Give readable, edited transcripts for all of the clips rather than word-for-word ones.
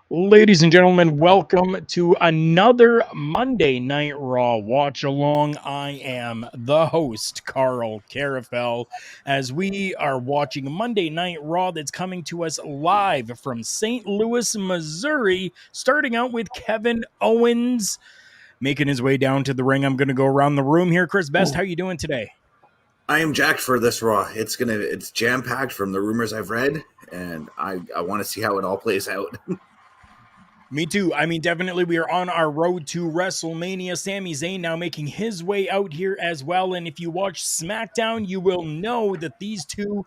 Ladies and gentlemen, welcome to another Monday Night Raw watch along. I am the host, Carl Carafel, as we are watching Monday Night Raw that's coming to us live from St. Louis, Missouri, starting out with Kevin Owens making his way down to the ring. I'm going to go around the room here. Chris Best, how you doing today? I am jacked for this Raw. It's jam packed from the rumors I've read, and I want to see how it all plays out. Me too. I mean, definitely we are on our road to WrestleMania. Sami Zayn now making his way out here as well. And if you watch SmackDown, you will know that these two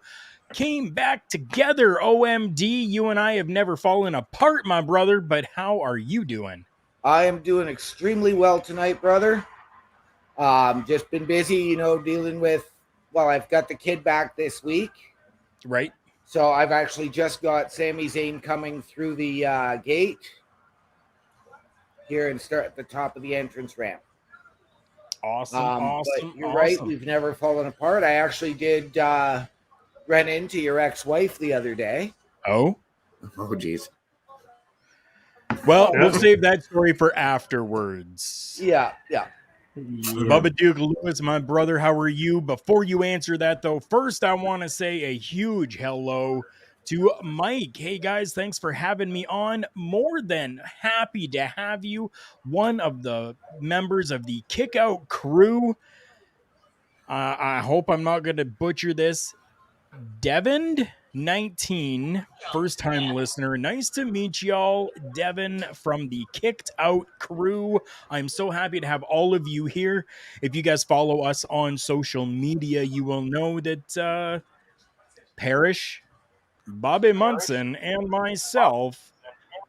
came back together. OMD, you and I have never fallen apart, my brother. But how are you doing? I am doing extremely well tonight, brother. Just been busy, dealing with, I've got the kid back this week. Right. So I've actually just got Sami Zayn coming through the gate here and start at the top of the entrance ramp. Awesome. But you're right. We've never fallen apart. I actually did run into your ex-wife the other day. Oh, geez. Well, we'll save that story for afterwards. Yeah. Bubba Duke Lewis, my brother, how are you? Before you answer that, though, first I want to say a huge hello to Mike. Hey, guys, thanks for having me on. More than happy to have you, one of the members of the Kickout crew. I hope I'm not going to butcher this. Devin 19, first time listener. Nice to meet y'all. Devin from the Kicked Out crew. I'm so happy to have all of you here. If you guys follow us on social media, you will know that Parrish, Bobby Munson, and myself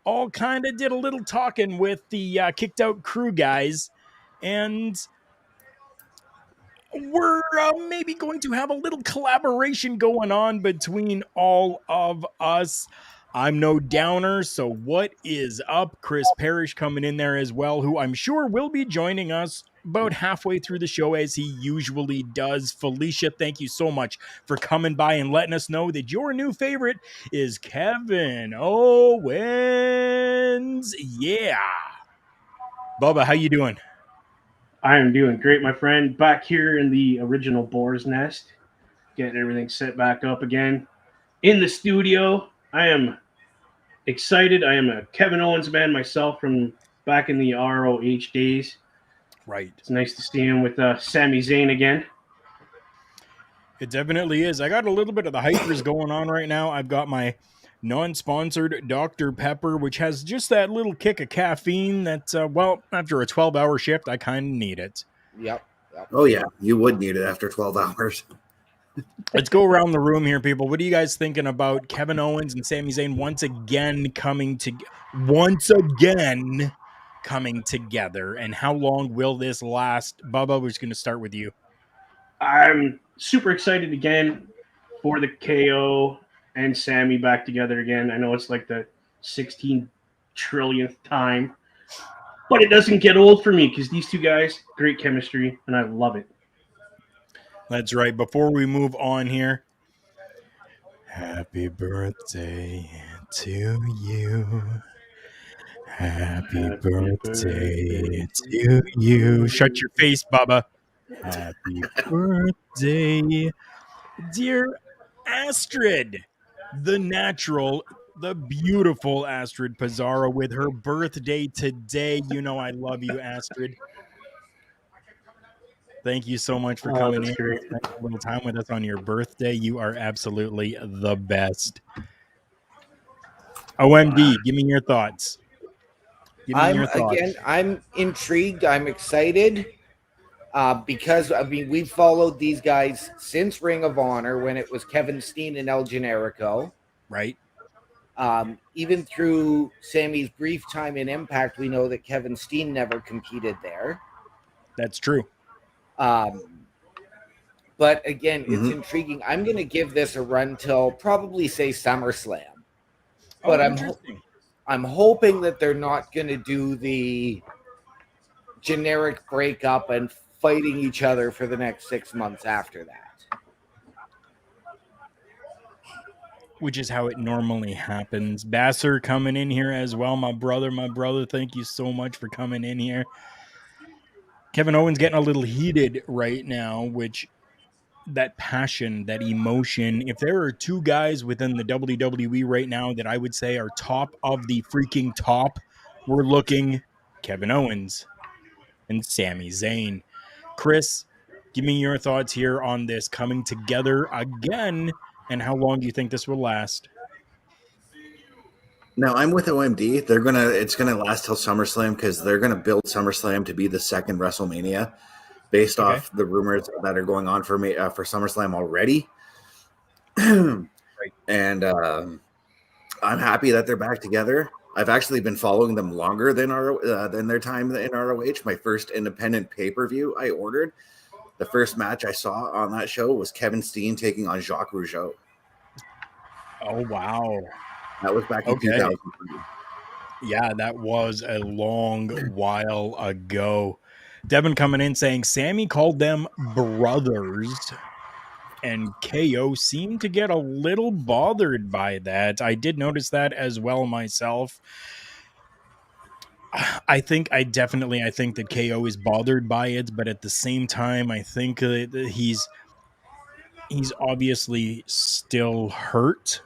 all kind of did a little talking with the Kicked Out crew guys. And we're maybe going to have a little collaboration going on between all of us. I'm no downer, so what is up? Chris Parrish coming in there as well, who I'm sure will be joining us about halfway through the show as he usually does. Felicia, thank you so much for coming by and letting us know that your new favorite is Kevin Owens. Yeah. Bubba, how you doing? I am doing great, my friend. Back here in the original Boar's Nest, getting everything set back up again. In the studio, I am excited. I am a Kevin Owens man myself from back in the ROH days. Right. It's nice to see him with Sami Zayn again. It definitely is. I got a little bit of the hypers going on right now. I've got my non-sponsored Dr. Pepper, which has just that little kick of caffeine that, after a 12-hour shift, I kind of need it. Yep. Oh, yeah. You would need it after 12 hours. Let's go around the room here, people. What are you guys thinking about Kevin Owens and Sami Zayn once again coming together? And how long will this last? Bubba, we're just going to start with you. I'm super excited again for the KO and Sammy back together again. I know it's like the 16 trillionth time, but it doesn't get old for me because these two guys, great chemistry, and I love it. That's right. Before we move on here, happy birthday to you. Happy birthday to you. Shut your face, Bubba. Happy birthday, dear Astrid, the natural, the beautiful Astrid Pizarro with her birthday today. You know I love you, Astrid. Thank you so much for coming in and spending a little time with us on your birthday. You are absolutely the best. OMD, give me your thoughts. I'm intrigued. I'm excited because we've followed these guys since Ring of Honor when it was Kevin Steen and El Generico. Right. Even through Sammy's brief time in Impact, we know that Kevin Steen never competed there. That's true. But But again, it's intriguing. I'm going to give this a run till probably say SummerSlam. But interesting. I'm hoping that they're not going to do the generic breakup and fighting each other for the next 6 months after that. Which is how it normally happens. Basser coming in here as well. My brother, thank you so much for coming in here. Kevin Owens getting a little heated right now, which that passion, that emotion. If there are two guys within the WWE right now that I would say are top of the freaking top, we're looking Kevin Owens and Sami Zayn. Chris, give me your thoughts here on this coming together again, and how long do you think this will last? Now I'm with OMD. It's gonna last till SummerSlam because they're gonna build SummerSlam to be the second WrestleMania, based off the rumors that are going on for SummerSlam already. And I'm happy that they're back together. I've actually been following them longer than their time in ROH. My first independent pay-per-view I ordered, the first match I saw on that show was Kevin Steen taking on Jacques Rougeau. Oh, wow. That was back in 2003. Yeah, that was a long while ago. Devin coming in saying Sammy called them brothers, and KO seemed to get a little bothered by that. I did notice that as well myself. I think that KO is bothered by it, but at the same time, I think that he's obviously still hurt.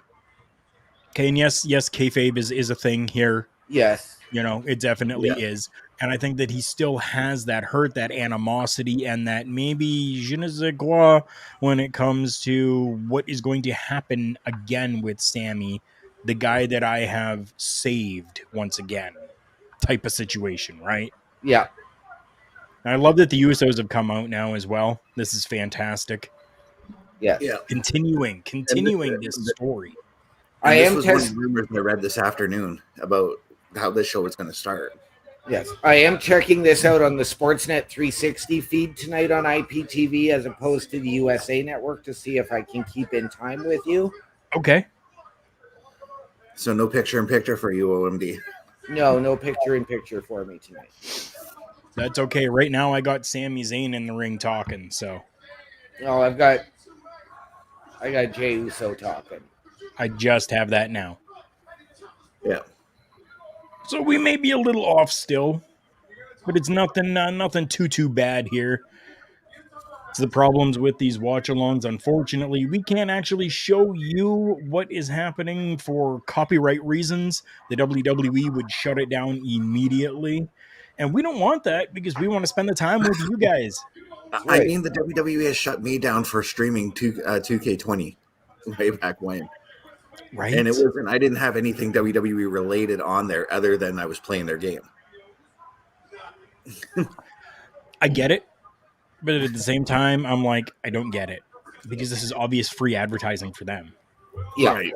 Okay, and yes, kayfabe is a thing here. Yes. It definitely is. And I think that he still has that hurt, that animosity, and that maybe je ne sais quoi when it comes to what is going to happen again with Sammy, the guy that I have saved once again type of situation, right? Yeah. And I love that the Usos have come out now as well. This is fantastic. Yes. Yeah. Continuing this story. This was one of the rumors I read this afternoon about how this show is going to start. Yes, I am checking this out on the Sportsnet 360 feed tonight on IPTV as opposed to the USA Network to see if I can keep in time with you. Okay. So no picture-in-picture for you, OMD. No picture-in-picture for me tonight. That's okay. Right now I got Sami Zayn in the ring talking, so. No, I got Jey Uso talking. I just have that now. Yeah. So we may be a little off still, but it's nothing too bad here. It's the problems with these watch-alongs. Unfortunately, we can't actually show you what is happening for copyright reasons. The WWE would shut it down immediately, and we don't want that because we want to spend the time with you guys. I mean, the WWE has shut me down for streaming 2K20 way back when. Right. And I didn't have anything WWE related on there other than I was playing their game. I get it. But at the same time, I'm like, I don't get it. Because this is obvious free advertising for them. Yeah. Right.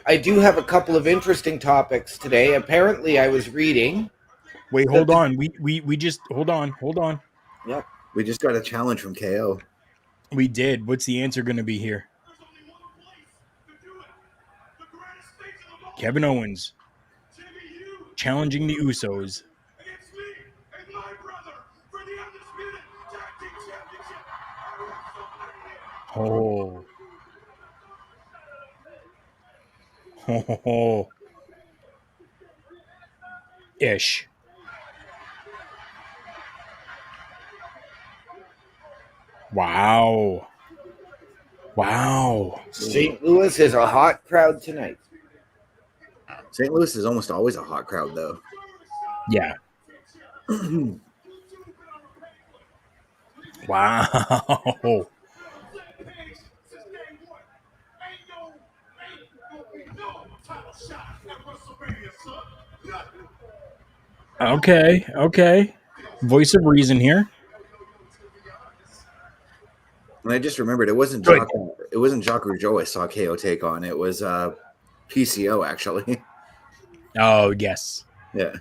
I do have a couple of interesting topics today. Apparently, I was reading. Wait, hold on. We just hold on. Yep. We just got a challenge from KO. We did. What's the answer going to be here? Kevin Owens challenging the Usos. Oh. Oh. Ish. Wow. St. Louis is a hot crowd tonight. St. Louis is almost always a hot crowd, though. Yeah. Wow. Okay. Voice of reason here. And I just remembered it wasn't Jacques Rougeau I saw KO take on. It was PCO, actually. Oh, yes. Yeah.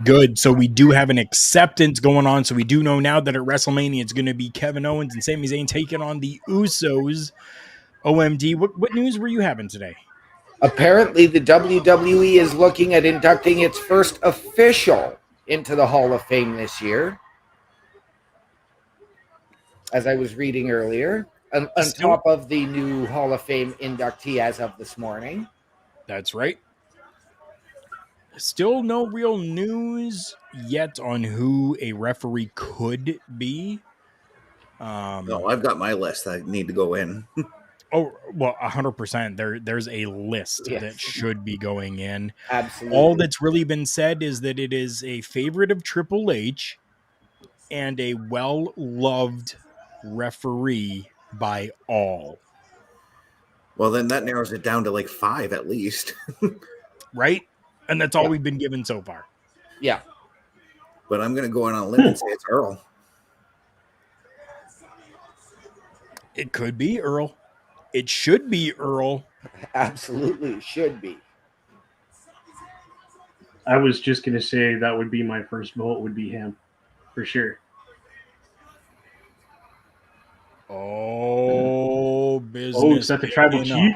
Good. So we do have an acceptance going on. So we do know now that at WrestleMania it's going to be Kevin Owens and Sami Zayn taking on the Usos. OMD. What news were you having today? Apparently, the WWE is looking at inducting its first official into the Hall of Fame this year, as I was reading earlier, on top of the new Hall of Fame inductee as of this morning. That's right. Still no real news yet on who a referee could be. No, I've got my list that need to go in. Oh, well, 100%. There's a list Yes. that should be going in. Absolutely. All that's really been said is that it is a favorite of Triple H and a well-loved referee by all. Well, then that narrows it down to like 5 at least. Right? And that's all we've been given so far. Yeah. But I'm going to go on a limb and say it's Earl. It could be Earl. It should be Earl. Absolutely should be. I was just going to say that would be my first vote, would be him, for sure. Oh, business. Oh, is that the tribal chief?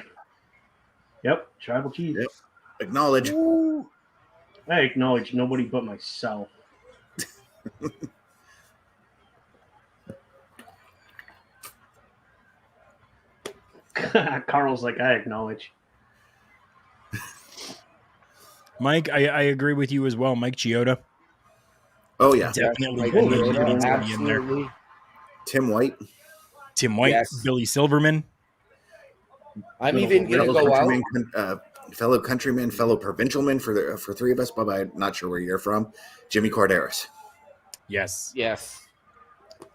Yep, tribal chief. Yep. Acknowledge. Ooh. I acknowledge nobody but myself. Carl's like, I acknowledge. Mike, I agree with you as well. Mike Chioda. Oh, yeah. Definitely Yes, needs to be in there. absolutely. Tim White. Tim White, Yes. Billy Silverman. I'm even going to go out. Fellow countryman, fellow provincialman for 3 of us, but I'm not sure where you're from. Jimmy Corderas. Yes. Yes.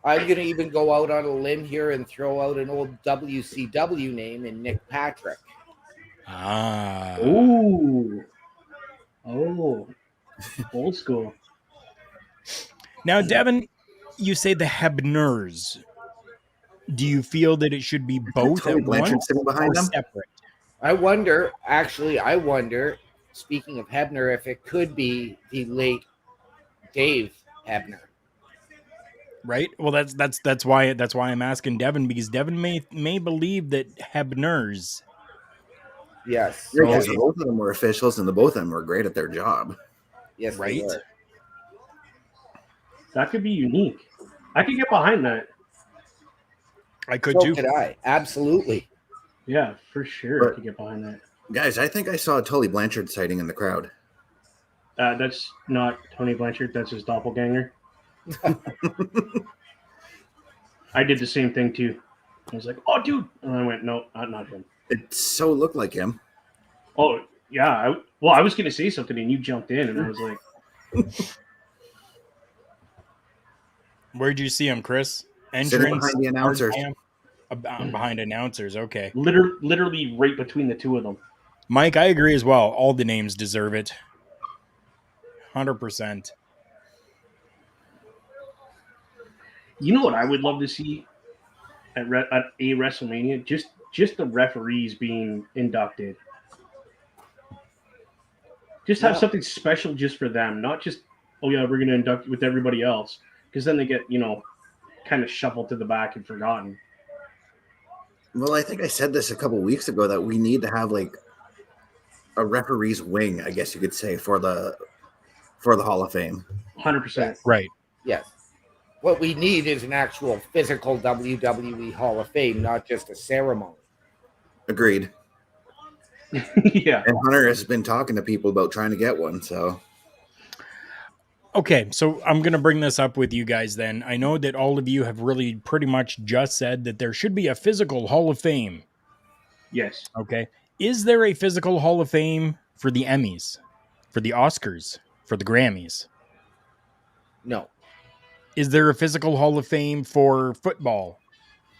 I'm going to even go out on a limb here and throw out an old WCW name in Nick Patrick. Ah. Ooh. Oh. Old school. Now, Devin, you say the Hebners. Do you feel that it should be both Tony at Blanchard once sitting behind or them? separate? I wonder, speaking of Hebner, if it could be the late Dave Hebner. Right. Well, that's why I'm asking Devin, because Devin may believe that Hebners. Yes. Yeah, because Yes. both of them were officials, and both of them were great at their job. Yes. Right. They were. That could be unique. I could get behind that. I could So too. could I. Absolutely. Yeah, for sure. I could get behind that. Guys, I think I saw a Tully Blanchard sighting in the crowd. That's not Tony Blanchard. That's his doppelganger. I did the same thing too. I was like, "Oh, dude," and I went, "No, not him." It so looked like him. Oh, yeah. I was going to say something, and you jumped in, and I was like, Where'd you see him, Chris? Sitting Entrance behind the announcers. Behind announcers. Okay. literally right between the two of them. Mike, I agree as well. All the names deserve it. 100%. You know what I would love to see at a WrestleMania? Just the referees being inducted. Just have something special just for them, not just, oh yeah, we're going to induct with everybody else, because then they get, kind of shuffled to the back and forgotten. Well, I think I said this a couple weeks ago that we need to have like a referee's wing, I guess you could say, for the Hall of Fame. 100%. Right. Yes. What we need is an actual physical WWE Hall of Fame, not just a ceremony. Agreed. Yeah. And Hunter has been talking to people about trying to get one, so. Okay, so I'm going to bring this up with you guys then. I know that all of you have really pretty much just said that there should be a physical Hall of Fame. Yes. Okay. Is there a physical Hall of Fame for the Emmys, for the Oscars, for the Grammys? No. Is there a physical Hall of Fame for football?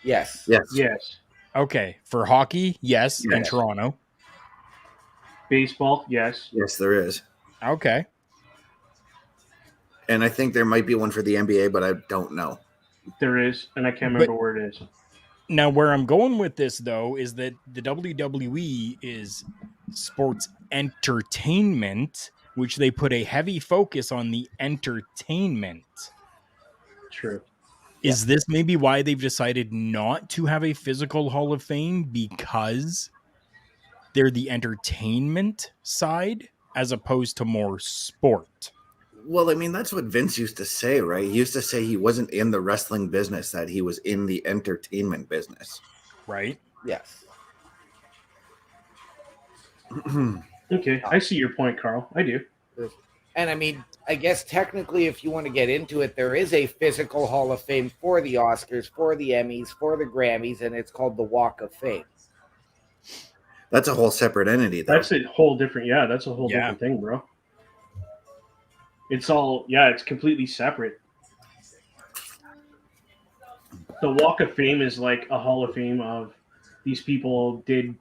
Yes. Yes. Yes. Okay. For hockey? Yes. In Toronto. Baseball? Yes. Yes, there is. Okay. And I think there might be one for the NBA, but I don't know. There is, and I can't remember where it is. Now, where I'm going with this, though, is that the WWE is sports entertainment, which they put a heavy focus on the entertainment. True. Is this maybe why they've decided not to have a physical Hall of Fame, because they're the entertainment side as opposed to more sport? Well, I mean, that's what Vince used to say, right? He used to say he wasn't in the wrestling business, that he was in the entertainment business. Right? Yes. Okay, I see your point, Carl. I do. And I mean, I guess technically, if you want to get into it, there is a physical Hall of Fame for the Oscars, for the Emmys, for the Grammys, and it's called the Walk of Fame. That's a whole separate entity, though. That's a whole different. Yeah, that's a whole Yeah. different thing, bro. It's all. Yeah, it's completely separate. The Walk of Fame is like a Hall of Fame of these people did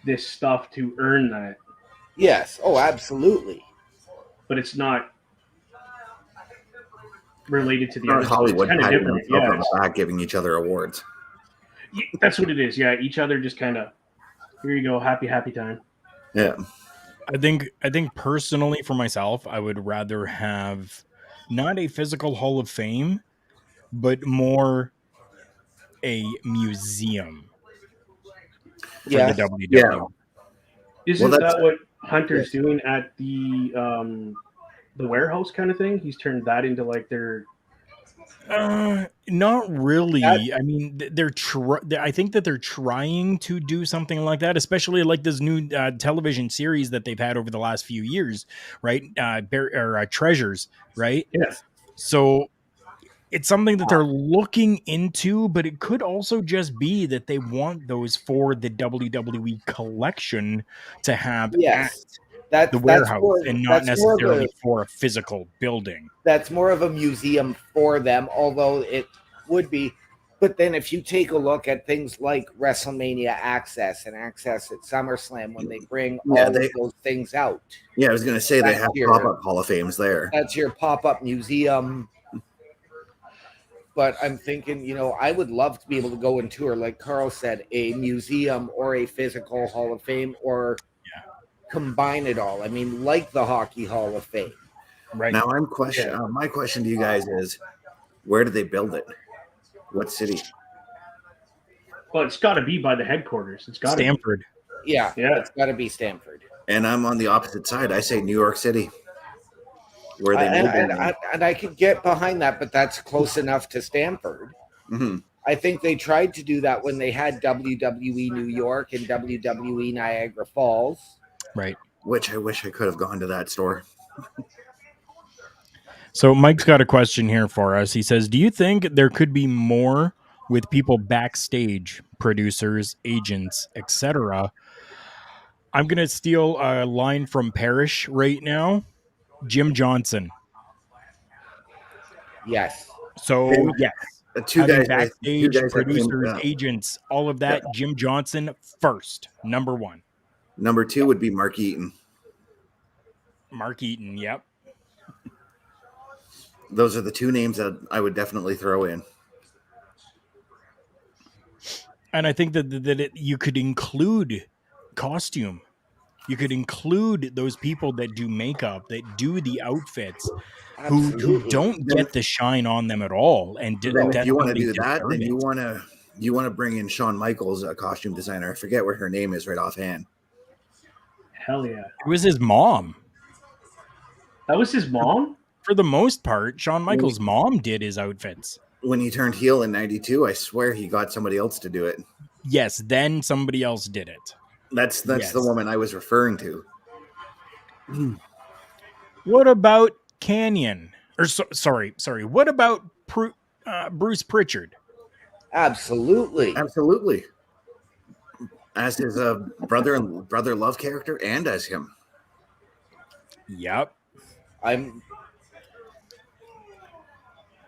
this stuff to earn that, Yes. Oh, absolutely. but it's not related to the Or other. Hollywood It's kind of patting different. themselves Yeah, on the back, giving each other awards. that's what it is. Yeah, each other just kind of. Here you go, happy time. Yeah. I think personally for myself, I would rather have not a physical Hall of Fame, but more a museum for Yes. the WWE. Yeah. Isn't that's- that what Hunter's doing at the warehouse kind of thing? He's turned that into like their. Not really. I mean, I think that they're trying to do something like that, especially like this new television series that they've had over the last few years, right? Treasures, right? Yes. So it's something that they're looking into, but it could also just be that they want those for the WWE collection to have Yes. at the warehouse and not necessarily for a physical building. That's more of a museum for them, although it would be. But then if you take a look at things like WrestleMania Access and Access at SummerSlam, when they bring all of those things out. Yeah, I was going to say they have pop-up Hall of Fames there. That's your pop-up museum. But I'm thinking, I would love to be able to go and tour, like Carl said, a museum or a physical Hall of Fame, or combine it all. I mean, like the Hockey Hall of Fame. Right. Now, my question to you guys is, where did they build it? What city? Well, it's got to be by the headquarters. It's got Stamford. Yeah, it's got to be Stamford. And I'm on the opposite side. I say New York City. Where they and I could get behind that, but that's close enough to Stamford. Mm-hmm. I think they tried to do that when they had WWE New York and WWE Niagara Falls. Right. Which I wish I could have gone to that store. So Mike's got a question here for us. He says, do you think there could be more with people backstage, producers, agents, etc.? I'm going to steal a line from Parrish right now. Jim Johnson. Yes. So, yes. Two guys, backstage, producers, agents, all of that. Yeah. Jim Johnson first, number one. Number two would be Mark Eaton. Mark Eaton, yep. Those are the two names that I would definitely throw in. And I think that you could include costume. You could include those people that do makeup, that do the outfits, who don't get the shine on them at all. And if you want to do that, then you want to bring in Shawn Michaels, a costume designer. I forget what her name is right offhand. Hell yeah! It was his mom. That was his mom? For the most part, Shawn Michaels' mom did his outfits. When he turned heel in '92, I swear he got somebody else to do it. Yes, then somebody else did it. That's the woman I was referring to. What about Canyon? Or sorry. What about Bruce Pritchard? Absolutely. As his brother love character, and as him. Yep. I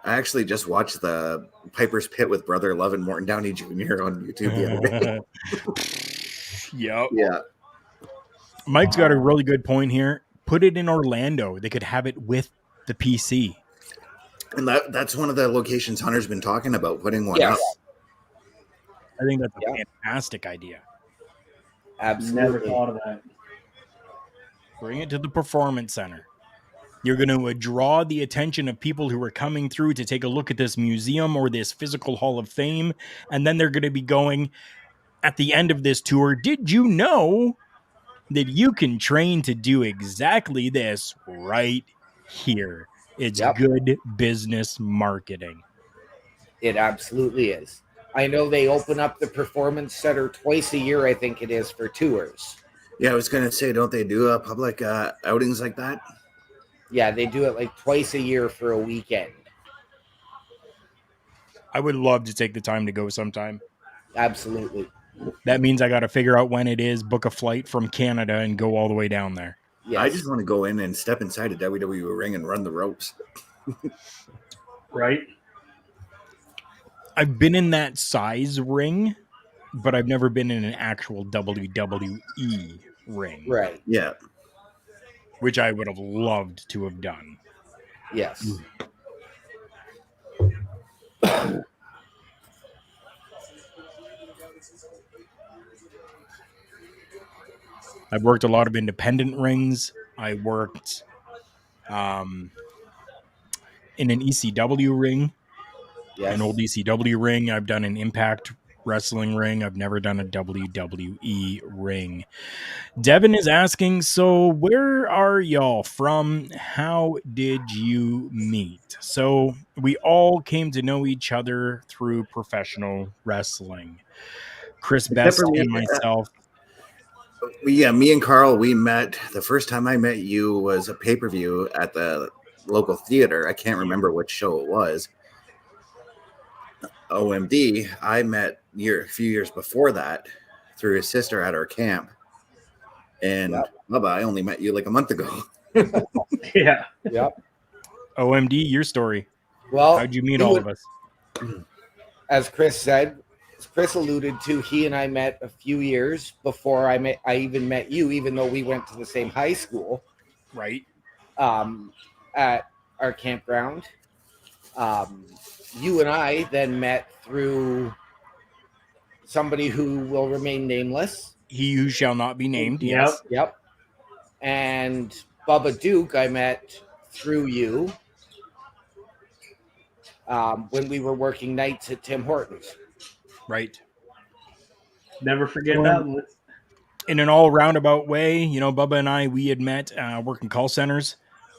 actually just watched the Piper's Pit with Brother Love and Morton Downey Jr. on YouTube the other day. Yep. Yeah. Mike's got a really good point here. Put it in Orlando. They could have it with the PC. And that's one of the locations Hunter's been talking about, putting one up. I think that's a fantastic idea. Absolutely. Never thought of that. Bring it to the Performance Center. You're going to draw the attention of people who are coming through to take a look at this museum or this physical Hall of Fame. And then they're going to be going at the end of this tour. Did you know that you can train to do exactly this right here? It's good business marketing. It absolutely is. I know they open up the Performance Center twice a year, I think it is, for tours. Yeah, I was going to say, don't they do public outings like that? Yeah, they do it like twice a year for a weekend. I would love to take the time to go sometime. Absolutely. That means I got to figure out when it is, book a flight from Canada, and go all the way down there. Yes. I just want to go in and step inside a WWE ring and run the ropes. Right. I've been in that size ring, but I've never been in an actual WWE ring. Right. Yeah. Which I would have loved to have done. Yes. I've worked a lot of independent rings. I worked in an ECW ring, an old ECW ring. I've done an Impact Wrestling ring. I've never done a WWE ring. Devin is asking, so where are y'all from? How did you meet? So we all came to know each other through professional wrestling. Chris Best and myself. Me and Carl, we met. The first time I met you was a pay-per-view at the local theater. I can't remember which show it was. OMD, I met a few years before that through his sister at our camp. And Bubba, I only met you like a month ago. Yeah. Yep. OMD, your story. Well, how'd you meet all of us? As Chris said, as Chris alluded to, he and I met a few years before I even met you, even though we went to the same high school. Right. At our campground. You and I then met through somebody who will remain nameless. He who shall not be named. Yes. Yep. And Bubba Duke, I met through you when we were working nights at Tim Hortons. Right. Never forget that one. In an all roundabout way, Bubba and I, we had met working call centers.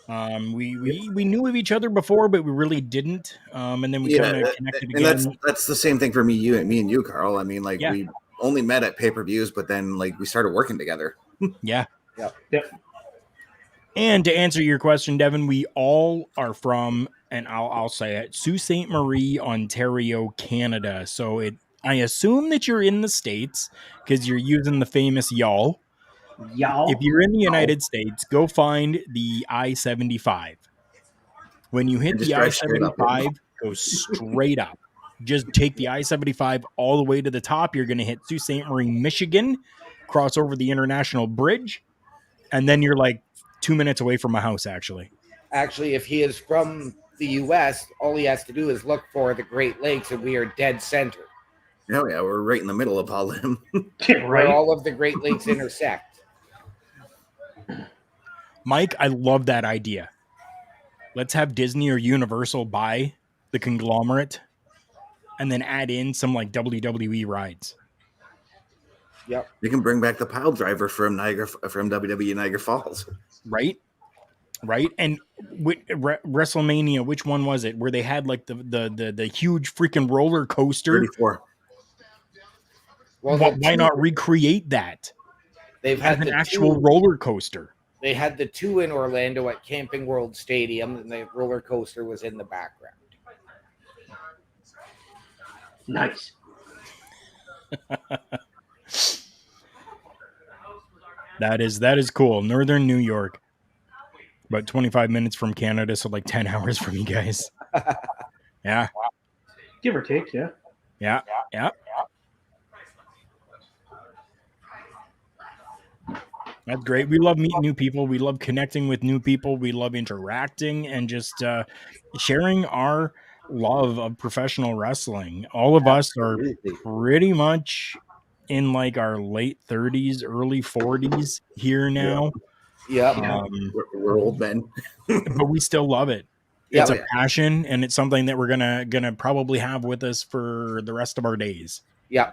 We knew of each other before, but we really didn't. And then we kind of connected again. And that's the same thing for me and you, Carl. I mean, we only met at pay-per-views, but then we started working together. Yeah. Yep. And to answer your question, Devin, we all are from, and I'll say it, Sault Ste. Marie, Ontario, Canada. So I assume that you're in the States because you're using the famous y'all. Y'all. If you're in the United States, go find the I-75. When you hit the I-75, go straight up. Just take the I-75 all the way to the top. You're going to hit Sault Ste. Marie, Michigan, cross over the International Bridge, and then you're like 2 minutes away from my house, actually. Actually, if he is from the U.S., all he has to do is look for the Great Lakes, and we are dead center. Oh, yeah, we're right in the middle of all of them. Right. Where all of the Great Lakes intersect. Mike, I love that idea. Let's have Disney or Universal buy the conglomerate and then add in some WWE rides. Yep. You can bring back the pile driver from WWE Niagara Falls. Right. And WrestleMania, which one was it? Where they had the huge freaking roller coaster. 34. Well, why not recreate that? They've had an actual roller coaster. They had the two in Orlando at Camping World Stadium, and the roller coaster was in the background. Nice. That is cool. Northern New York. About 25 minutes from Canada, so 10 hours from you guys. Yeah. Give or take, yeah. Yeah. That's great. We love meeting new people. We love connecting with new people. We love interacting and just sharing our love of professional wrestling. All of us are pretty much in our late 30s, early 40s here now. Yeah. We're old men, but we still love it. It's a passion, and it's something that we're gonna probably have with us for the rest of our days. Yeah.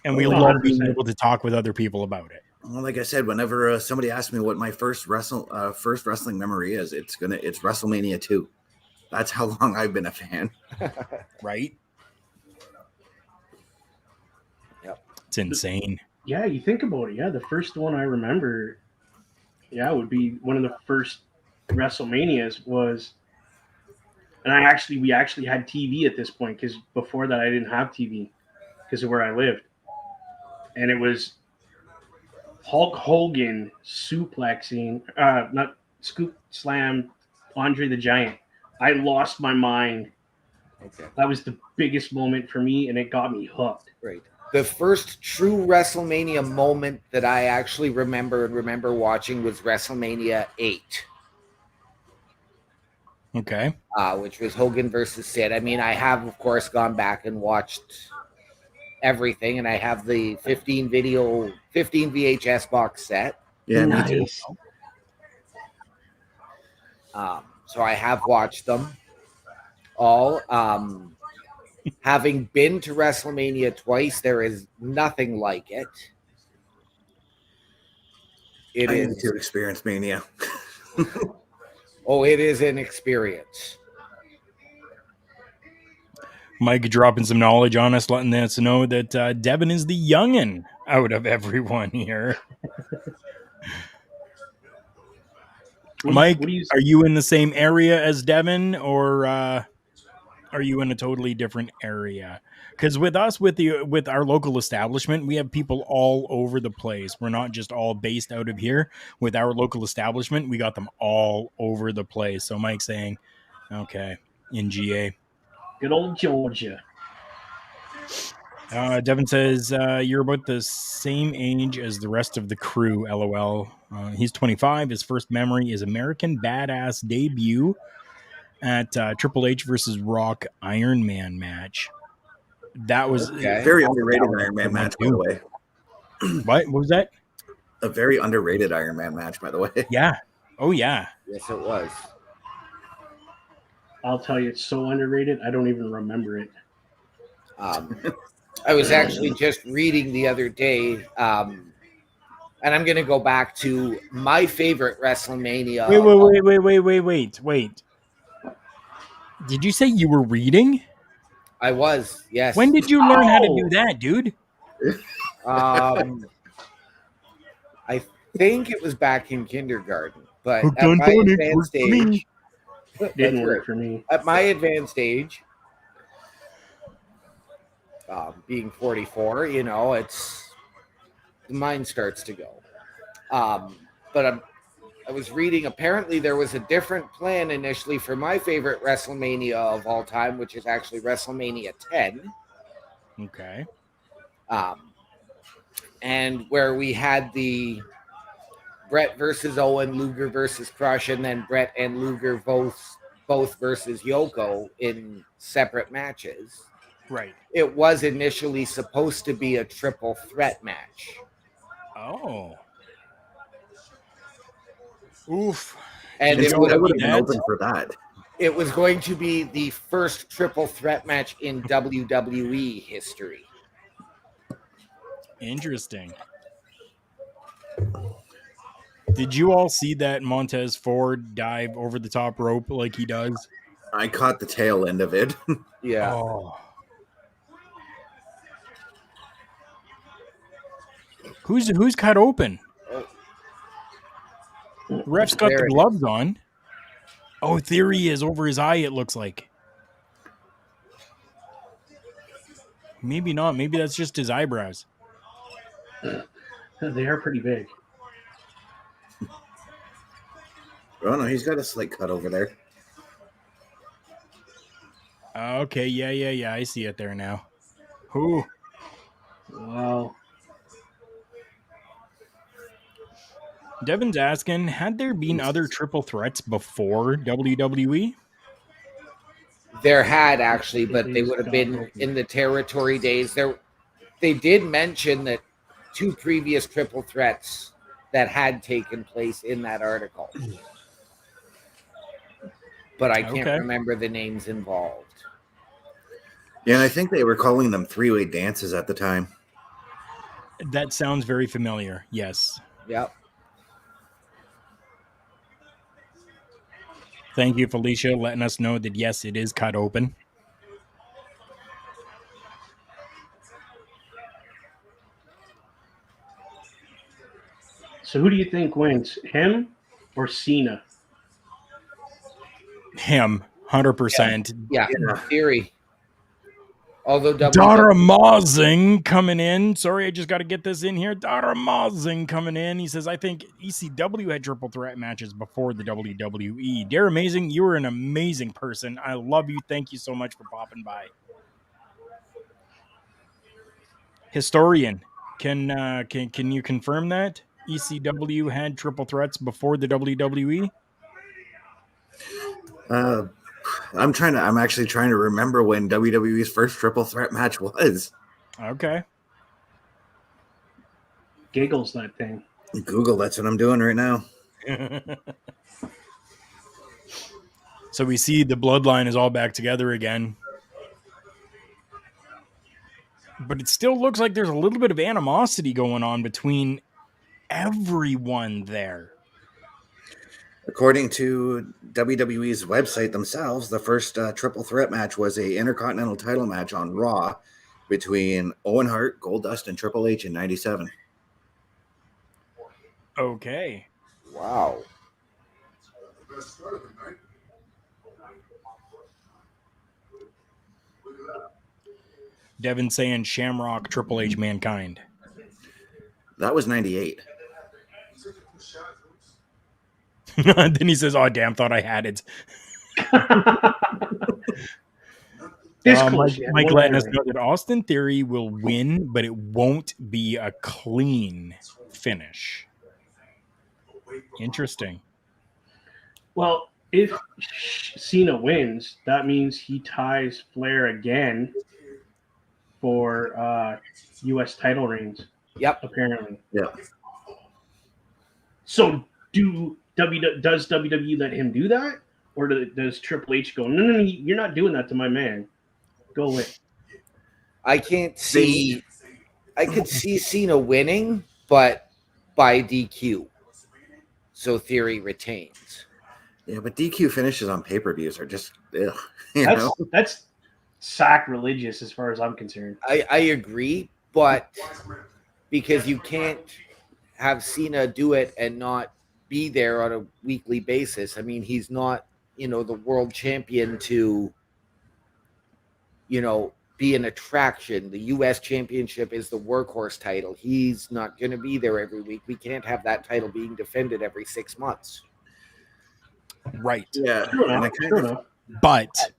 And we love being able to talk with other people about it. Well, like I said, whenever somebody asks me what my first wrestling memory is, it's WrestleMania 2. That's how long I've been a fan. Right? Yep. It's insane. Yeah, you think about it. Yeah, the first one I remember, would be one of the first WrestleManias was, and we actually had TV at this point, because before that I didn't have TV because of where I lived, and it was Hulk Hogan suplexing, not scoop slam, Andre the Giant. I lost my mind. Okay. That was the biggest moment for me, and it got me hooked. Right. The first true WrestleMania moment that I actually remember watching was WrestleMania 8. Okay. Which was Hogan versus Sid. I mean, I have, of course, gone back and watched everything, and I have the 15 VHS box set. Yeah, me too. So I have watched them all. Having been to WrestleMania twice, there is nothing like it. I need to experience Mania. Oh, it is an experience. Mike dropping some knowledge on us, letting us know that Devin is the youngin' out of everyone here. Mike, are you in the same area as Devin, or are you in a totally different area? Because with us, with our local establishment, we have people all over the place. We're not just all based out of here. With our local establishment, we got them all over the place. So Mike's saying, okay, in GA. Good old Georgia. Devin says, you're about the same age as the rest of the crew, LOL. He's 25. His first memory is American Badass debut at Triple H versus Rock Iron Man match. That was very underrated Iron Man match, by the way. What was that? A very underrated Iron Man match, by the way. Yeah. Oh, yeah. Yes, it was. I'll tell you, it's so underrated, I don't even remember it. I was actually just reading the other day, and I'm going to go back to my favorite WrestleMania. Wait. Did you say you were reading? I was, yes. When did you learn how to do that, dude? I think it was back in kindergarten, but at my advanced age, didn't work for me. At my advanced age, being 44, it's the mind starts to go. But I was reading, apparently there was a different plan initially for my favorite WrestleMania of all time, which is actually WrestleMania 10. Okay. And where we had the Brett versus Owen, Luger versus Crush, and then Brett and Luger both versus Yoko in separate matches. Right. It was initially supposed to be a triple threat match. Oh. Oof. And it would have been open for that. It was going to be the first triple threat match in WWE history. Interesting. Did you all see that Montez Ford dive over the top rope like he does? I caught the tail end of it. Yeah. Oh. Who's cut open? Ref's got the gloves on. Oh, Theory is over his eye, it looks like. Maybe not. Maybe that's just his eyebrows. They are pretty big. Oh, no, he's got a slight cut over there. Okay, yeah. I see it there now. Who? Wow. Devin's asking, had there been other triple threats before WWE? There had actually, but they would have been in the territory days. They did mention that two previous triple threats that had taken place in that article. But I can't remember the names involved. Yeah, and I think they were calling them three-way dances at the time. That sounds very familiar. Yes. Yep. Thank you, Felicia, letting us know that, yes, it is cut open. So who do you think wins, him or Cena? Him, 100%. Yeah. Theory. Although Dara Mazing coming in. Sorry, I just got to get this in here. Dara Mazing coming in. He says, I think ECW had triple threat matches before the WWE. Dara Amazing, you are an amazing person. I love you. Thank you so much for popping by. Historian, can you confirm that ECW had triple threats before the WWE? I'm actually trying to remember when WWE's first triple threat match was. Okay. Giggles that thing. Google, that's what I'm doing right now. So we see the bloodline is all back together again. But it still looks like there's a little bit of animosity going on between everyone there. According to WWE's website themselves, the first triple threat match was a Intercontinental title match on Raw between Owen Hart, Goldust, and Triple H in '97. Okay. Wow. Devin saying Shamrock, Triple H, Mankind. That was '98. Then he says, oh, damn, thought I had it. Mike letting us know that Austin Theory will win, but it won't be a clean finish. Interesting. Well, if Cena wins, that means he ties Flair again for U.S. title reigns. Yep. Apparently. Yeah. So does WWE let him do that? Or does Triple H go, no, you're not doing that to my man. Go away. I could see Cena winning, but by DQ. So Theory retains. Yeah, but DQ finishes on pay-per-views are just, ugh, that's sacrilegious as far as I'm concerned. I agree, but because you can't have Cena do it and not be there on a weekly basis. I mean, he's not, the world champion to, be an attraction. The U.S. championship is the workhorse title. He's not going to be there every week. We can't have that title being defended every 6 months. Right. Yeah. True enough. But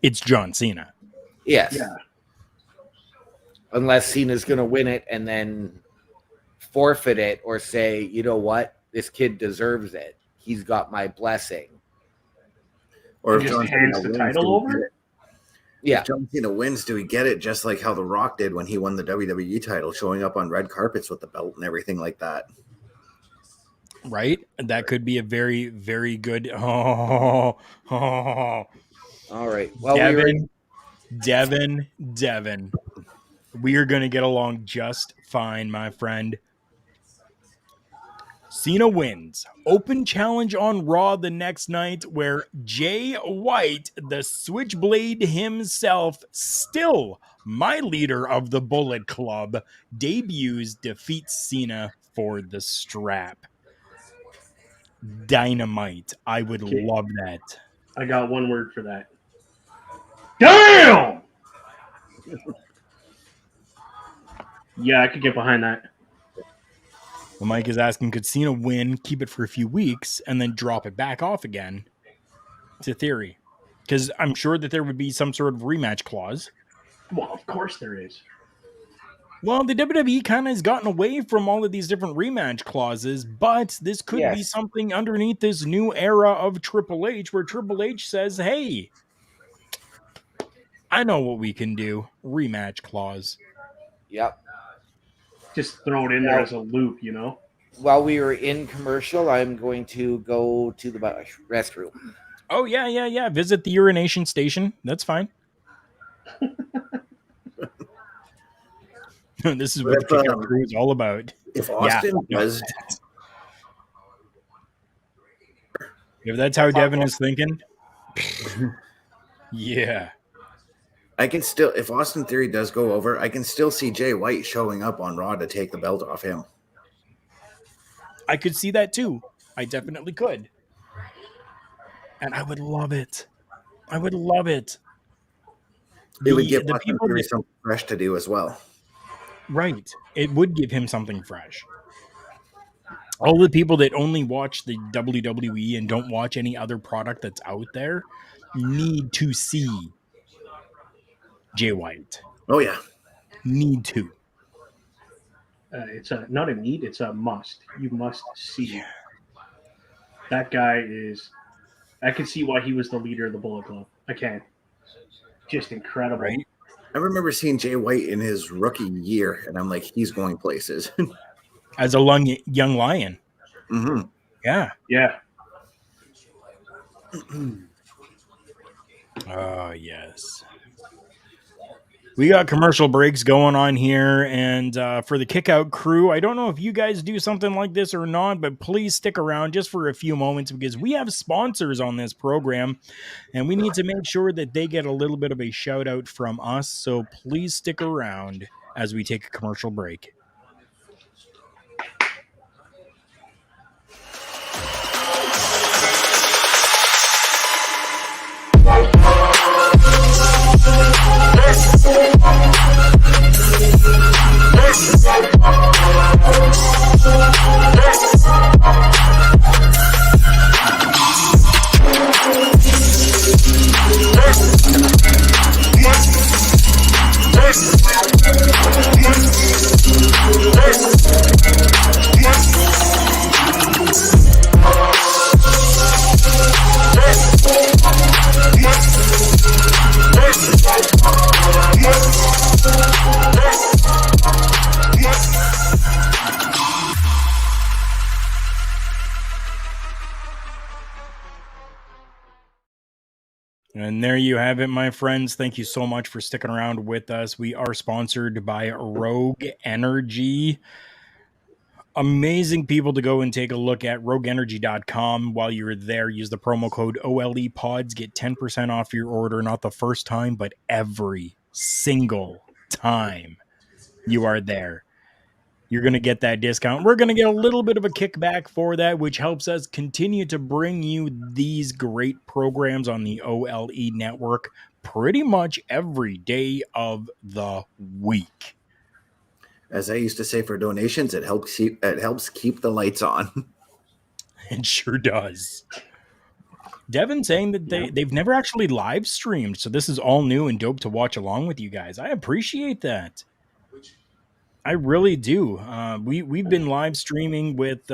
it's John Cena. Yes. Yeah. Unless Cena's going to win it and then forfeit it or say, you know what, this kid deserves it. He's got my blessing. Or if John hands the title over? Yeah. If John Cena wins, do we get it just like how The Rock did when he won the WWE title, showing up on red carpets with the belt and everything like that? Right? That could be a very, very good. Oh. All right. Well, Devin. We are going to get along just fine, my friend. Cena wins. Open challenge on Raw the next night where Jay White, the Switchblade himself, still my leader of the Bullet Club, debuts, defeats Cena for the strap. Dynamite. I would love that. I got one word for that. Damn! Yeah, I could get behind that. Well, Mike is asking, could Cena win, keep it for a few weeks, and then drop it back off again to Theory? Because I'm sure that there would be some sort of rematch clause. Well, of course there is. Well, the WWE kind of has gotten away from all of these different rematch clauses, but this could be something underneath this new era of Triple H where Triple H says, hey, I know what we can do. Rematch clause. Yep. Just throw it in there as a loop, while we were in commercial, I'm going to go to the restroom. Oh, yeah. Visit the urination station. That's fine. This is what the Kickout Crew is all about. If Austin does... If that's how Devin is thinking, yeah. I can still, if Austin Theory does go over, I can still see Jay White showing up on Raw to take the belt off him. I could see that too. I definitely could. And I would love it. I would love it. It would give Austin Theory something fresh to do as well. Right. It would give him something fresh. All the people that only watch the WWE and don't watch any other product that's out there need to see Jay White. Oh, yeah. Need to. It's not a need, it's a must. You must see. That guy is... I can see why he was the leader of the Bullet Club. I can. Just incredible. Right? I remember seeing Jay White in his rookie year, and I'm like, he's going places. As a young lion. Mm-hmm. Yeah. Yeah. Oh, yes. We got commercial breaks going on here, and for the Kickout Crew, I don't know if you guys do something like this or not, but please stick around just for a few moments because we have sponsors on this program, and we need to make sure that they get a little bit of a shout out from us, so please stick around as we take a commercial break. And there you have it, my friends. Thank you so much for sticking around with us. We are sponsored by Rogue Energy. Amazing people to go and take a look at rogueenergy.com. While you're there, use the promo code OLEPODS. Get 10% off your order, not the first time, but every single time you are there. You're going to get that discount. We're going to get a little bit of a kickback for that, which helps us continue to bring you these great programs on the OLE network pretty much every day of the week. As I used to say for donations, it helps keep the lights on. It sure does. Devin saying that they've never actually live streamed, so this is all new and dope to watch along with you guys. I appreciate that. I really do. We've been live streaming with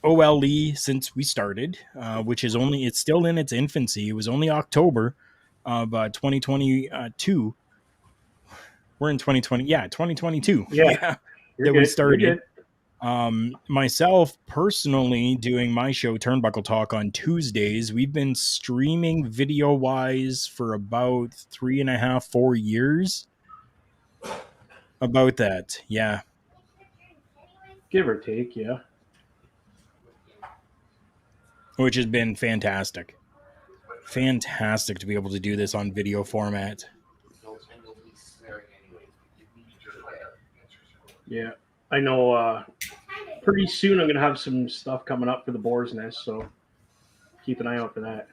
OLE since we started, which is it's still in its infancy. It was only October of 2022. We're in 2020. Yeah, 2022. Yeah. That we started. Myself personally doing my show Turnbuckle Talk on Tuesdays. We've been streaming video wise for about 3.5-4 years. About that, yeah. Give or take, yeah. Which has been fantastic. Fantastic to be able to do this on video format. Yeah. I know pretty soon I'm going to have some stuff coming up for the Boar's Nest, so keep an eye out for that.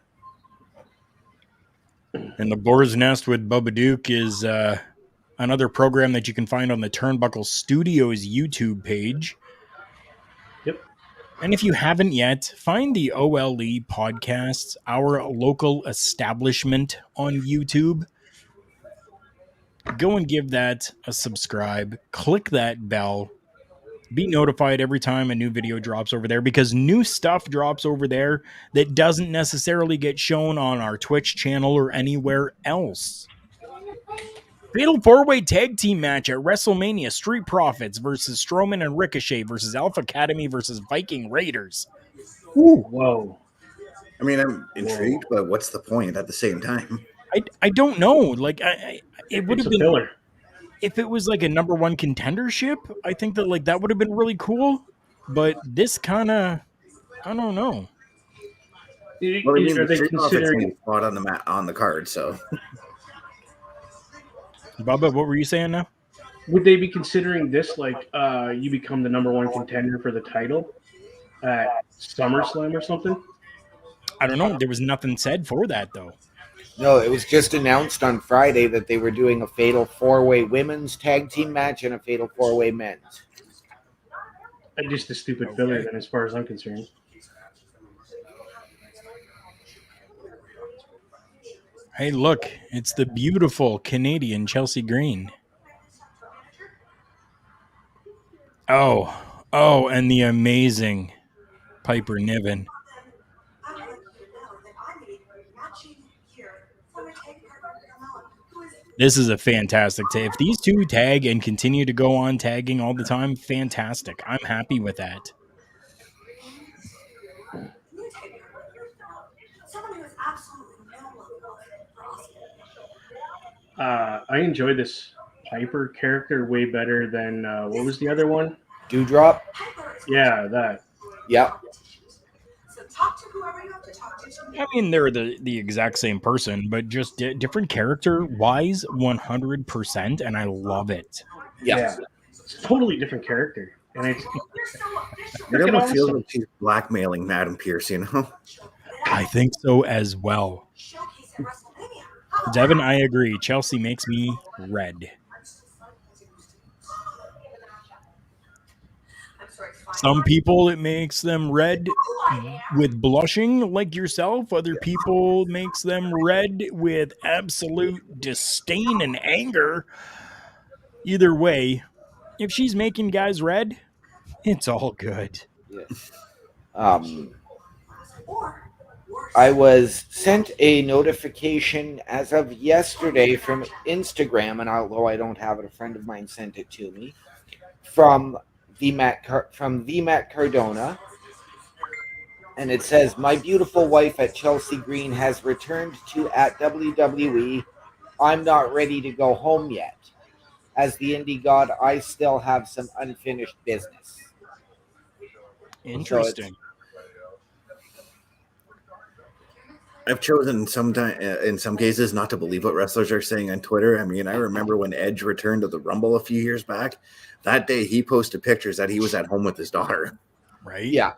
And the Boar's Nest with Bubba Duke is another program that you can find on the Turnbuckle Studios YouTube page. Yep. And if you haven't yet, find the OLE Podcasts, our local establishment on YouTube. Go and give that a subscribe. Click that bell. Be notified every time a new video drops over there because new stuff drops over there that doesn't necessarily get shown on our Twitch channel or anywhere else. Fatal 4-way tag team match at WrestleMania: Street Profits versus Strowman and Ricochet versus Alpha Academy versus Viking Raiders. Ooh. Whoa. I mean, I'm intrigued, but what's the point at the same time? I don't know. Like it would have been filler. If it was like a number one contendership. I think that like that would have been really cool. But this kind of, I don't know. Well, I mean, Are the they Street Profits considering need a spot on the card, so. Bubba, what were you saying now? Would they be considering this like you become the number one contender for the title at SummerSlam or something? I don't know. There was nothing said for that though. No, it was just announced on Friday that they were doing a fatal 4-way women's tag team match and a fatal 4-way men's. Just a stupid filler, then, as far as I'm concerned. Hey, look, it's the beautiful Canadian Chelsea Green. Oh, and the amazing Piper Niven. This is a fantastic tag. If these two tag and continue to go on tagging all the time, fantastic. I'm happy with that. I enjoy this Piper character way better than what was the other one? Dewdrop? Yeah, that. Yep. I mean, they're the exact same person, but just different character wise, 100%, and I love it. Yeah. It's a totally different character, and it's It almost feels like she's blackmailing Madam Pierce, you know? I think so as well. Devin, I agree. Chelsea makes me red. Some people, it makes them red with blushing like yourself. Other people makes them red with absolute disdain and anger. Either way, if she's making guys red, it's all good. I was sent a notification as of yesterday from Instagram, and although I don't have it, a friend of mine sent it to me from the Matt Cardona, and it says, "My beautiful wife at Chelsea Green has returned to at WWE. I'm not ready to go home yet. As the indie god, I still have some unfinished business." Interesting. I've chosen in some cases not to believe what wrestlers are saying on Twitter. I mean, I remember when Edge returned to the Rumble a few years back. That day, he posted pictures that he was at home with his daughter. Right? Yeah.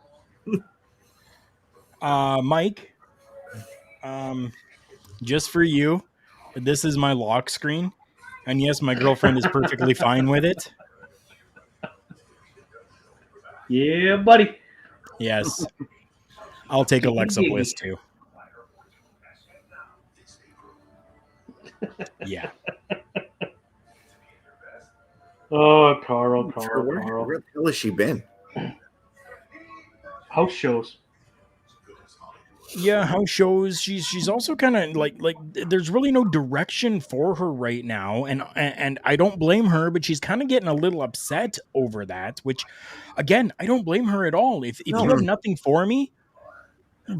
Mike, just for you, this is my lock screen. And yes, my girlfriend is perfectly fine with it. Yeah, buddy. Yes. I'll take Alexa Bliss too. Yeah. Oh, Carl. Where the hell has she been? House shows. Yeah, house shows. She's also kind of like there's really no direction for her right now, and I don't blame her, but she's kind of getting a little upset over that. Which, again, I don't blame her at all. If you have nothing for me,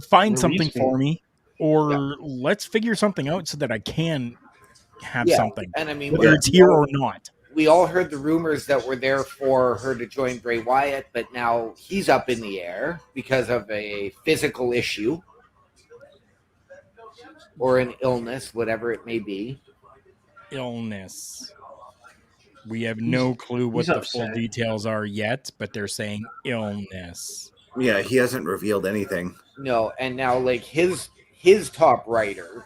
find something for me, or let's figure something out so that I can have something, and I mean, whether it's here or not. We all heard the rumors that were there for her to join Bray Wyatt, but now he's up in the air because of a physical issue or an illness, whatever it may be. Illness. We have no clue what the full details are yet, but they're saying illness. Yeah, he hasn't revealed anything. No, and now like his top writer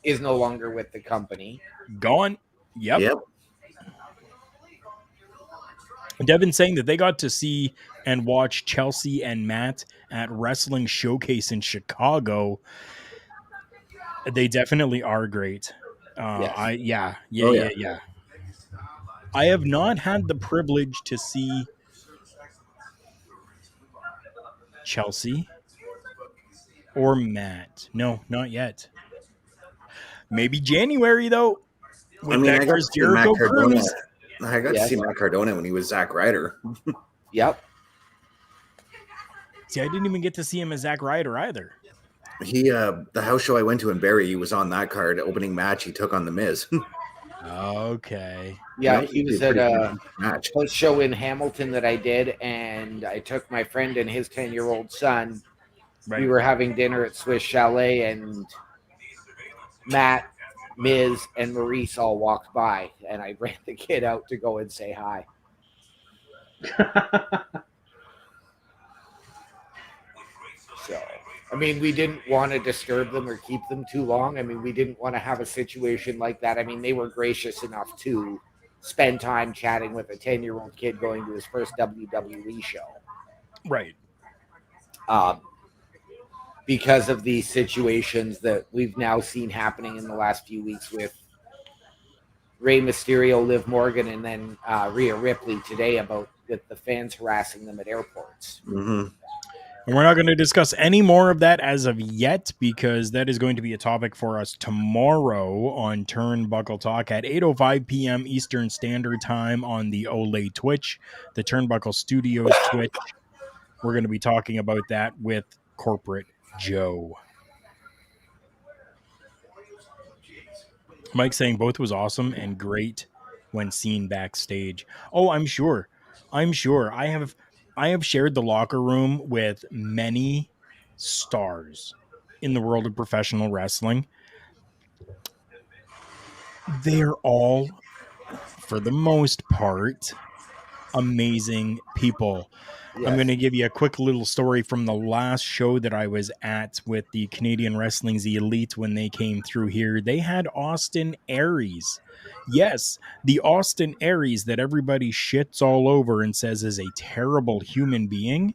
is no longer with the company. Gone. Yep. Devin saying that they got to see and watch Chelsea and Matt at Wrestling Showcase in Chicago. They definitely are great. Yeah. I have not had the privilege to see Chelsea or Matt. No, not yet. Maybe January though. with that Chris Jericho cruise. I got to see Matt Cardona when he was Zack Ryder. Yep. See, I didn't even get to see him as Zack Ryder either. He, the house show I went to in Barrie, he was on that card. Opening match, he took on The Miz. Okay. Yeah, he was at a post show in Hamilton that I did, and I took my friend and his 10-year-old son. Right. We were having dinner at Swiss Chalet, and Matt, Miz, and Maurice all walked by, and I ran the kid out to go and say hi. So, I mean, we didn't want to disturb them or keep them too long. I mean, we didn't want to have a situation like that. I mean, they were gracious enough to spend time chatting with a 10-year-old kid going to his first WWE show. Right. Because of the situations that we've now seen happening in the last few weeks with Rey Mysterio, Liv Morgan, and then Rhea Ripley today about with the fans harassing them at airports. Mm-hmm. And we're not going to discuss any more of that as of yet, because that is going to be a topic for us tomorrow on Turnbuckle Talk at 8:05 p.m. Eastern Standard Time on the Olay Twitch, the Turnbuckle Studios Twitch. We're going to be talking about that with Corporate Joe. Mike saying both was awesome and great when seen backstage. Oh, I'm sure. I have shared the locker room with many stars in the world of professional wrestling. They're all, for the most part, amazing people. Yes. I'm going to give you a quick little story from the last show that I was at with the Canadian Wrestling's Elite when they came through here. They had Austin Aries. Yes, the Austin Aries that everybody shits all over and says is a terrible human being.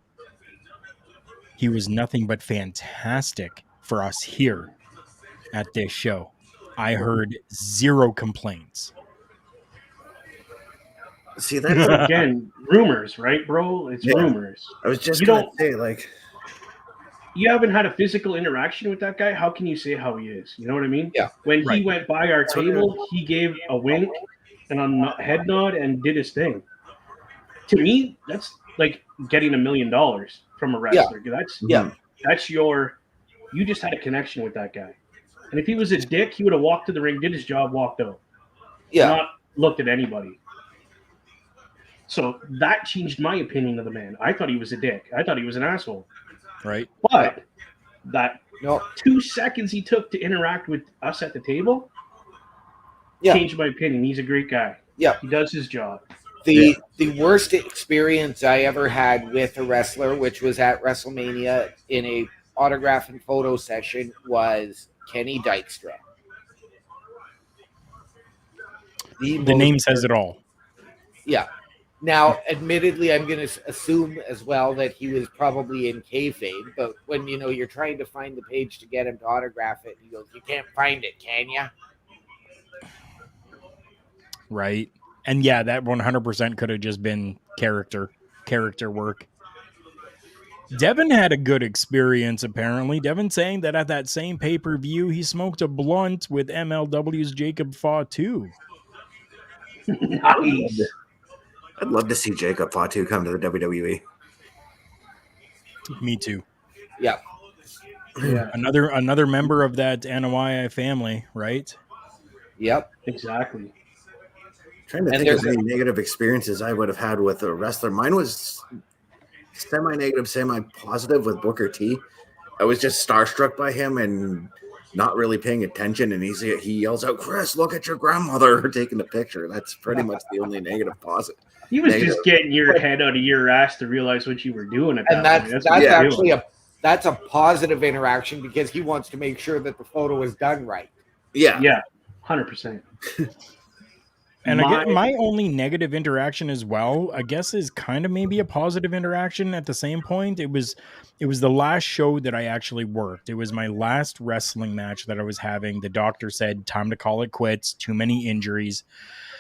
He was nothing but fantastic for us here at this show. I heard zero complaints. See that again, rumors, right, bro? It's rumors. I was just going to say, like, you haven't had a physical interaction with that guy. How can you say how he is? You know what I mean? Yeah. When he went by our table, he gave a wink and a head nod and did his thing. To me, that's like getting $1 million from a wrestler. Yeah. That's you just had a connection with that guy. And if he was a dick, he would have walked to the ring, did his job, walked out. Yeah. Not looked at anybody. So that changed my opinion of the man. I thought he was a dick. I thought he was an asshole. Right. But that 2 seconds he took to interact with us at the table changed my opinion. He's a great guy. Yeah. He does his job. The worst experience I ever had with a wrestler, which was at WrestleMania in a autograph and photo session, was Kenny Dykstra. The name says it all. Yeah. Now, admittedly, I'm going to assume as well that he was probably in kayfabe, but when, you're trying to find the page to get him to autograph it, he goes, "You can't find it, can you?" Right. And yeah, that 100% could have just been character work. Devin had a good experience, apparently. Devin saying that at that same pay-per-view, he smoked a blunt with MLW's Jacob Fatu. Nice. I'd love to see Jacob Fatu come to the WWE. Me too. Yeah. Another member of that Anoa'i family, right? Yep. Exactly. Trying to think of any negative experiences I would have had with a wrestler. Mine was semi-negative, semi-positive with Booker T. I was just starstruck by him and not really paying attention, and he yells out, "Chris, look at your grandmother," taking a picture. That's pretty much the only negative positive. He was just getting your head out of your ass to realize what you were doing at that point. That's actually that's a positive interaction because he wants to make sure that the photo is done right. Yeah, 100%. And my only negative interaction as well, I guess, is kind of maybe a positive interaction at the same point. It was the last show that I actually worked. It was my last wrestling match that I was having. The doctor said, time to call it quits, too many injuries.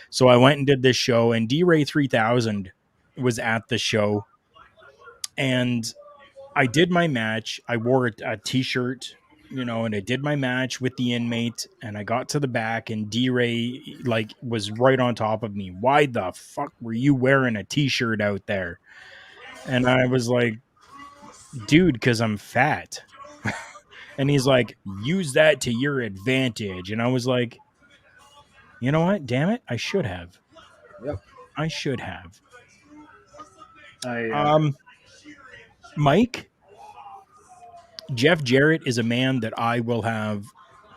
So I went and did this show, and D-Ray 3000 was at the show. And I did my match. I wore a t-shirt and I did my match with the inmate, and I got to the back, and D-Ray like was right on top of me. Why the fuck were you wearing a t-shirt out there? And I was like, dude, because I'm fat. And he's like, use that to your advantage. And I was like, you know what? Damn it. I should have. Yep. I should have. I Mike, Jeff Jarrett is a man that I will have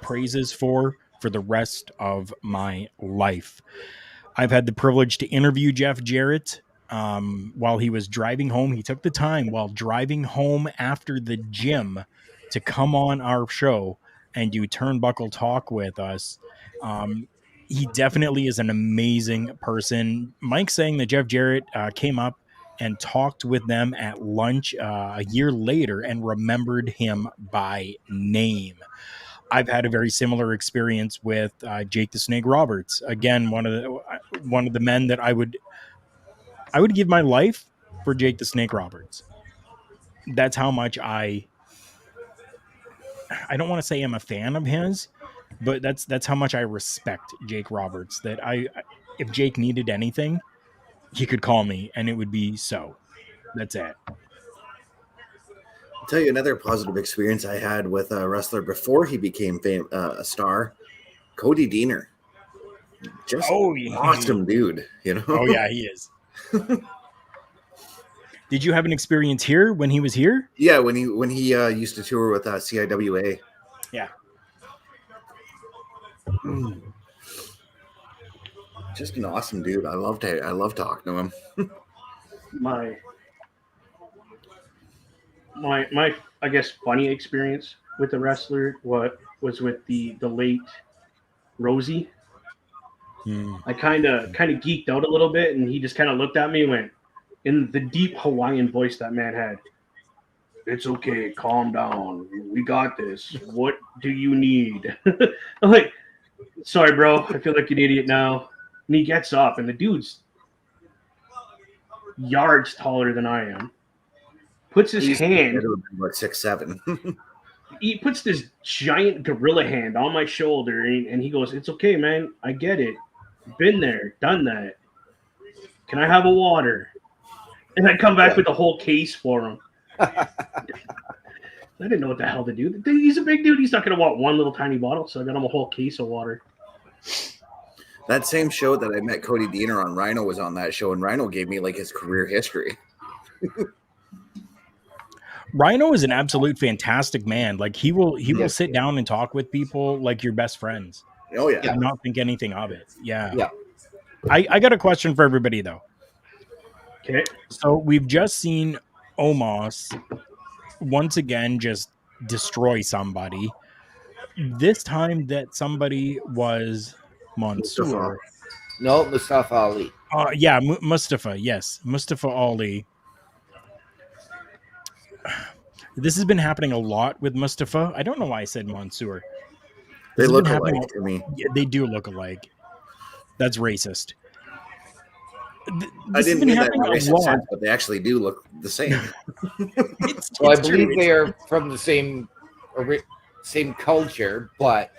praises for the rest of my life. I've had the privilege to interview Jeff Jarrett while he was driving home. He took the time while driving home after the gym to come on our show and do Turnbuckle Talk with us. He definitely is an amazing person. Mike saying that Jeff Jarrett came up and talked with them at lunch a year later and remembered him by name. I've had a very similar experience with Jake the Snake Roberts. Again, one of the men that I would give my life for Jake the Snake Roberts. That's how much I don't want to say I'm a fan of his, but that's how much I respect Jake Roberts. That if Jake needed anything, he could call me and it would be so. That's it. I'll tell you another positive experience I had with a wrestler before he became a star, Cody Deaner. Just awesome dude, Oh yeah, he is. Did you have an experience here when he was here? Yeah, when he used to tour with CIWA. Yeah. Just an awesome dude. I love talking to him. my I guess funny experience with the wrestler was with the late Rosie. I kind of geeked out a little bit, and he just kind of looked at me and went, in the deep Hawaiian voice that man had, "It's okay, calm down. We got this. What do you need?" I'm like, "Sorry, bro. I feel like an idiot now." And he gets up, and the dude's yards taller than I am. Puts his hand. Like 6'7". He puts this giant gorilla hand on my shoulder, and he goes, "It's okay, man. I get it. Been there, done that. Can I have a water?" And I come back with a whole case for him. I didn't know what the hell to do. He's a big dude. He's not going to want one little tiny bottle, so I got him a whole case of water. That same show that I met Cody Deaner on, Rhino was on that show, and Rhino gave me like his career history. Rhino is an absolute fantastic man. Like he will sit down and talk with people like your best friends. Oh yeah. And not think anything of it. Yeah. Yeah. I got a question for everybody though. Okay. So we've just seen Omos once again just destroy somebody. This time that somebody was Mansoor. No, Mustafa Ali. Yeah, Mustafa. Yes, Mustafa Ali. This has been happening a lot with Mustafa. I don't know why I said Mansoor. They look alike to me. Yeah, they do look alike. That's racist. I didn't mean that in a racist sense, but they actually do look the same. Well, I believe they are from the same culture, but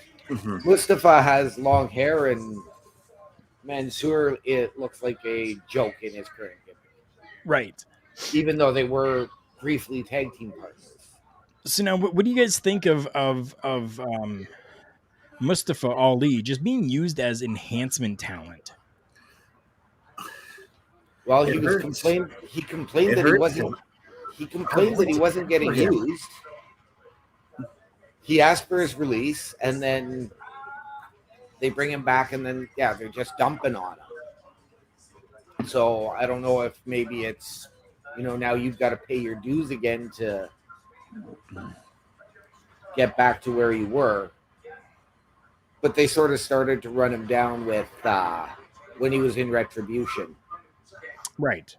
Mustafa has long hair, and Mansoor, it looks like a joke in his current gimmick. Right. Even though they were briefly tag team partners. So now, what do you guys think of Mustafa Ali just being used as enhancement talent? Well, he complained that he wasn't. He complained that he wasn't getting used. He asked for his release, and then they bring him back, and then they're just dumping on him. So I don't know if maybe it's now you've got to pay your dues again to get back to where you were. But they sort of started to run him down with when he was in Retribution. Right.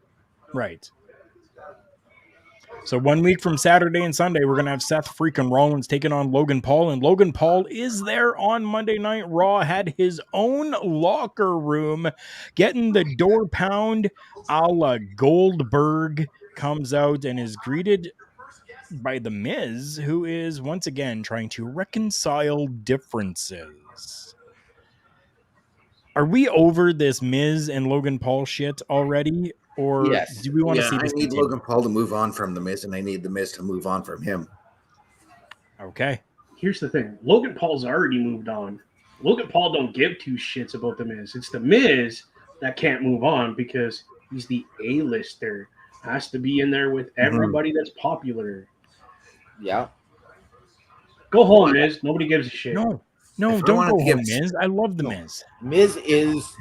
So 1 week from Saturday and Sunday, we're going to have Seth freaking Rollins taking on Logan Paul. And Logan Paul is there on Monday Night Raw, had his own locker room, getting the door pound a la Goldberg, comes out and is greeted by The Miz, who is once again trying to reconcile differences. Are we over this Miz and Logan Paul shit already? Or Yes. do we want to see I this need continue? Logan Paul to move on from The Miz, and I need The Miz to move on from him. Okay. Here's the thing. Logan Paul's already moved on. Logan Paul don't give two shits about The Miz. It's The Miz that can't move on because he's the A-lister. Has to be in there with everybody that's popular. Yeah. Go home, Miz. Nobody gives a shit. No, If I don't wanted go to home, give- Miz. I love The No. Miz. Miz is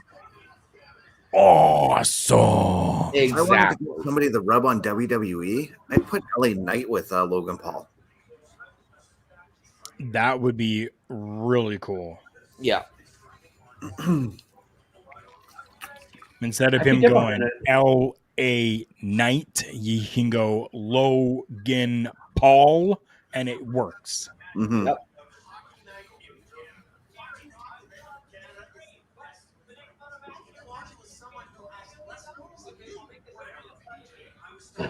Awesome. If I wanted to exactly. give somebody the rub on WWE, I'd put LA Knight with Logan Paul. That would be really cool. Yeah. Instead of I could him get going behind LA Knight, you can go Logan Paul, and it works. Mhm. Yep.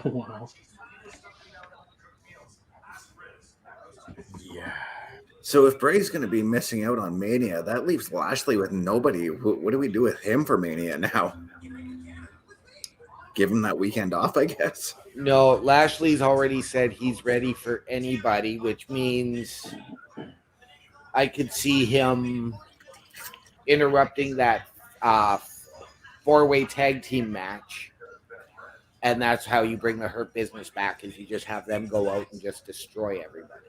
Wow. Yeah. So if Bray's going to be missing out on Mania, that leaves Lashley with nobody. What do we do with him for Mania now? Give him that weekend off, I guess. No, Lashley's already said he's ready for anybody, which means I could see him interrupting that four-way tag team match. And that's how you bring the Hurt Business back, is you just have them go out and just destroy everybody.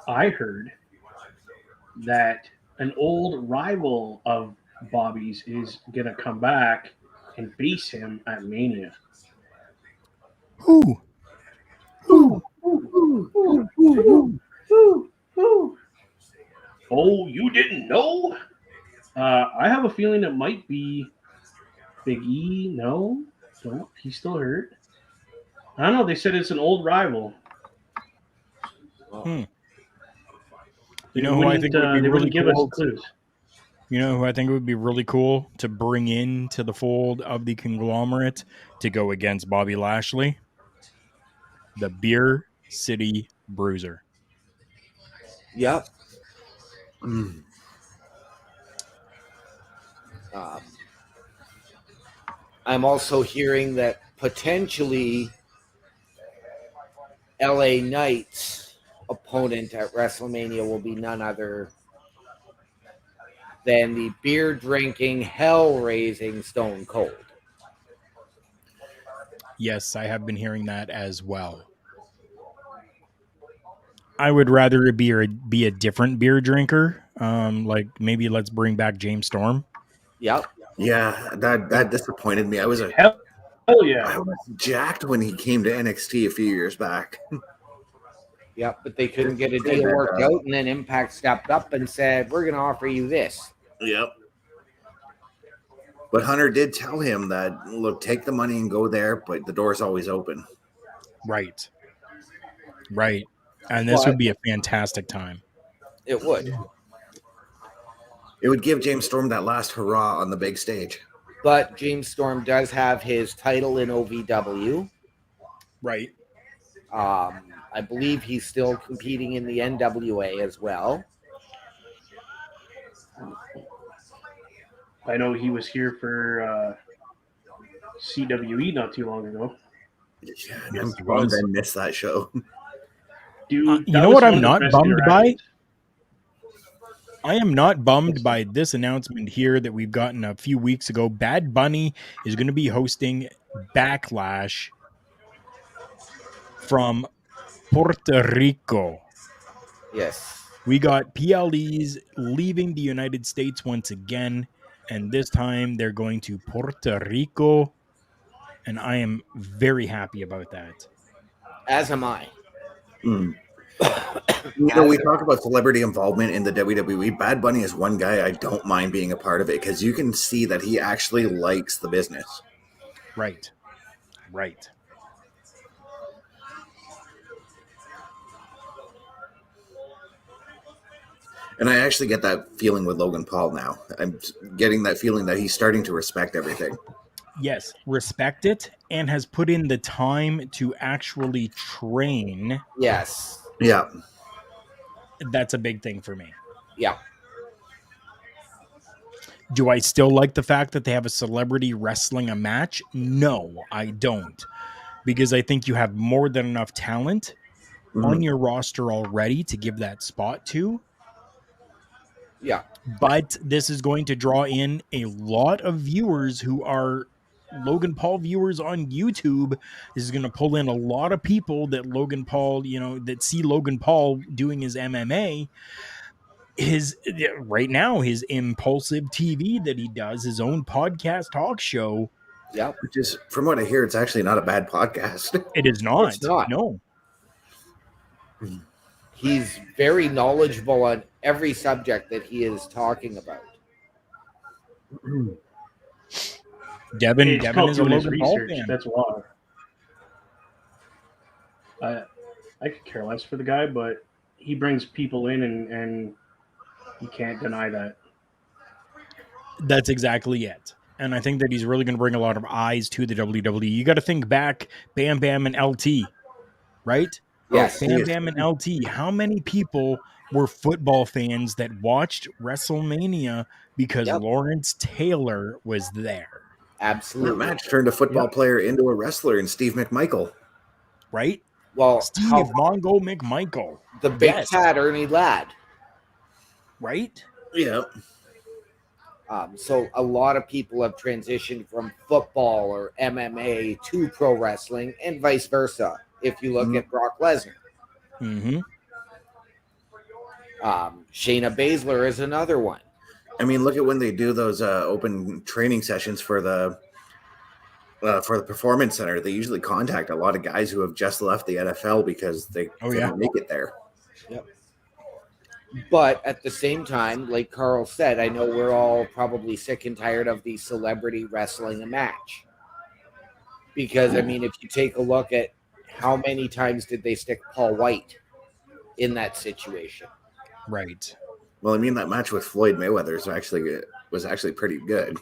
I heard that an old rival of Bobby's is going to come back and face him at Mania. Who? Oh, you didn't know? I have a feeling it might be Big E. No, he's still hurt. I don't know. They said it's an old rival. You know who I think would be they really wouldn't give us cool? clues. You know who I think would be really cool to bring into the fold of the conglomerate to go against Bobby Lashley? The Beer City Bruiser. Yep. I'm also hearing that potentially LA Knight's opponent at WrestleMania will be none other than the beer-drinking, hell-raising Stone Cold. Yes, I have been hearing that as well. I would rather it be a different beer drinker. Like maybe let's bring back James Storm. Yep. Yeah, that disappointed me. I was Hell yeah. I was jacked when he came to NXT a few years back. Yep, but they couldn't get a deal worked out, and then Impact stepped up and said, we're going to offer you this. Yep. But Hunter did tell him that, look, take the money and go there, but the door's always open. Right. And this would be a fantastic time. It would. It would give James Storm that last hurrah on the big stage. But James Storm does have his title in OVW. Right. I believe he's still competing in the NWA as well. I know he was here for CWE not too long ago. Yeah, I'm bummed I missed that show. Dude, you know what I'm not bummed by? I am not bummed by this announcement here that we've gotten a few weeks ago. Bad Bunny is going to be hosting Backlash from Puerto Rico. Yes. We got PLEs leaving the United States once again, and this time they're going to Puerto Rico, and I am very happy about that. As am I. We talk about celebrity involvement in the WWE. Bad Bunny is one guy I don't mind being a part of it because you can see that he actually likes the business. Right. And I actually get that feeling with Logan Paul now. I'm getting that feeling that he's starting to respect everything. yes, respect it and has put in the time to actually train, Yes. Yeah. that's a big thing for me. Yeah. Do I still like the fact that they have a celebrity wrestling a match? No, I don't. Because I think you have more than enough talent on your roster already to give that spot to. Yeah. But this is going to draw in a lot of viewers who are Logan Paul viewers on YouTube. This is going to pull in a lot of people that Logan Paul, that see Logan Paul doing his MMA. His right now, his impulsive TV that he does, his own podcast talk show. Yep. Which is, from what I hear, it's actually not a bad podcast. It is not. It's not. No. He's very knowledgeable on every subject that he is talking about. Devin It's is a doing his Logan Paul research. fan. That's why. I could care less for the guy, but he brings people in, and you can't deny that. That's exactly it. And I think that he's really going to bring a lot of eyes to the WWE. You got to think back, Bam Bam and LT, right? Yes. Bam Bam and LT. How many people were football fans that watched WrestleMania because Lawrence Taylor was there? Absolutely. That match turned a football player into a wrestler in Steve McMichael. Right? Well, Steve Mongo McMichael. The big fat Ernie Ladd. Right? Yeah. So a lot of people have transitioned from football or MMA to pro wrestling and vice versa. If you look at Brock Lesnar. Mm-hmm. Shayna Baszler is another one. I mean, look at when they do those open training sessions for the performance center. They usually contact a lot of guys who have just left the NFL because they couldn't make it there. Yep. But at the same time, like Carl said, I know we're all probably sick and tired of the celebrity wrestling a match. Because, I mean, if you take a look at how many times did they stick Paul White in that situation? Right. Well, I mean, that match with Floyd Mayweather was actually pretty good.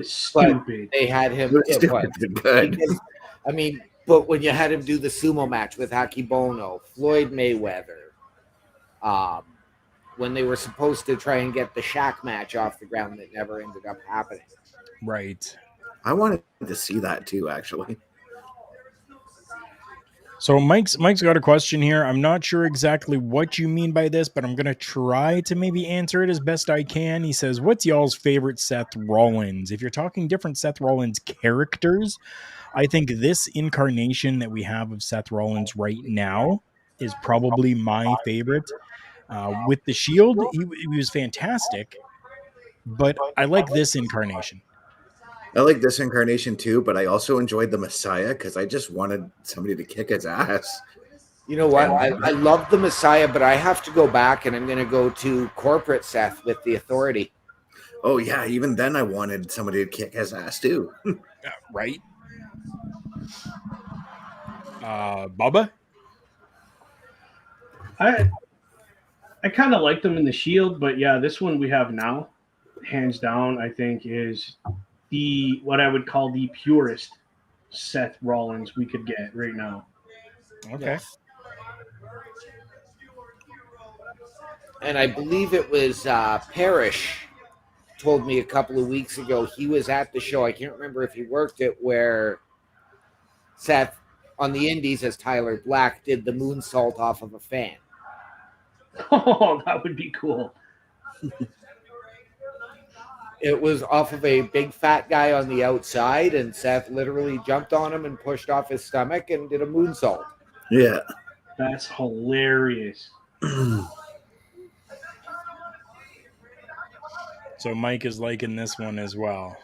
Stupid. But they had him. Good. Because, I mean, but when you had him do the sumo match with Hakibono, Floyd Mayweather, when they were supposed to try and get the Shaq match off the ground, that never ended up happening. Right. I wanted to see that too, actually. So Mike's got a question here. I'm not sure exactly what you mean by this, but I'm going to try to maybe answer it as best I can. He says, what's y'all's favorite Seth Rollins? If you're talking different Seth Rollins characters, I think this incarnation that we have of Seth Rollins right now is probably my favorite. With the Shield, he was fantastic, but I like this incarnation. I like this incarnation too, but I also enjoyed the Messiah because I just wanted somebody to kick his ass. You know what? I love the Messiah, but I have to go back, and I'm going to go to corporate Seth with the Authority. Oh, yeah. Even then, I wanted somebody to kick his ass too. Right? Bubba? I kind of like them in the Shield, but yeah, this one we have now, hands down, I think is what I would call the purest Seth Rollins we could get right now. Okay. Yes. And I believe it was Parrish told me a couple of weeks ago he was at the show. I can't remember if he worked it, where Seth on the Indies as Tyler Black did the moonsault off of a fan. Oh, that would be cool. It was off of a big fat guy on the outside, and Seth literally jumped on him and pushed off his stomach and did a moonsault. Yeah. That's hilarious. So Mike is liking this one as well.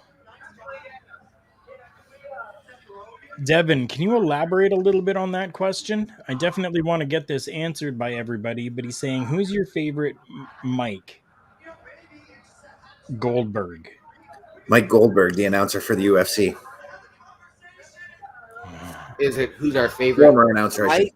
Devin, can you elaborate a little bit on that question? I definitely want to get this answered by everybody, but he's saying, who's your favorite Mike? Goldberg. Mike Goldberg, the announcer for the UFC. Is it who's our favorite? Former announcer, Mike?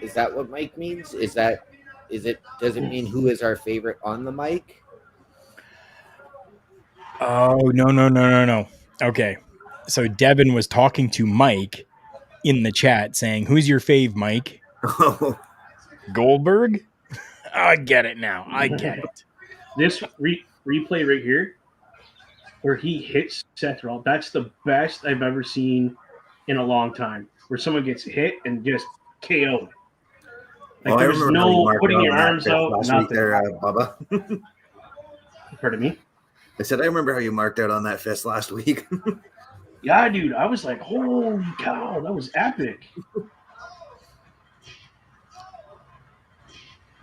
Is that what Mike means? Is that Does it mean who is our favorite on the mic? Oh, no. Okay. So Devin was talking to Mike in the chat saying, "Who's your fave, Mike?" Goldberg? I get it now. I get it. This replay right here, where he hits Seth Rollins, that's the best I've ever seen in a long time. Where someone gets hit and just KO'd. Like there was no putting your arms out, nothing. There, Bubba. Pardon me? I said, I remember how you marked out on that fist last week. Yeah, dude. I was like, holy cow, that was epic.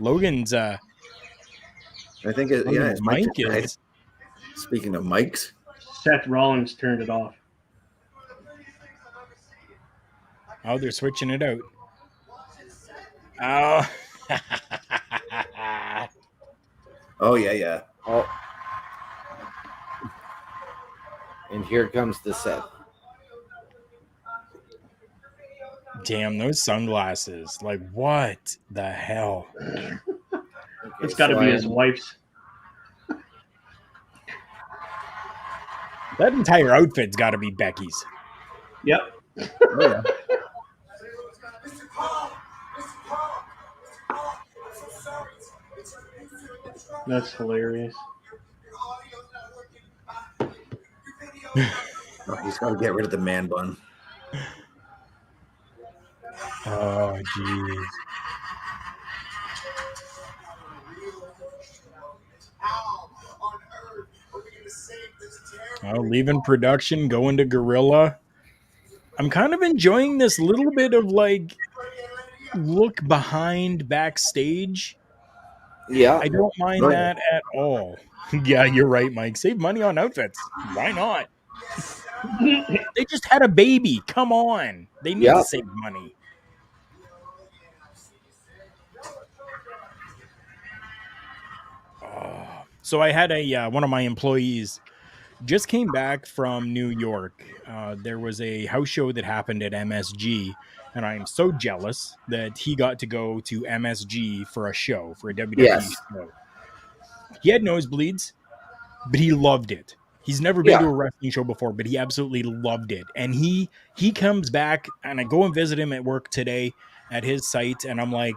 Logan's I think it's Mike is. Speaking of mics, Seth Rollins turned it off. Oh, they're switching it out. Oh. Oh yeah. Oh. And here comes the Seth. Damn, those sunglasses. Like, what the hell? Okay, it's got to be his wife's. That entire outfit's got to be Becky's. Yep. Oh, yeah. That's hilarious. Oh, he's got to get rid of the man bun. Oh, jeez. Oh, leaving production, going to Gorilla. I'm kind of enjoying this little bit of like look behind backstage. Yeah. I don't mind that at all. Yeah, you're right, Mike. Save money on outfits. Why not? They just had a baby. Come on. They need to save money. Oh. So I had one of my employees just came back from New York. There was a house show that happened at MSG, and I am so jealous that he got to go to MSG for a show, for a WWE show. He had nosebleeds, but he loved it. He's never been to a wrestling show before, but he absolutely loved it. And he comes back, and I go and visit him at work today at his site, and I'm like,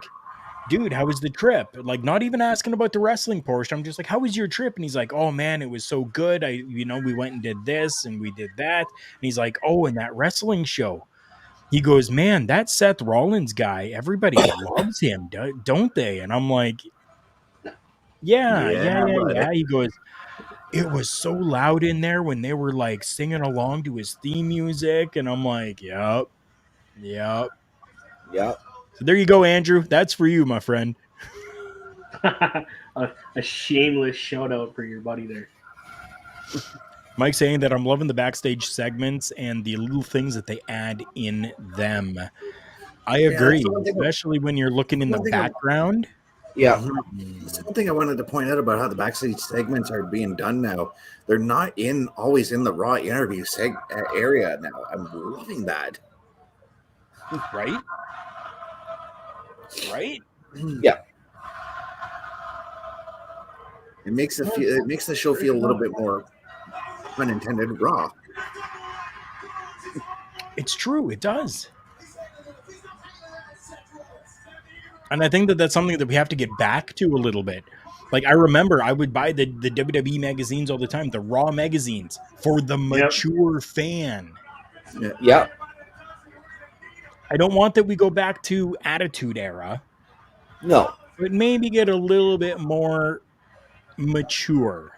dude, how was the trip? Like, not even asking about the wrestling portion. I'm just like, how was your trip? And he's like, oh man, it was so good. We went and did this and we did that. And he's like, oh, and that wrestling show. He goes, man, that Seth Rollins guy, everybody loves him, don't they? And I'm like, yeah. He goes, it was so loud in there when they were like singing along to his theme music. And I'm like, yep. So there you go, Andrew. That's for you, my friend. a shameless shout out for your buddy there. Mike saying that I'm loving the backstage segments and the little things that they add in them. I agree, especially when you're looking in the background. That's one thing I wanted to point out about how the backstage segments are being done now. They're not always in the Raw interview area now. I'm loving that. Right? Yeah. It makes the show feel a little bit more, pun intended, raw. It's true. It does. And I think that that's something that we have to get back to a little bit. Like, I remember I would buy the WWE magazines all the time, the Raw magazines, for the mature fan. Yeah. I don't want that we go back to Attitude Era. No. But maybe get a little bit more mature.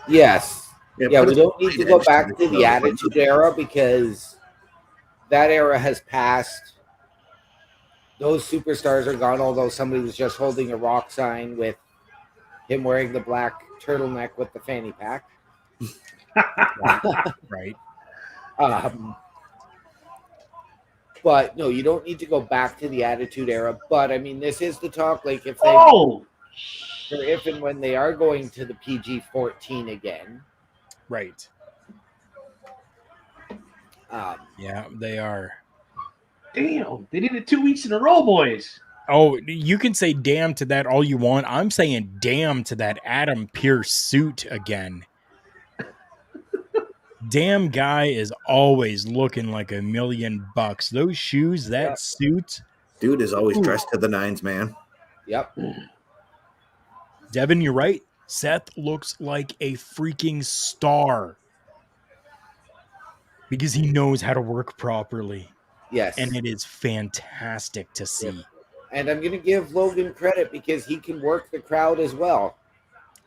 Yes. Yeah, we don't need to go back to the Attitude Era because that era has passed. Those superstars are gone, although somebody was just holding a rock sign with him wearing the black turtleneck with the fanny pack. Right. But no, you don't need to go back to the Attitude Era. But I mean, this is the talk. Like if and when they are going to the PG-14 again, right? Yeah, they are. Damn, they did it 2 weeks in a row, boys. Oh, you can say damn to that all you want. I'm saying damn to that Adam Pearce suit again. Damn guy is always looking like $1,000,000. Those shoes, that suit. Dude is always Ooh. dressed to the nines, man. Yep. Devin, you're right. Seth looks like a freaking star because he knows how to work properly. Yes. And it is fantastic to see. Yep. And I'm going to give Logan credit because he can work the crowd as well.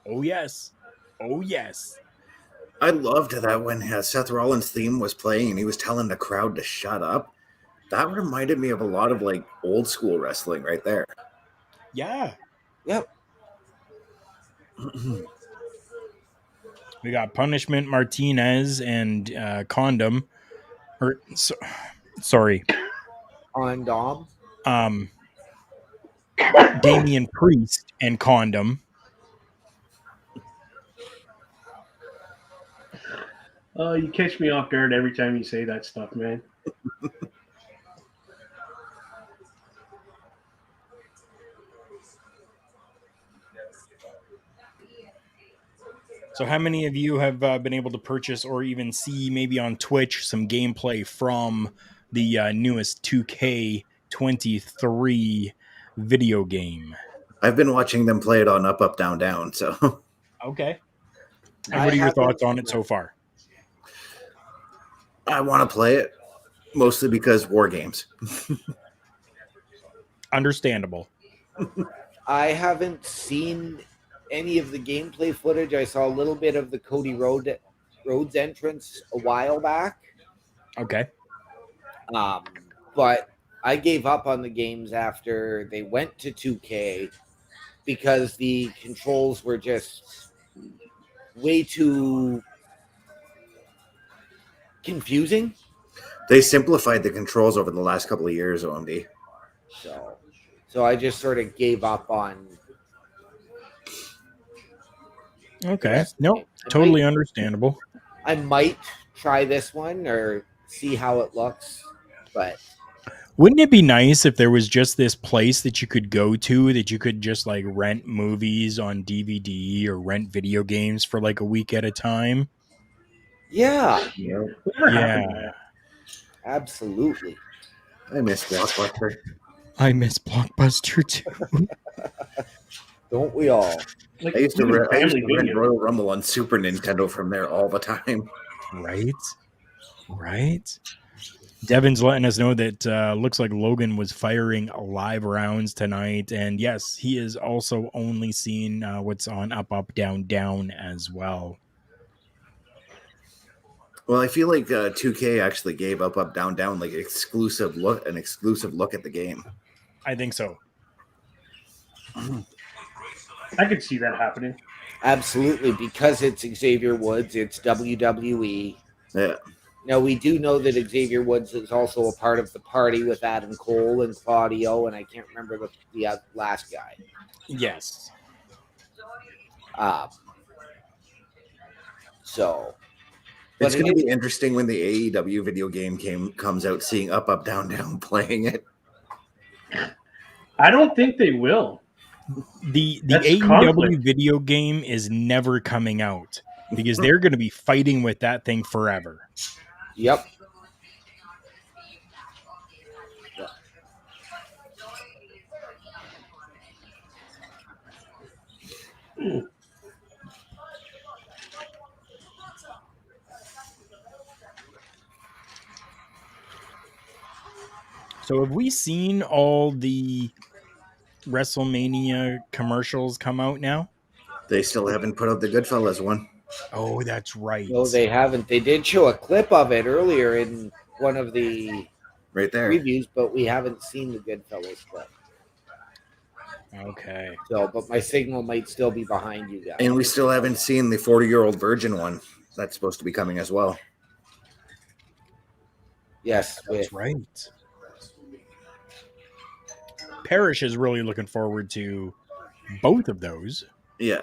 Oh, yes. Oh, yes. I loved that when Seth Rollins' theme was playing and he was telling the crowd to shut up. That reminded me of a lot of like old school wrestling right there. Yeah. Yep. We got Punishment Martinez and Condom. Or sorry. Condom. Damian Priest and Condom. You catch me off guard every time you say that stuff, man. So how many of you have been able to purchase or even see maybe on Twitch some gameplay from the newest 2K23 video game? I've been watching them play it on Up, Up, Down, Down. So okay. And what are your thoughts on it so far? I want to play it mostly because war games. Understandable. I haven't seen any of the gameplay footage. I saw a little bit of the Cody Rhodes entrance a while back. Okay. But I gave up on the games after they went to 2K because the controls were just way too confusing. They simplified the controls over the last couple of years, OMD. So I just sort of gave up on. Okay. Nope. Totally understandable. I might try this one or see how it looks, but wouldn't it be nice if there was just this place that you could go to that you could just like rent movies on DVD or rent video games for like a week at a time? Yeah. Yeah. Absolutely. I miss Blockbuster. I miss Blockbuster too. Don't we all? Like, I used to rent Royal Rumble on Super Nintendo from there all the time. Right? Right? Devin's letting us know that looks like Logan was firing live rounds tonight. And yes, he is also only seen what's on Up, Up, Down, Down as well. Well, I feel like 2K actually gave Up, Up, Down, Down like an exclusive look at the game. I think so. I could see that happening. Absolutely, because it's Xavier Woods, it's WWE. Yeah. Now, we do know that Xavier Woods is also a part of the party with Adam Cole and Claudio, and I can't remember the last guy. Yes. So. It's going to be interesting when the AEW video game comes out, seeing Up, Up, Down, Down playing it. I don't think they will. The AEW video game is never coming out because they're going to be fighting with that thing forever. Yep. So have we seen all the WrestleMania commercials come out now? They still haven't put out the Goodfellas one. Oh, that's right. No, they haven't. They did show a clip of it earlier in one of the previews, but we haven't seen the Goodfellas clip. Okay. So, but my signal might still be behind you guys. And we still haven't seen the 40-year-old virgin one. That's supposed to be coming as well. Yes, that's right. Parrish is really looking forward to both of those. Yeah.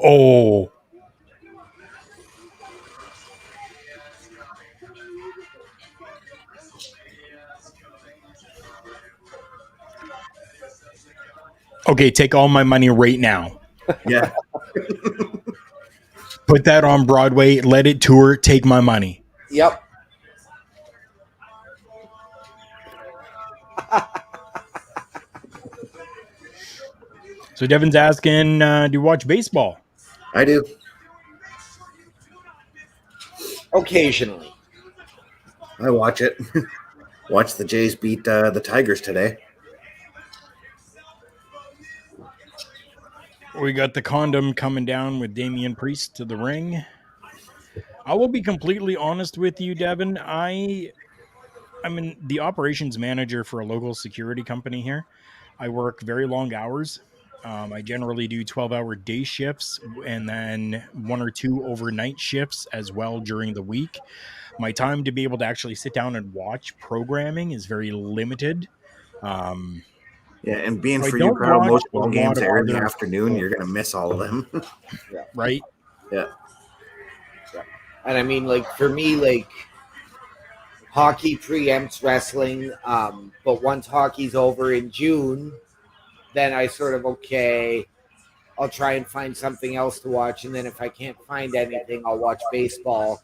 Oh. Okay, take all my money right now. Yeah. Put that on Broadway, let it tour, take my money. Yep. So Devin's asking, do you watch baseball? I do. Occasionally. I watch it. Watch the Jays beat the Tigers today. We got the condom coming down with Damian Priest to the ring. I will be completely honest with you, Devin. I'm the operations manager for a local security company here. I work very long hours. I generally do 12-hour day shifts and then one or two overnight shifts as well during the week. My time to be able to actually sit down and watch programming is very limited. Um, Yeah, and being I for you, don't Carl, watch most a ball lot games of air in the other afternoon. You're gonna miss all of them. Yeah. right. Yeah. Yeah. And I mean, like, for me, like, hockey preempts wrestling. But once hockey's over in June, then I sort of, okay, I'll try and find something else to watch. And then if I can't find anything, I'll watch baseball.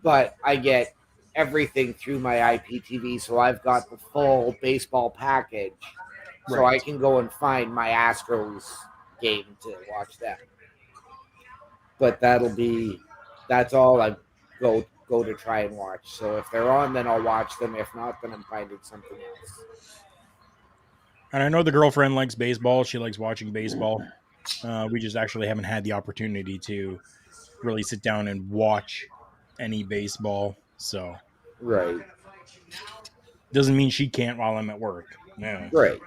But I get everything through my IPTV. So I've got the full baseball package. So Right. I can go and find my Astros game to watch them. But that's all I go to try and watch. So if they're on, then I'll watch them. If not, then I'm finding something else. And I know the girlfriend likes baseball. She likes watching baseball. We just actually haven't had the opportunity to really sit down and watch any baseball. So Right. doesn't mean she can't while I'm at work. Yeah. Right.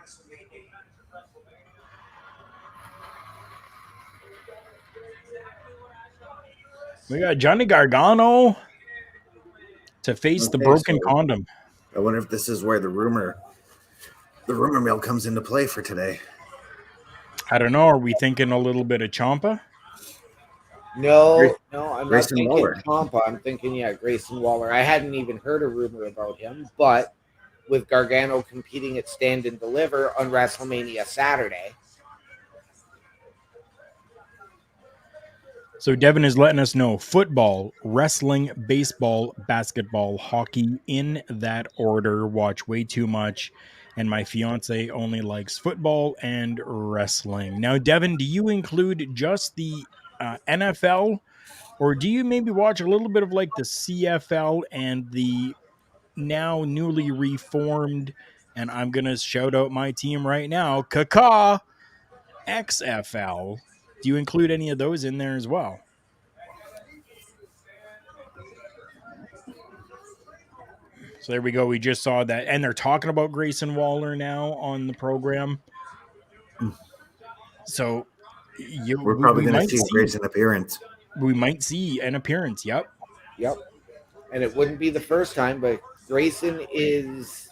We got Johnny Gargano to face the Okay, broken so condom. I wonder if this is where the rumor mill comes into play for today. I don't know. Are we thinking a little bit of Champa? No, I'm not Grayson thinking Waller. Champa. I'm thinking, Grayson Waller. I hadn't even heard a rumor about him, but with Gargano competing at Stand and Deliver on WrestleMania Saturday. So Devin is letting us know football, wrestling, baseball, basketball, hockey in that order. Watch way too much. And my fiance only likes football and wrestling. Now, Devin, do you include just the NFL, or do you maybe watch a little bit of like the CFL and the now newly reformed, and I'm going to shout out my team right now, Kaka XFL? Do you include any of those in there as well? So there we go. We just saw that. And they're talking about Grayson Waller now on the program. So We're probably we going to might see see Grayson appearance. an appearance. Yep. Yep. And it wouldn't be the first time, but Grayson is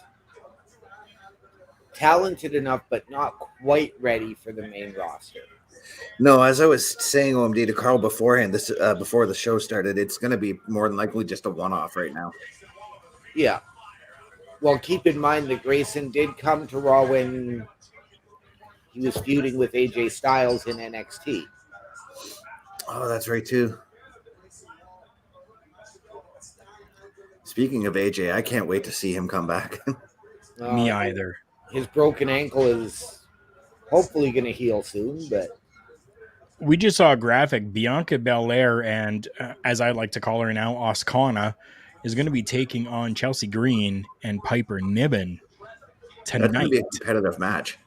talented enough, but not quite ready for the main roster. No, as I was saying OMD to Carl beforehand, this before the show started, it's going to be more than likely just a one-off right now. Yeah. Well, keep in mind that Grayson did come to Raw when he was feuding with AJ Styles in NXT. Oh, that's right too. Speaking of AJ, I can't wait to see him come back. Me either. His broken ankle is hopefully going to heal soon, but We just saw a graphic. Bianca Belair and, as I like to call her now, Oscana is going to be taking on Chelsea Green and Piper Niven That's going to tonight. be a competitive match.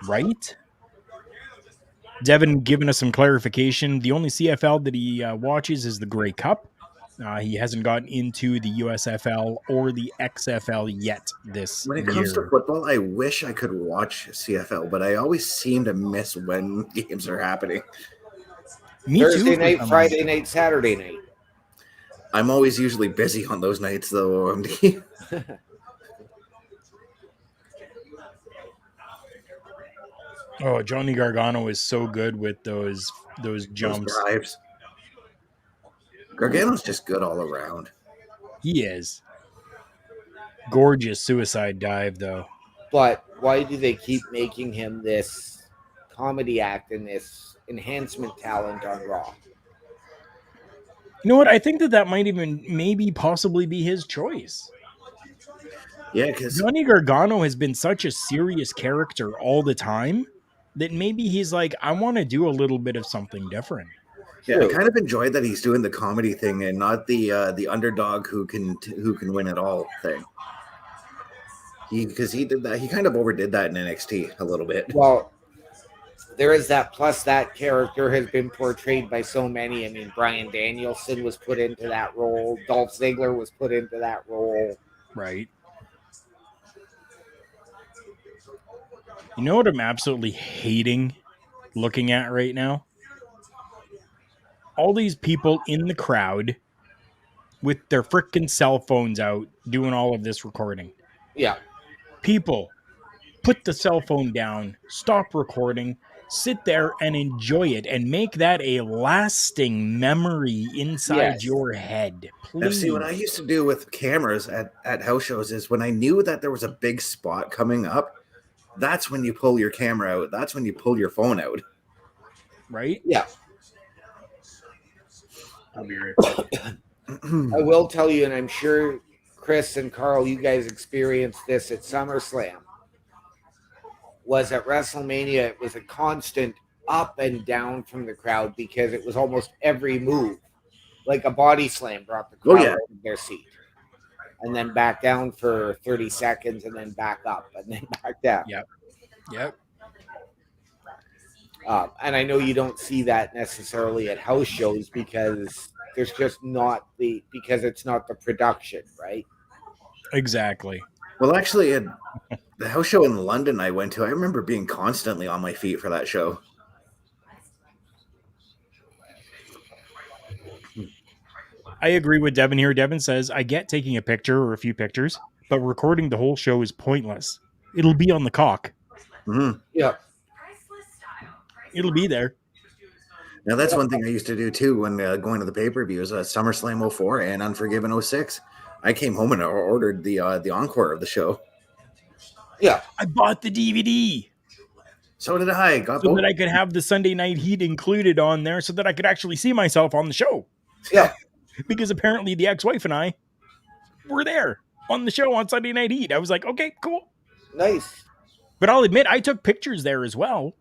Right? Devin giving us some clarification. The only CFL that he watches is the Grey Cup. He hasn't gotten into the USFL or the XFL yet this When it year. comes to football, I wish I could watch CFL, but I always seem to miss when games are happening. Me Thursday too. night, Friday night, Saturday night. I'm always usually busy on those nights, though, OMD. Oh, Johnny Gargano is so good with those jumps. Those dives. Gargano's just good all around. He is. Gorgeous suicide dive, though. But why do they keep making him this comedy act and this enhancement talent on Raw? You know what? I think that might even maybe possibly be his choice. Yeah, because Johnny Gargano has been such a serious character all the time that maybe he's like, I want to do a little bit of something different. Yeah, I kind of enjoyed that he's doing the comedy thing and not the underdog who can win it all thing. Because he did that. He kind of overdid that in NXT a little bit. Well, there is that. Plus, that character has been portrayed by so many. I mean, Bryan Danielson was put into that role. Dolph Ziggler was put into that role. Right. You know what I'm absolutely hating looking at right now? All these people in the crowd with their freaking cell phones out doing all of this recording. Yeah. People, put the cell phone down, stop recording, sit there and enjoy it and make that a lasting memory inside your head. Please. Now, see, what I used to do with cameras at house shows is when I knew that there was a big spot coming up, that's when you pull your camera out. That's when you pull your phone out. Right? Yeah. I'll be right back. I will tell you, and I'm sure Chris and Carl, you guys experienced this at SummerSlam, was at WrestleMania, it was a constant up and down from the crowd because it was almost every move. Like a body slam brought the crowd out of their seat. And then back down for 30 seconds and then back up and then back down. Yep. And I know you don't see that necessarily at house shows because there's just not because it's not the production, right? Exactly. Well, actually, at the house show in London I went to, I remember being constantly on my feet for that show. I agree with Devin here. Devin says, I get taking a picture or a few pictures, but recording the whole show is pointless. It'll be on the cock. Mm-hmm. Yeah. It'll be there. Now, that's one thing I used to do, too, when going to the pay-per-views, SummerSlam 04 and Unforgiven 06. I came home and ordered the encore of the show. Yeah. I bought the DVD. So did I. Got so both. That I could have the Sunday Night Heat included on there so that I could actually see myself on the show. Yeah. Because apparently the ex-wife and I were there on the show on Sunday Night Heat. I was like, okay, cool. Nice. But I'll admit, I took pictures there as well.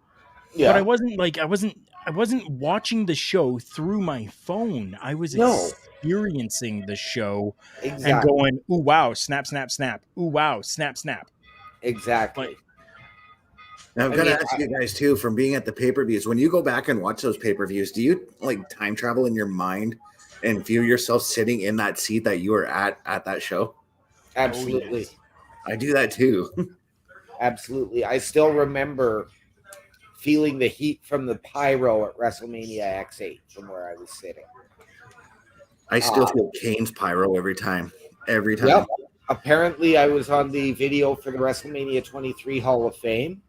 Yeah. But I wasn't watching the show through my phone. I was experiencing the show and going, ooh, wow, snap, snap, snap. Ooh, wow, snap, snap. Exactly. Now, I've got to ask you guys, too, from being at the pay-per-views, when you go back and watch those pay-per-views, do you like time travel in your mind and feel yourself sitting in that seat that you were at that show? Absolutely. Oh, yes. I do that, too. Absolutely. I still remember feeling the heat from the pyro at WrestleMania X8 from where I was sitting. I still feel Kane's pyro every time. Every time. Yep. Apparently, I was on the video for the WrestleMania 23 Hall of Fame.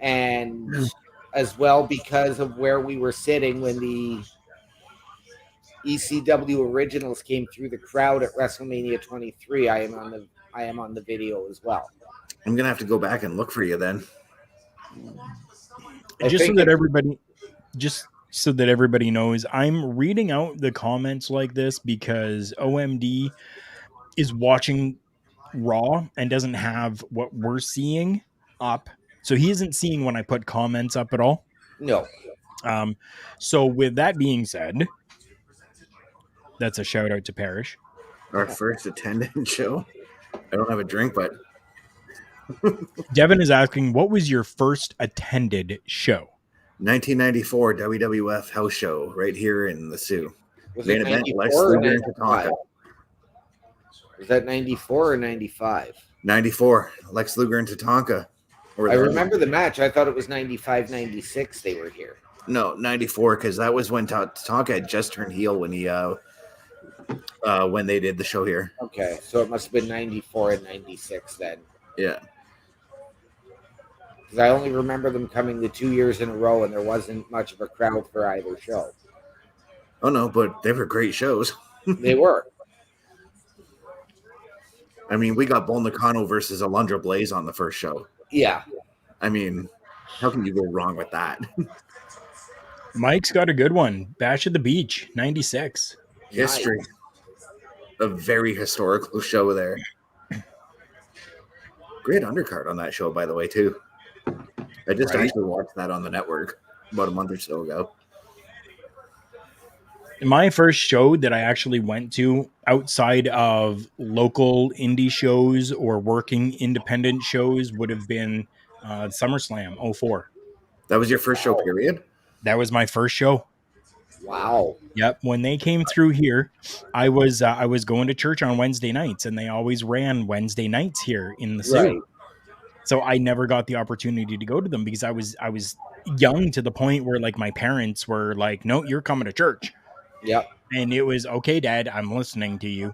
And as well, because of where we were sitting when the ECW originals came through the crowd at WrestleMania 23, I am on the video as well. I'm gonna have to go back and look for you then. Just so that everybody knows, I'm reading out the comments like this because OMD is watching Raw and doesn't have what we're seeing up. So he isn't seeing when I put comments up at all. No. So with that being said, that's a shout out to Parrish. Our first attendance show. I don't have a drink, but Devin is asking, what was your first attended show? 1994 WWF house show right here in the Sioux. Was Main it event, 94 Lex or Luger and 95? Tatanka. Was that 94 or 95? 94, Lex Luger and Tatanka. I remember the match. I thought it was 95, 96 they were here. No, 94, because that was when Tatanka had just turned heel when he when they did the show here. Okay, so it must have been 94 and 96 then. Yeah. Because I only remember them coming the 2 years in a row, and there wasn't much of a crowd for either show. Oh no, but they were great shows. They were. I mean, we got Bull Nakano versus Alundra Blaze on the first show. Yeah. I mean, how can you go wrong with that? Mike's got a good one. Bash at the Beach, 96. History. Nice. A very historical show there. Great undercard on that show, by the way, too. I just actually watched that on the network about a month or so ago. My first show that I actually went to outside of local indie shows or working independent shows would have been SummerSlam 04. That was your first show, period? That was my first show. Wow. Yep. When they came through here, I was going to church on Wednesday nights, and they always ran Wednesday nights here in the Sioux. Right. So I never got the opportunity to go to them because I was young to the point where like my parents were like, "No, you're coming to church." Yep. And it was, "Okay, Dad, I'm listening to you."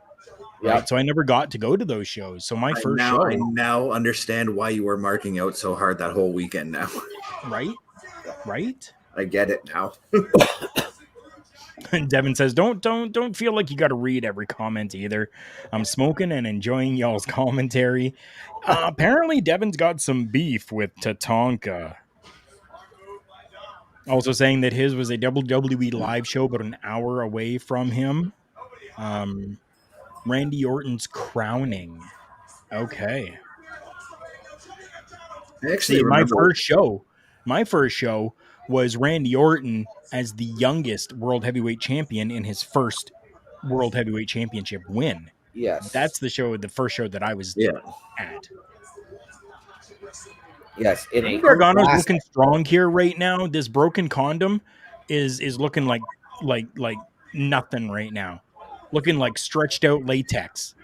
Yep. Right. So I never got to go to those shows. So my first show. I now understand why you were marking out so hard that whole weekend now. Right. Right. I get it now. And Devin says, don't feel like you got to read every comment either. I'm smoking and enjoying y'all's commentary. Apparently, Devin's got some beef with Tatanka. Also saying that his was a WWE live show, but an hour away from him. Randy Orton's crowning. Okay. Actually, my first show was Randy Orton as the youngest World Heavyweight Champion in his first World Heavyweight Championship win. Yes. That's the first show that I was at. Yes. Gargano's looking strong here right now. This broken condom is looking like nothing right now. Looking like stretched out latex.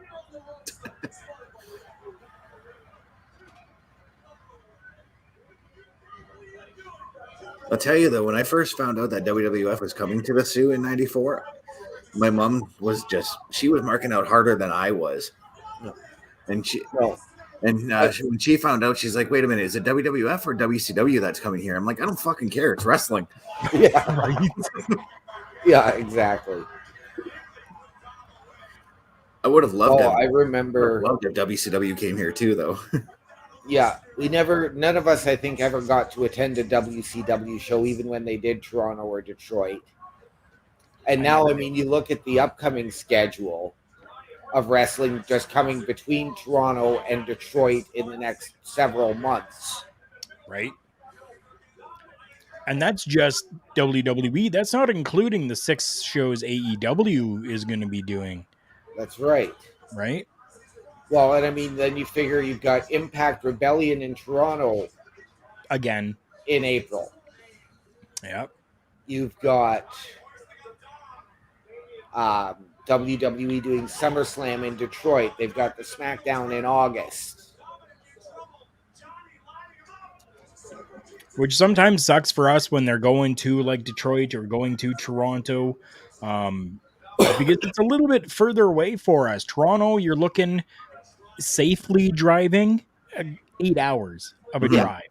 I'll tell you though, when I first found out that WWF was coming to the Sioux in '94, my mom was she was marking out harder than I was. And when she found out, she's like, "Wait a minute, is it WWF or WCW that's coming here?" I'm like, "I don't fucking care. It's wrestling." Yeah, right. Yeah, exactly. I would have loved it. I remember. I loved if WCW came here too, though. Yeah, none of us, I think, ever got to attend a WCW show, even when they did Toronto or Detroit. And now, I mean, you look at the upcoming schedule of wrestling just coming between Toronto and Detroit in the next several months. Right. And that's just WWE. That's not including the 6 shows AEW is going to be doing. That's right. Right. Well, and I mean, then you figure you've got Impact Rebellion in Toronto again in April. Yep. You've got WWE doing SummerSlam in Detroit. They've got the SmackDown in August. Which sometimes sucks for us when they're going to like Detroit or going to Toronto. Because it's a little bit further away for us. Toronto, you're looking safely driving 8 hours of a drive,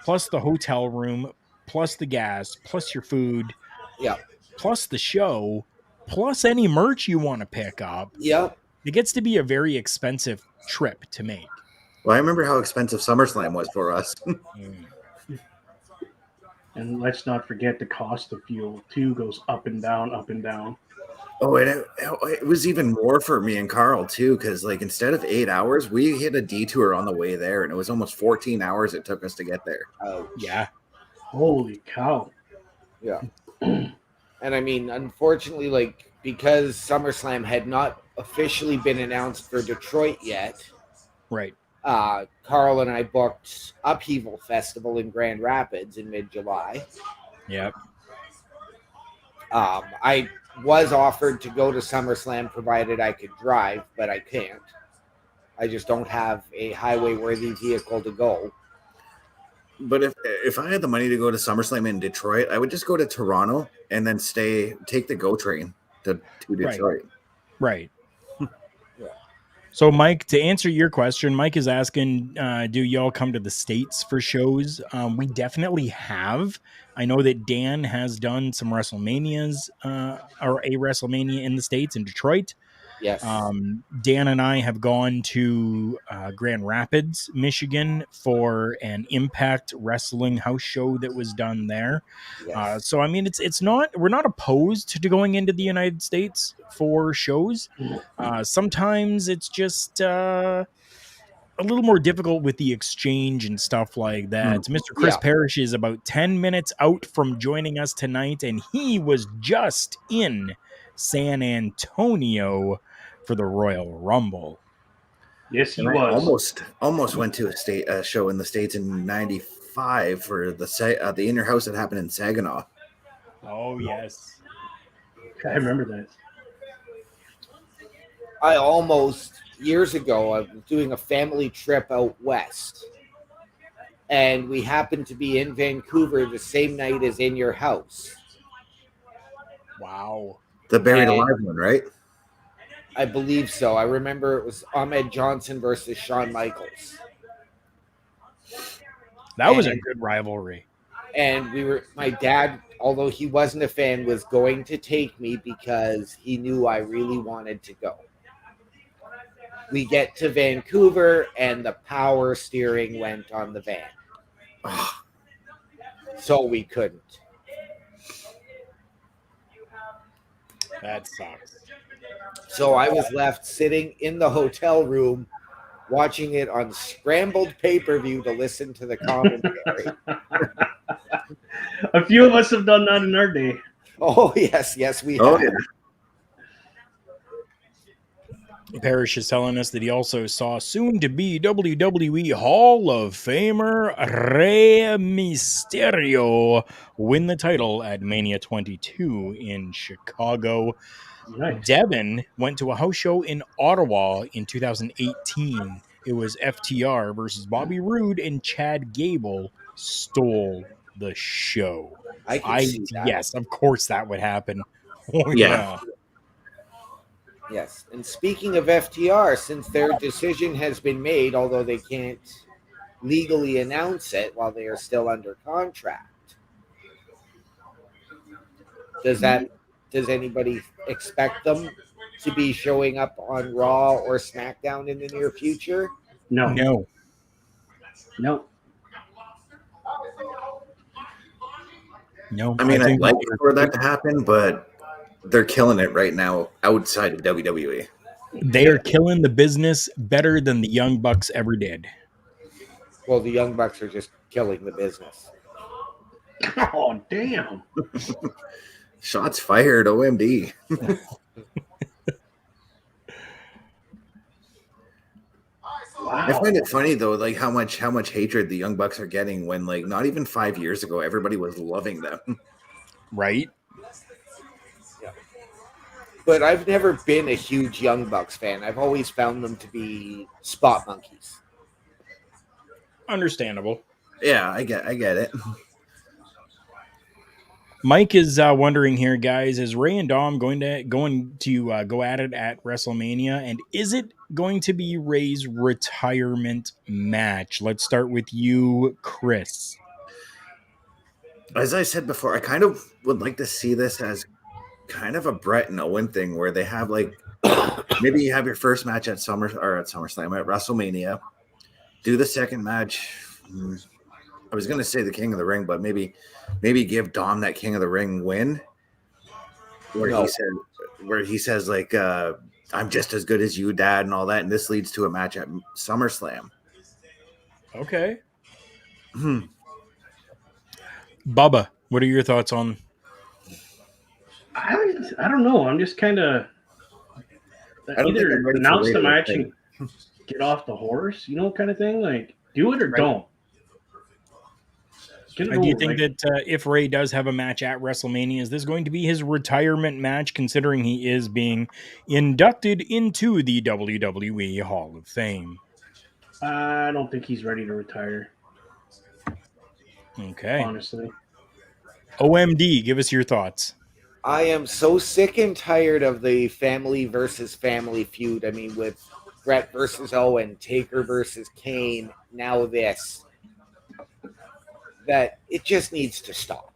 plus the hotel room, plus the gas, plus your food, plus the show, plus any merch you want to pick up. Yep. It gets to be a very expensive trip to make. Well, I remember how expensive SummerSlam was for us. And let's not forget the cost of fuel too goes up and down, up and down. Oh, and it was even more for me and Carl too, because like instead of 8 hours, we hit a detour on the way there, and it was almost 14 hours it took us to get there. Oh, yeah! Holy cow! Yeah, and I mean, unfortunately, like because SummerSlam had not officially been announced for Detroit yet, right? Carl and I booked Upheaval Festival in Grand Rapids in mid-July. Yep. I was offered to go to SummerSlam provided I could drive, but I can't. I just don't have a highway-worthy vehicle to go. But if I had the money to go to SummerSlam in Detroit, I would just go to Toronto and then take the GO train to Detroit. Right. So, Mike, to answer your question, Mike is asking, do y'all come to the States for shows? We definitely have. I know that Dan has done some WrestleManias or a WrestleMania in the States in Detroit. Yes. Dan and I have gone to Grand Rapids, Michigan for an Impact Wrestling house show that was done there. Yes. So I mean, it's not, we're not opposed to going into the United States for shows. Sometimes it's just a little more difficult with the exchange and stuff like that. Mr. Chris Yeah. Parrish is about 10 minutes out from joining us tonight, and he was just in San Antonio for the Royal Rumble. Yes, he And I was. almost went to a show in the States in '95 for the Inner House that happened in Saginaw. Oh, yes. I remember that. I almost, years ago, I was doing a family trip out west. And we happened to be in Vancouver the same night as In Your House. Wow. The Buried Alive one, right? I believe so. I remember it was Ahmed Johnson versus Shawn Michaels. That was a good rivalry. And my dad, although he wasn't a fan, was going to take me because he knew I really wanted to go. We get to Vancouver and the power steering went on the van. So we couldn't. That sucks. So I was left sitting in the hotel room watching it on scrambled pay-per-view to listen to the commentary. A few of us have done that in our day. Oh, yes, we have. Yeah. Parrish is telling us that he also saw soon-to-be WWE Hall of Famer Rey Mysterio win the title at Mania 22 in Chicago. Nice. Devin went to a house show in Ottawa in 2018. It was FTR versus Bobby Roode, and Chad Gable stole the show. I can see that. Yes, of course that would happen. Oh, Yeah. Yes. And speaking of FTR, since their decision has been made, although they can't legally announce it while they are still under contract, does anybody expect them to be showing up on Raw or SmackDown in the near future? No. No. I mean, I'd like for that to happen, but they're killing it right now outside of WWE. They are killing the business better than the Young Bucks ever did. Well, the Young Bucks are just killing the business. Oh, damn. Shots fired, OMD. Wow. I find it funny though, like how much hatred the Young Bucks are getting when, like, not even 5 years ago everybody was loving them. Right? Yeah. But I've never been a huge Young Bucks fan. I've always found them to be spot monkeys. Understandable. Yeah, I get it. Mike is wondering here, guys, is Ray and Dom going to go at it at WrestleMania, and is it going to be Ray's retirement match? Let's start with you, Chris. As I said before, I kind of would like to see this as kind of a Brett and Owen thing, where they have, like, maybe you have your first match at SummerSlam, at WrestleMania, do the second match. I was going to say the King of the Ring, but maybe give Dom that King of the Ring win, where he says like, I'm just as good as you, Dad, and all that, and this leads to a match at SummerSlam. Okay. Bubba, what are your thoughts on? I don't know. I'm just kind of either announce the match and get off the horse, kind of thing. Like, do it or don't. Do you think that if Ray does have a match at WrestleMania, is this going to be his retirement match, considering he is being inducted into the WWE Hall of Fame? I don't think he's ready to retire. Okay. Honestly. OMD, give us your thoughts. I am so sick and tired of the family versus family feud. I mean, with Brett versus Owen, Taker versus Kane, now this. That it just needs to stop.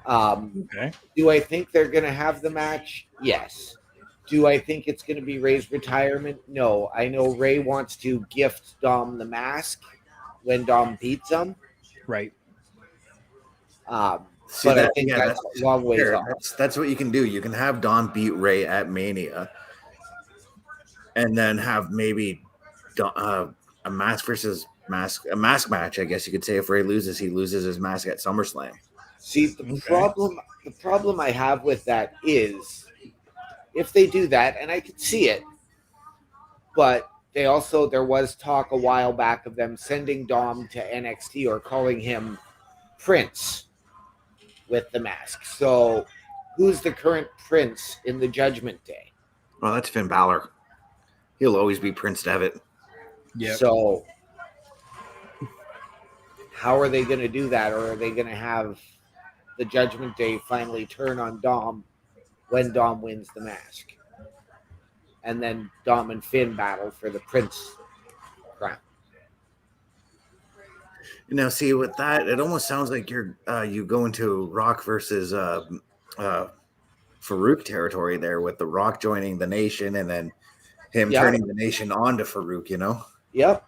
Okay. Do I think they're going to have the match? Yes. Do I think it's going to be Ray's retirement? No. I know Ray wants to gift Dom the mask when Dom beats him. Right. But I think that's a long ways off. That's what you can do. You can have Dom beat Ray at Mania, and then have maybe a mask versus mask, a mask match. I guess you could say if Ray loses, he loses his mask at SummerSlam. See, the problem I have with that is if they do that, and I could see it, but there was talk a while back of them sending Dom to NXT or calling him Prince with the mask. So who's the current Prince in the Judgment Day? Well, that's Finn Balor. He'll always be Prince Devitt. Yeah. So how are they going to do that? Or are they going to have the Judgment Day finally turn on Dom when Dom wins the mask? And then Dom and Finn battle for the Prince crown. Now, see, with that, it almost sounds like you go into Rock versus Farouk territory there, with the Rock joining the Nation and then him turning the Nation on to Farouk, you know? Yep.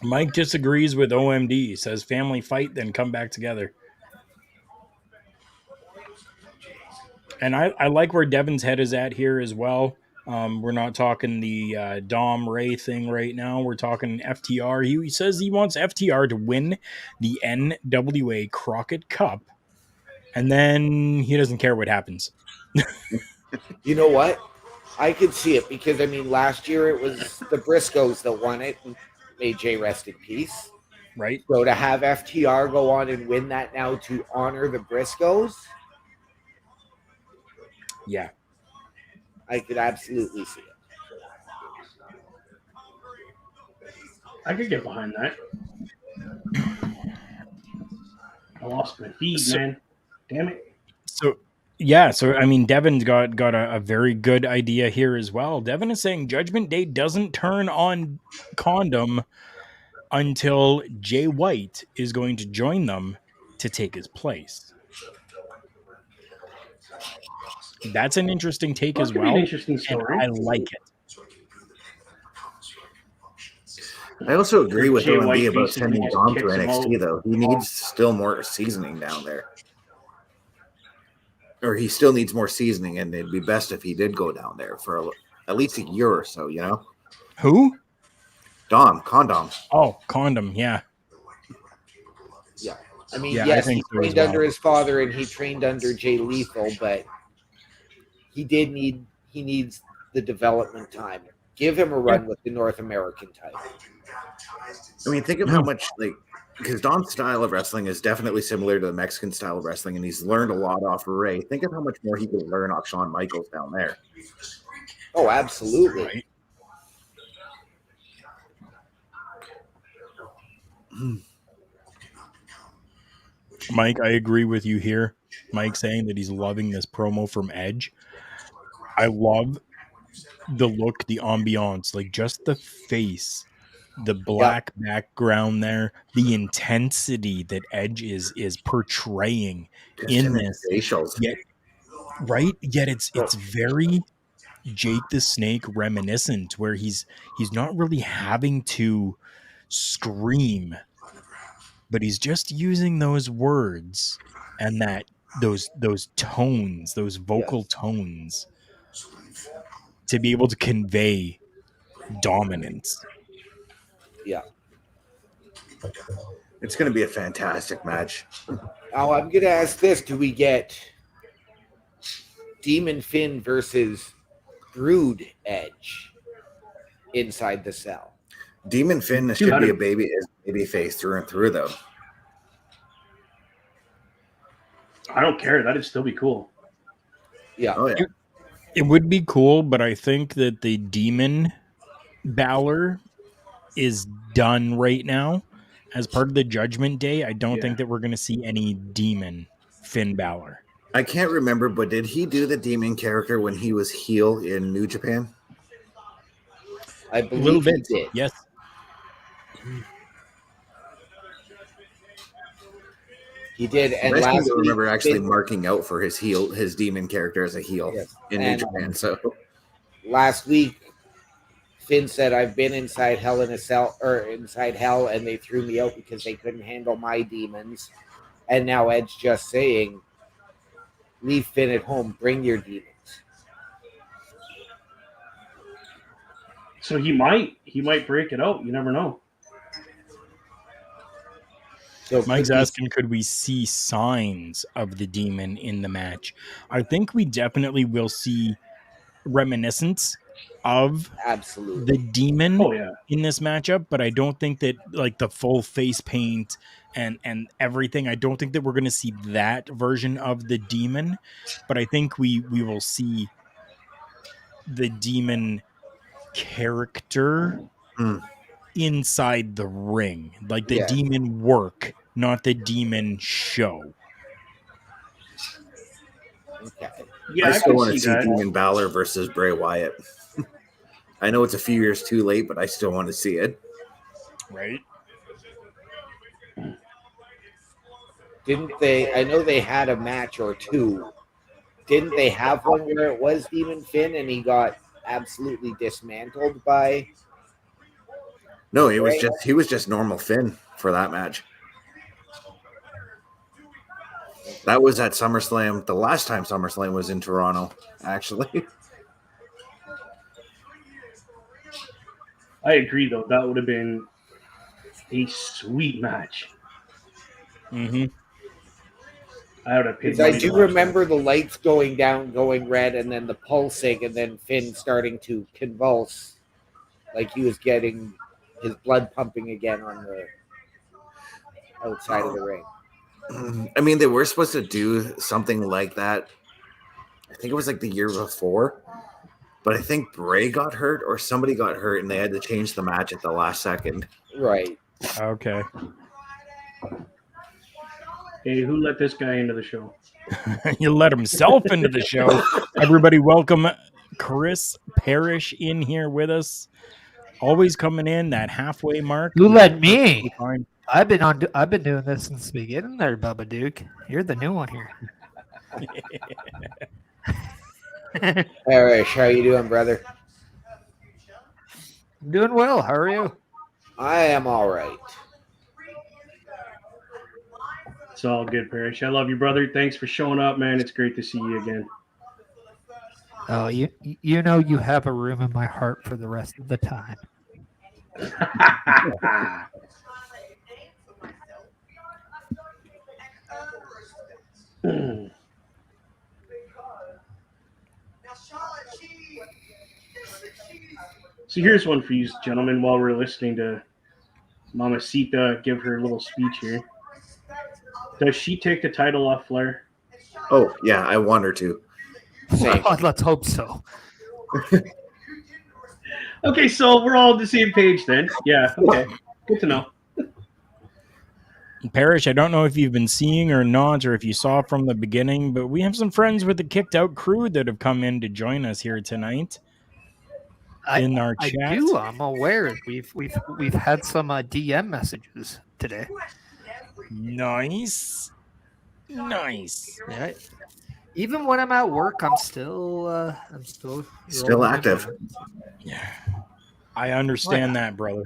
Mike disagrees with OMD. Says family fight, then come back together. And I like where Devin's head is at here as well. We're not talking the Dom Ray thing right now. We're talking FTR. He says he wants FTR to win the NWA Crockett Cup, and then he doesn't care what happens. You know what? I could see it because, I mean, last year it was the Briscoes that won it. And AJ rest in peace. Right. So to have FTR go on and win that now to honor the Briscoes. Yeah. I could absolutely see it. I could get behind that. I lost my feed, man. Damn it. So I mean, Devin's got a very good idea here as well. Devin is saying Judgment Day doesn't turn on Condom until Jay White is going to join them to take his place. That's an interesting take as well. An interesting story. I like it. I also agree with OMB about sending Dom to NXT, though. He needs still more seasoning down there. Or he still needs more seasoning, and it'd be best if he did go down there for at least a year or so, you know? Who? Condom. Oh, Condom, yeah. Yeah. I mean, yes, he trained under his father and he trained under Jay Lethal, but he needs the development time. Give him a run with the North American title. I mean, think of how much, because Dom's style of wrestling is definitely similar to the Mexican style of wrestling, and he's learned a lot off of Ray. Think of how much more he could learn off Shawn Michaels down there. Oh, absolutely. Right. Mike, I agree with you here. Mike saying that he's loving this promo from Edge. I love the look, the ambiance, like just the face, the black background there, the intensity that Edge is portraying in this. Yet it's very Jake the Snake reminiscent, where he's not really having to scream, but he's just using those words and those tones, those vocal tones, to be able to convey dominance. Yeah. It's going to be a fantastic match. Now, I'm going to ask this. Do we get Demon Finn versus Brood Edge inside the cell? Demon Finn should be a baby face through and through, though. I don't care. That'd still be cool. Yeah. Oh, yeah. It would be cool, but I think that the Demon Balor is done right now. As part of the Judgment Day, I don't think that we're going to see any Demon Finn Balor. I can't remember, but did he do the demon character when he was heel in New Japan? I A little believe bit, he did. yes. He did, and I seem last to week remember actually marking out for his demon character as a heel in New Japan. So last week, Finn said, "I've been inside Hell in a Cell or inside Hell, and they threw me out because they couldn't handle my demons." And now Ed's just saying, "Leave Finn at home. Bring your demons." So he might break it out. You never know. So Mike's asking, could we see signs of the demon in the match? I think we definitely will see reminiscence of absolutely the demon in this matchup, but I don't think that like the full face paint and everything, I don't think that we're going to see that version of the demon, but I think we will see the demon character inside the ring, like the demon work, not the demon show. Okay. Yeah, I still want to see Demon Balor versus Bray Wyatt. I know it's a few years too late, but I still want to see it. Right? Didn't they? I know they had a match or two. Didn't they have one where it was Demon Finn and he got absolutely dismantled by? No, he was just normal Finn for that match. That was at SummerSlam. The last time SummerSlam was in Toronto, actually. I agree, though. That would have been a sweet match. Mm-hmm. I do remember the lights going down, going red, and then the pulsing, and then Finn starting to convulse, like he was getting his blood pumping again on the outside of the ring. I mean, they were supposed to do something like that. I think it was like the year before, but I think Bray got hurt or somebody got hurt, and they had to change the match at the last second. Right. Okay. Hey, who let this guy into the show? You let himself into the show. Everybody, welcome Chris Parrish in here with us. Always coming in that halfway mark. Who let me? I've been doing this since the beginning there, Bubba Duke. You're the new one here. Parrish, how you doing, brother? I'm doing well. How are you? I am all right. It's all good, Parrish. I love you, brother. Thanks for showing up, man. It's great to see you again. Oh, you know you have a room in my heart for the rest of the time. So here's one for you, gentlemen, while we're listening to Mamacita give her little speech here. Does she take the title off Flair? Oh, yeah, I want her to. Oh, let's hope so. Okay, so we're all on the same page then. Yeah, okay. Good to know. Parrish, I don't know if you've been seeing or not, or if you saw from the beginning, but we have some friends with the Kicked Out crew that have come in to join us here tonight. In our chat. I do. I'm aware. We've had some DM messages today. Nice. Yeah. Even when I'm at work, I'm still active. Yeah. I understand that, brother.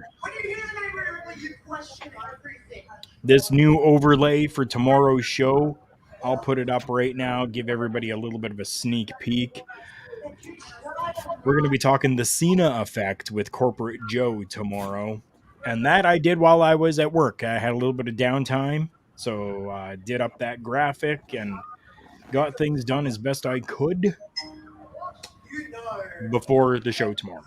This new overlay for tomorrow's show, I'll put it up right now, give everybody a little bit of a sneak peek. We're going to be talking the Cena effect with Corporate Joe tomorrow. And that I did while I was at work. I had a little bit of downtime, so I did up that graphic and got things done as best I could before the show tomorrow.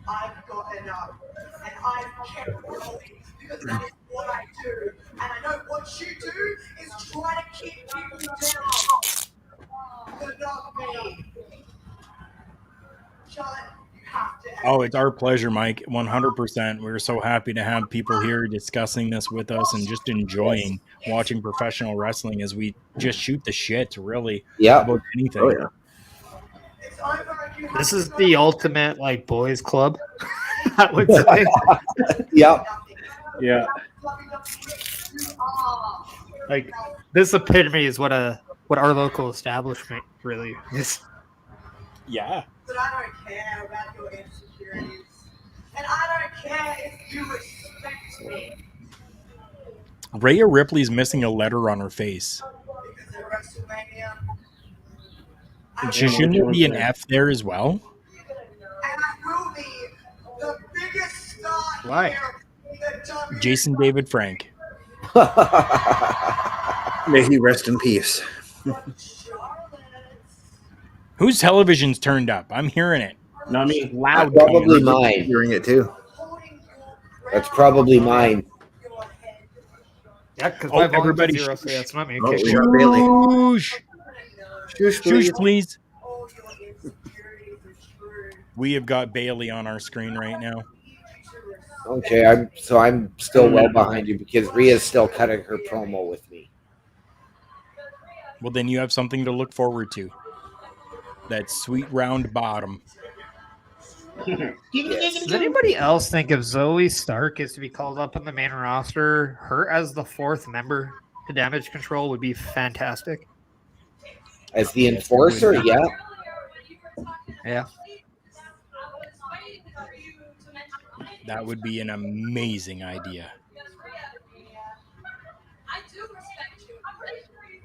I've got enough, and I've kept going because that is what I do. And I know what you do is try to keep people down, but not me. Charlotte, you have to Oh, it's our pleasure, Mike. 100%. We're so happy to have people here discussing this with us and just enjoying watching professional wrestling as we just shoot the shit, really, about anything. Oh, yeah. This is the ultimate like boys club, I would say. Yep. Yeah. Like this epitome is what our local establishment really is. Yeah. But I don't care about your insecurities. And I don't care if you respect me. Rhea Ripley's missing a letter on her face. Because at WrestleMania, Shouldn't there be an F there as well? and I will be the biggest star Why? here in the WWE. Jason David Frank. May he rest in peace. Whose television's turned up? I'm hearing it. Not me. Loud. Probably coming. mine. Hearing it too. That's probably mine. Yeah, because Oh, my volume's everybody zero, so that's not me. Oh, Okay, we sure. got Bailey. Shoosh. Shush, Shoosh, please. All your insecurities are true. We have got Bailey on our screen right now. Okay, I'm still well behind you because Rhea's still cutting her promo with me. Well, then you have something to look forward to. That sweet round bottom. Does anybody else think if Zoe Stark is to be called up in the main roster, her as the fourth member to Damage Control would be fantastic? As the enforcer, yeah. Yeah. That would be an amazing idea. I do respect you.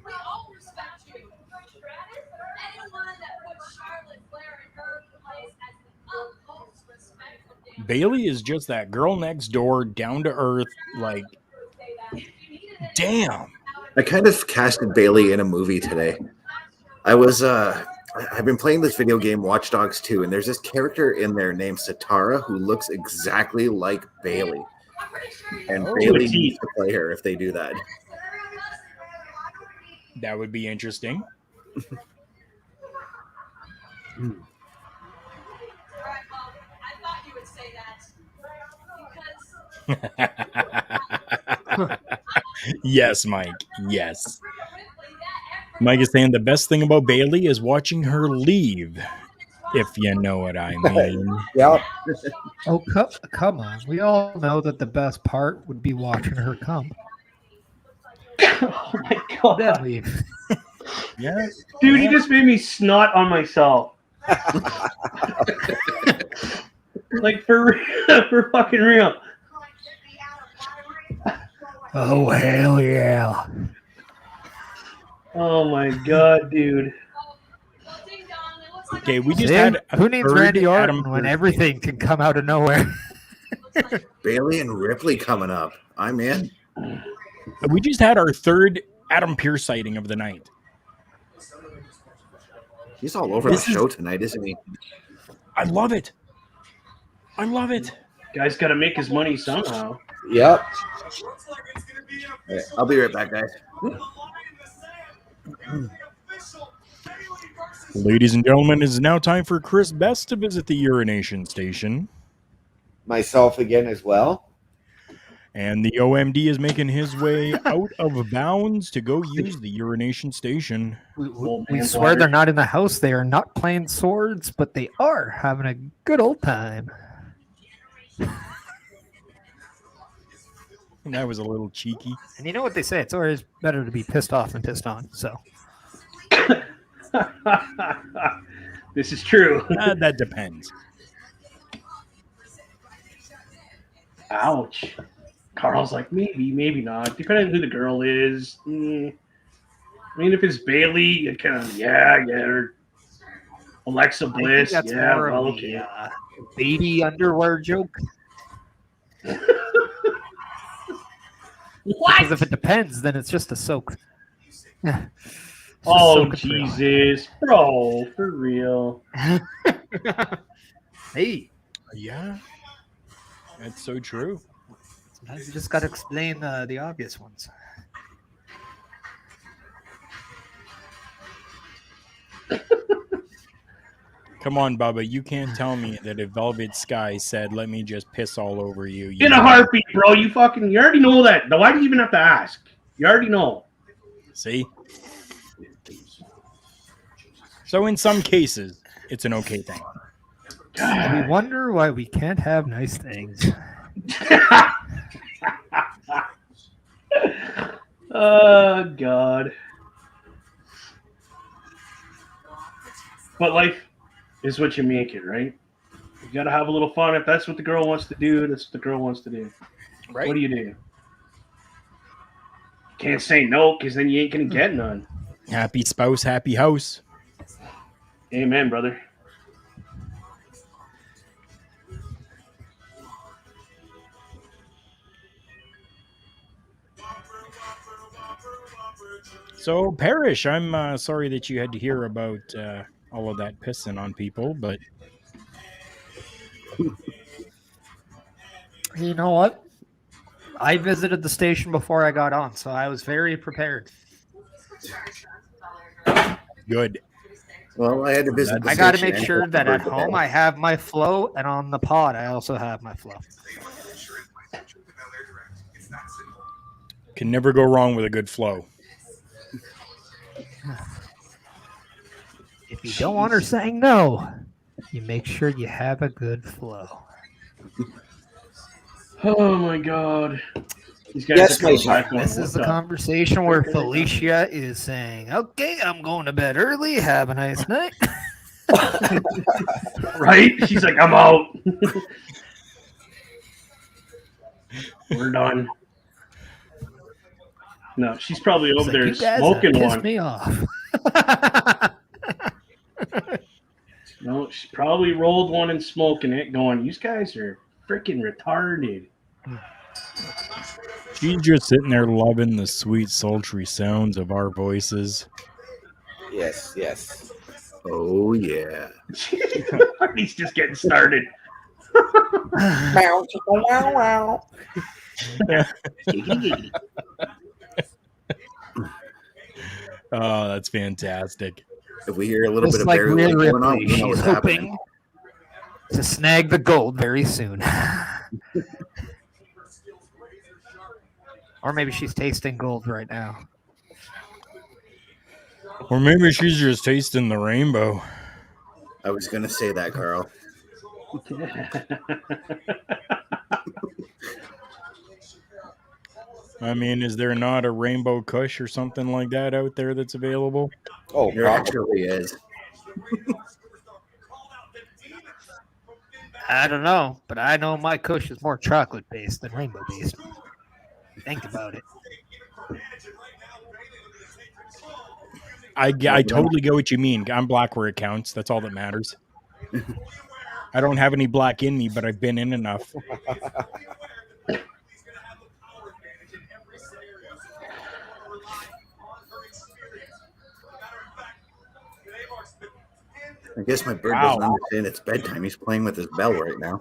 We all respect you. Anyone that puts Charlotte Flair in her place has the utmost respect from Dan. Bailey is just that girl next door, down to earth, like, damn. I kind of casted Bailey in a movie today. I've been playing this video game, Watch Dogs 2, and there's this character in there named Satara who looks exactly like Bailey. And Bailey needs to play her if they do that. That would be interesting. I thought you would say that because Yes, Mike. Yes. Mike is saying the best thing about Bailey is watching her leave, if you know what I mean. Yep. Oh, come on. We all know that the best part would be watching her come. Oh my god. Then leave. Yeah. Dude, you just made me snot on myself. Like for fucking real. Oh, hell yeah. Oh my god, dude. Okay, we just See? had a Who needs third Randy Adam Orton when Pearce. everything can come out of nowhere? Bailey and Ripley coming up. I'm in. We just had our third Adam Pearce sighting of the night. He's all over the show tonight, isn't he? I love it. I love it. Guy's got to make his money somehow. Yep. Right, I'll be right back, guys. Ladies and gentlemen, it is now time for Chris Best to visit the urination station. Myself again as well. And the OMD is making his way out of bounds to go use the urination station. We swear they're not in the house. They are not playing swords, but they are having a good old time. That was a little cheeky. And you know what they say? It's always better to be pissed off than pissed on. So This is true. That depends. Ouch. Carl's like, maybe, maybe not. Depending on who the girl is. I mean, if it's Bailey, it kind of, yeah, I get her. Alexa I think Bliss, that's yeah, more well, of okay. the baby underwear joke. What? Because if it depends, then it's just a soak. Yeah. It's just Oh, soak and throw. Jesus. Bro, for real. Hey, Yeah, that's so true. sometimes you just got to explain the obvious ones. Come on, Bubba. You can't tell me that if Velvet Sky said, "Let me just piss all over you," In a heartbeat, bro. You already know that. Why do you even have to ask? You already know. See? So in some cases, it's an okay thing. And we wonder why we can't have nice things. Oh, God. But life is what you make it, right? You got to have a little fun. If that's what the girl wants to do, that's what the girl wants to do. Right. What do you do? Can't say no because then you ain't going to get none. Happy spouse, happy house. Amen, brother. So, Parrish, I'm sorry that you had to hear about all of that pissing on people, but You know what? I visited the station before I got on, so I was very prepared. good. Well, I had to visit. I got to make sure that at home I have my flow, and on the pod I also have my flow. Can never go wrong with a good flow. If you don't want her saying no, you make sure you have a good flow. Oh, my God. These guys Yes, my This is the conversation where Felicia is saying, "Okay, I'm going to bed early. Have a nice night." Right? She's like, I'm out. We're done. No, she's probably over there smoking one. Me off. No, she probably rolled one and smoking it, going, "You guys are freaking retarded." She's just sitting there loving the sweet, sultry sounds of our voices. Yes, yes. Oh, yeah. He's just getting started. Wow, wow, wow. Oh, that's fantastic. If we hear a little Just bit of like Barry Rhea White going on, Ripley, we know she's what's hoping happening. to snag the gold very soon. Or maybe she's tasting gold right now. Or maybe she's just tasting the rainbow. I was going to say that, Carl. I mean, is there not a rainbow kush or something like that out there that's available? Oh, There actually is. I don't know, but I know my kush is more chocolate based than rainbow based. Think about it. I totally get what you mean. I'm black where it counts. That's all that matters. I don't have any black in me, but I've been in enough. I guess my bird doesn't understand it's bedtime. He's playing with his bell right now.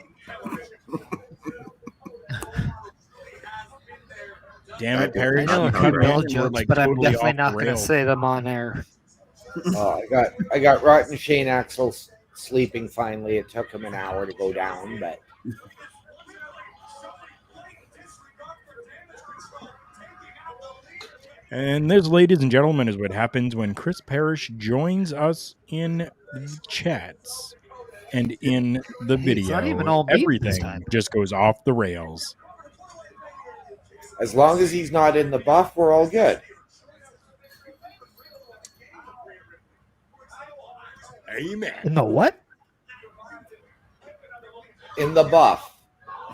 Damn it, Perry. I know a few bell jokes, but I'm definitely not going to say them on air. I got Rotten Shane Axel sleeping finally. It took him an hour to go down, but and this, ladies and gentlemen, is what happens when Chris Parrish joins us in the chats and in the video. It's not even all everything just goes off the rails. As long as he's not in the buff, we're all good. Amen. In the what? In the buff.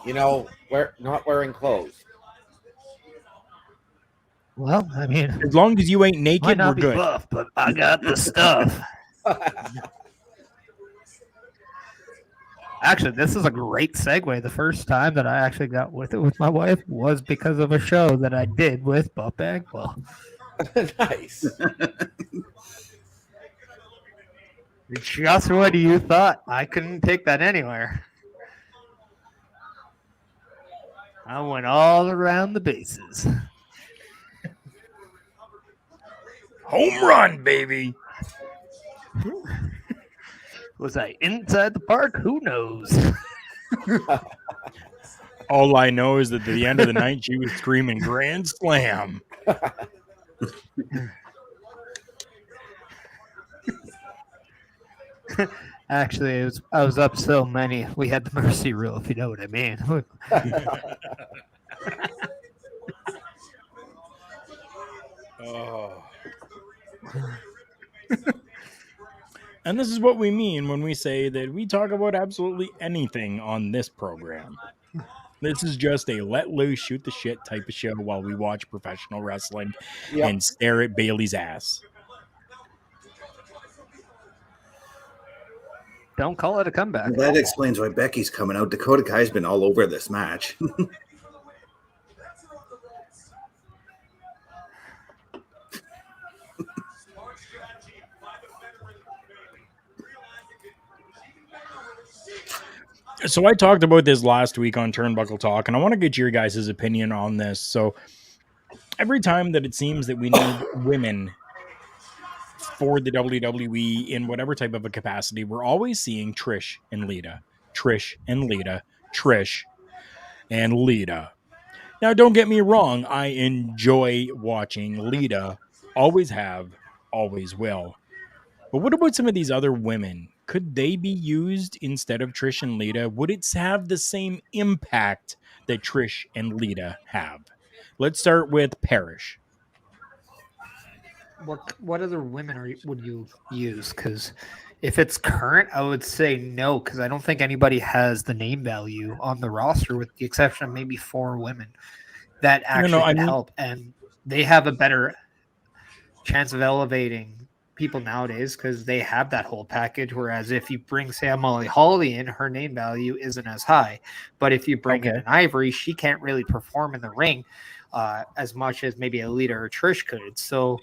You know, not wearing clothes. Well, I mean, as long as you ain't naked, we're good. Buff, but I got the stuff. Actually, this is a great segue. The first time that I actually got with it with my wife was because of a show that I did with Buff Bagwell. Nice. Just what you thought. I couldn't take that anywhere. I went all around the bases. Home run, baby. Was I inside the park? Who knows? All I know is that at the end of the night, she was screaming "Grand Slam." Actually, I was up so many. We had the mercy rule, if you know what I mean. Oh. And this is what we mean when we say that we talk about absolutely anything on this program. This is just a let loose, shoot the shit type of show while we watch professional wrestling and stare at Bailey's ass. Don't call it a comeback. Well, that explains why Becky's coming out. Dakota Kai's been all over this match. So I talked about this last week on Turnbuckle Talk, and I want to get your guys' opinion on this. So every time that it seems that we need women for the WWE in whatever type of a capacity, we're always seeing Trish and Lita. Trish and Lita. Trish and Lita. Now, don't get me wrong. I enjoy watching Lita. Always have, always will. But what about some of these other women? Could they be used instead of Trish and Lita? Would it have the same impact that Trish and Lita have? Let's start with Parrish. What other women would you use? Because if it's current, I would say no, because I don't think anybody has the name value on the roster, with the exception of maybe 4 women that actually can help, and they have a better chance of elevating people nowadays because they have that whole package. Whereas if you bring Sam Molly Holly in, her name value isn't as high. But if you bring in an Ivory, she can't really perform in the ring as much as maybe a Lita or Trish could. So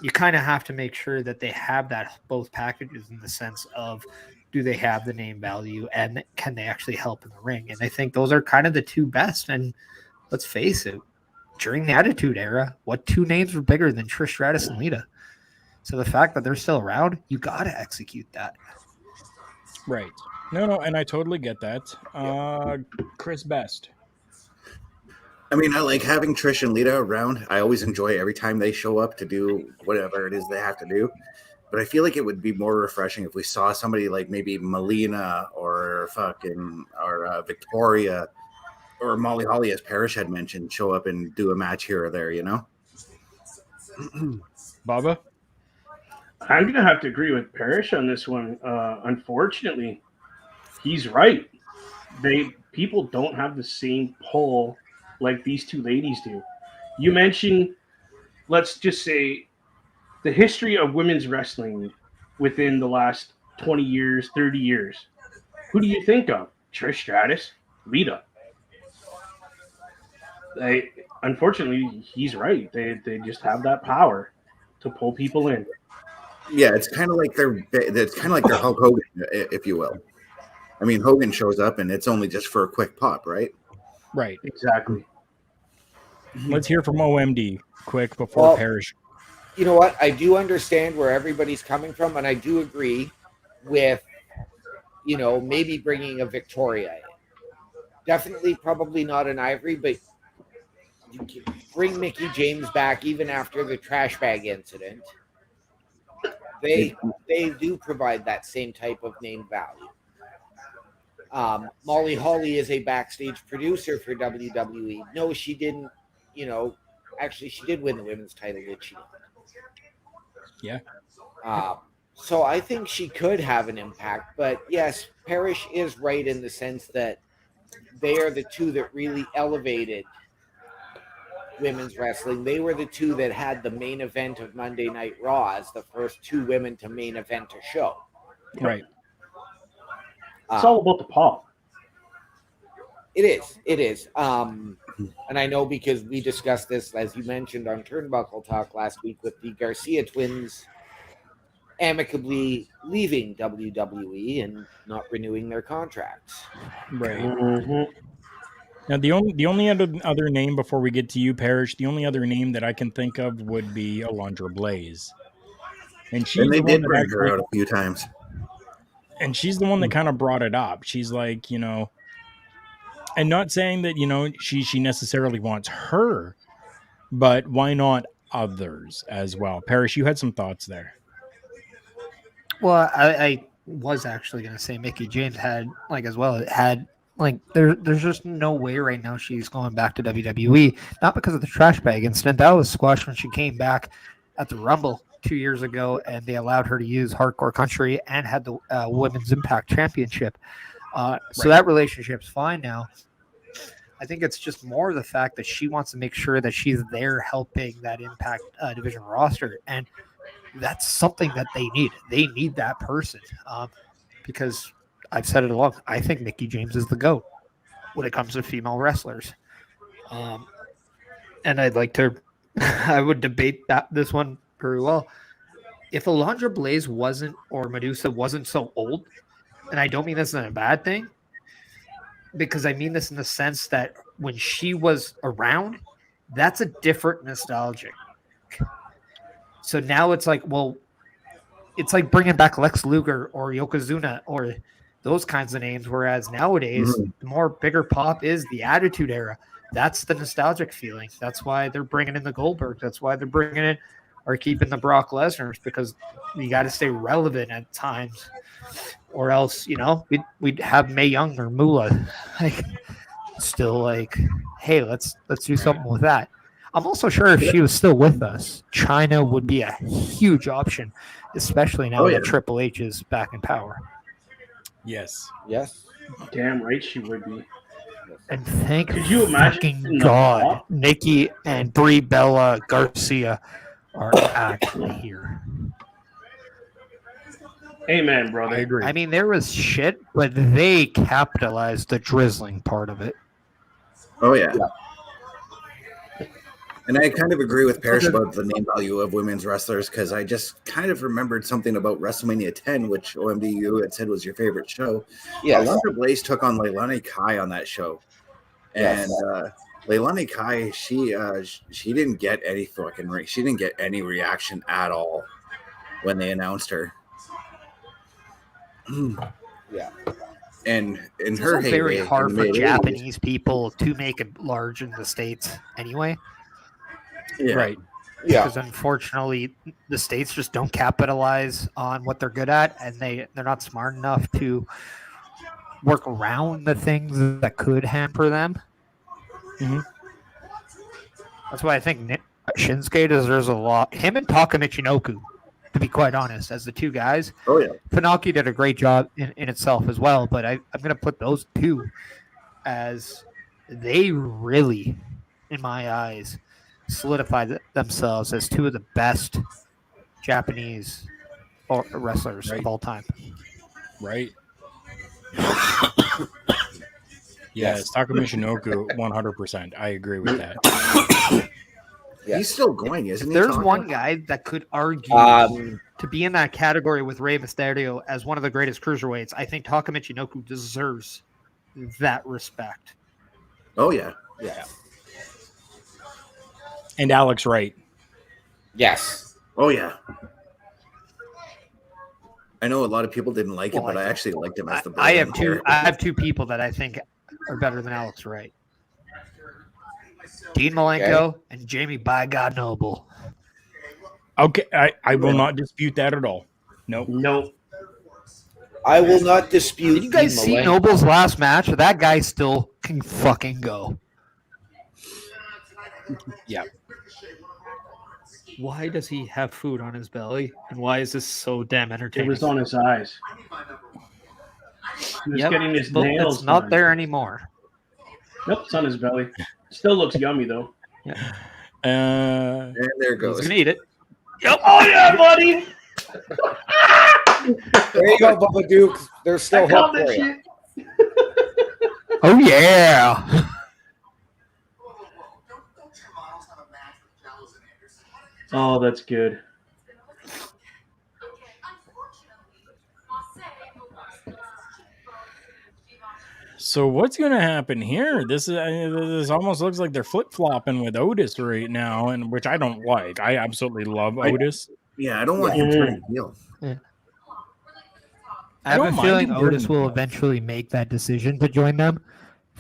you kind of have to make sure that they have that both packages in the sense of, do they have the name value and can they actually help in the ring? And I think those are kind of the 2 best. And let's face it, during the Attitude Era, what 2 names were bigger than Trish Stratus and Lita? So the fact that they're still around, you got to execute that. Right. No, and I totally get that. Chris Best. I mean, I like having Trish and Lita around. I always enjoy every time they show up to do whatever it is they have to do. But I feel like it would be more refreshing if we saw somebody like maybe Melina or Victoria or Molly Holly, as Parrish had mentioned, show up and do a match here or there, you know? Baba? I'm going to have to agree with Parrish on this one. Unfortunately, he's right. People don't have the same pull like these 2 ladies do. You mentioned, let's just say, the history of women's wrestling within the last 20 years, 30 years. Who do you think of? Trish Stratus, Lita. Unfortunately, he's right. They just have that power to pull people in. Yeah, it's kind of like their Hulk Hogan, if you will. I mean, Hogan shows up and it's only just for a quick pop, right? Right. Exactly. Let's hear from OMD quick before Parrish. You know what? I do understand where everybody's coming from, and I do agree with, maybe bringing a Victoria in. Definitely probably not an Ivory, but you can bring Mickie James back even after the trash bag incident. They do provide that same type of name value. Molly Holly is a backstage producer for WWE. No, she didn't, actually she did win the women's title, did she not? Yeah. So I think she could have an impact, but yes, Parrish is right in the sense that they are the 2 that really elevated women's wrestling. They were the 2 that had the main event of Monday Night Raw as the first 2 women to main event a show. Right. It's all about the pop. It is. And I know because we discussed this, as you mentioned, on Turnbuckle Talk last week with the Garcia twins amicably leaving WWE and not renewing their contracts. Right. Mm-hmm. Now, the only other name before we get to you, Parrish, the only other name that I can think of would be Alundra Blaze. And they did bring her out a few times. And she's the one that kind of brought it up. She's like, you know, and not saying that, you know, she necessarily wants her, but why not others as well? Parrish, you had some thoughts there. Well, I was actually going to say Mickey James had like as well. It had like there's just no way right now she's going back to WWE. Not because of the trash bag incident. That was squashed when she came back at the Rumble 2 years ago, and they allowed her to use Hardcore Country and had the Women's Impact Championship. So that relationship's fine now. I think it's just more the fact that she wants to make sure that she's there helping that Impact division roster, and that's something that they need. They need that person because I've said it along. I think Mickey James is the GOAT when it comes to female wrestlers. And I'd like to, I would debate this one very well. If Alundra Blaze wasn't, or Medusa wasn't so old, and I don't mean this in a bad thing, because I mean this in the sense that when she was around, that's a different nostalgic. So now it's like, well, it's like bringing back Lex Luger or Yokozuna or those kinds of names. Whereas nowadays, the more bigger pop is the Attitude Era. That's the nostalgic feeling. That's why they're bringing in the Goldberg. That's why they're bringing in or keeping the Brock Lesnar's, because you got to stay relevant at times, or else, you know, we'd have Mae Young or Moolah like still like, hey, let's do something with that. I'm also sure if she was still with us, China would be a huge option, especially now that Triple H is back in power. Yes. Damn right she would be. And thank fucking God, Nikki and Brie Bella Garcia are actually here. Amen, brother. I agree. I mean, there was shit, but they capitalized the drizzling part of it. Oh, yeah. And I kind of agree with Parrish about the name value of women's wrestlers, because I just kind of remembered something about WrestleMania 10, which OMDU had said was your favorite show. Yeah, Alundra Blaze took on Leilani Kai on that show. And Leilani Kai, she didn't get any she didn't get any reaction at all when they announced her. Yeah. And in it's her heyday, very hard for Japanese people to make it large in the States anyway. Yeah. Right. Yeah. Because unfortunately, the States just don't capitalize on what they're good at, and they're not smart enough to work around the things that could hamper them. Mm-hmm. That's why I think Shinsuke deserves a lot. Him and Taka Michinoku, to be quite honest, as the two guys. Oh, yeah. Funaki did a great job in itself as well, but I'm going to put those two as they really, in my eyes, solidified themselves as two of the best Japanese wrestlers of all time. Right. Yes, Taka Michinoku, 100%. I agree with that. He's still going, isn't he? There's one guy that could argue to be in that category with Rey Mysterio as one of the greatest cruiserweights. I think Taka Michinoku deserves that respect. Oh, yeah. Yeah. And Alex Wright. Yes. Oh, yeah. I know a lot of people didn't like it, but I actually liked him as the I have two people that I think are better than Alex Wright. Dean Malenko and Jamie by God Noble. Okay, I will not dispute that at all. Nope. I will not dispute. Did you guys Dean see Malenko. Noble's last match? That guy still can fucking go. Yeah. Why does he have food on his belly? And why is this so damn entertaining? It was on his eyes. He was getting his nails. It's not there anymore. Nope, it's on his belly. Still looks yummy though. Yeah. And there it goes. He's gonna eat it. Yep. Oh yeah, buddy. There you go, Bubba Duke. There's still hope for you. Oh yeah. Oh, that's good. So what's going to happen here? This almost looks like they're flip-flopping with Otis right now, and which I don't like. I absolutely love Otis. Yeah, I don't want him turning heel. Yeah. I have a don't mind feeling him Otis doing will that. eventually make that decision to join them.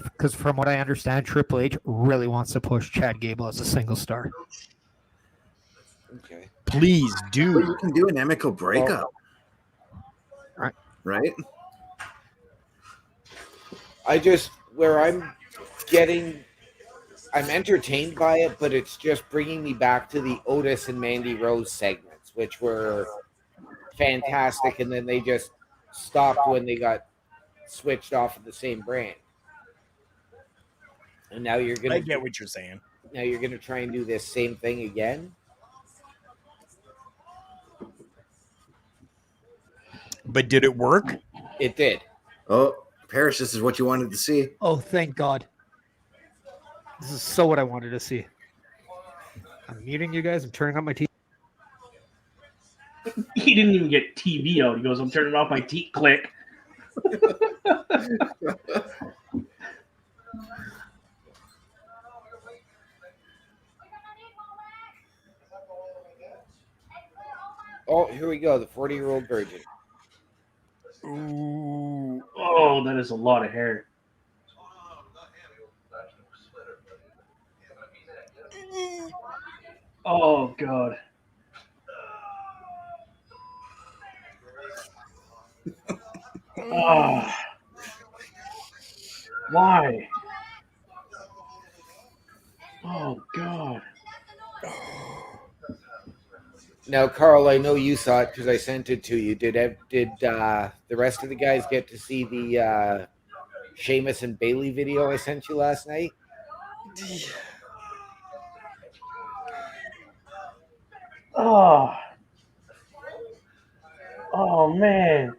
Because from what I understand, Triple H really wants to push Chad Gable as a single star. Okay. Please But do. you can do an amicable breakup, right? I'm entertained by it, but it's just bringing me back to the Otis and Mandy Rose segments, which were fantastic, and then they just stopped when they got switched off of the same brand. And now you're I gonna get what you're saying. try and do this same thing again. But did it work? It did. Oh, Parrish, this is what you wanted to see. Oh, thank God. This is so what I wanted to see. I'm muting you guys. I'm turning up my TV. He didn't even get TV out. He goes, I'm turning off my TV. Click. Oh, here we go. The 40-year-old virgin. Ooh. Oh, that is a lot of hair. Oh, God. Oh. Why? Oh, God. Now, Carl, I know you saw it because I sent it to you. Did the rest of the guys get to see the Sheamus and Bailey video I sent you last night? Oh. Oh, man.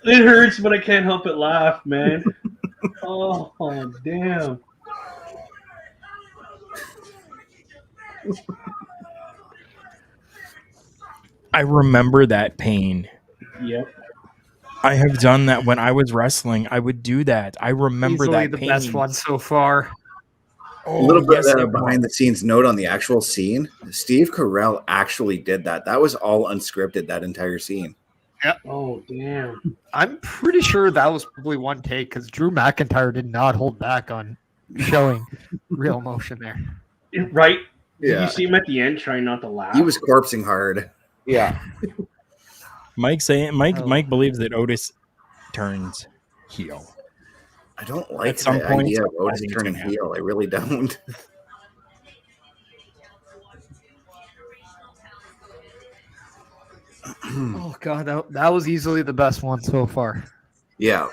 It hurts, but I can't help but laugh, man. Oh, damn. I remember that pain. Yep. I have done that when I was wrestling. I would do that. I remember Easily that the pain. best one so far. Oh, A little bit yes, it behind the was. scenes note on the actual scene. Steve Carell actually did that. That was all unscripted, that entire scene. Oh, damn. I'm pretty sure that was probably one take because Drew McIntyre did not hold back on showing real emotion there. Right? Did Yeah. you see him at the end trying not to laugh? He was corpsing hard. Yeah. Mike believes that Otis turns heel. I don't like At some the point, idea of I Otis think it's turning gonna heel. I really don't. Oh God, that was easily the best one so far. Yeah.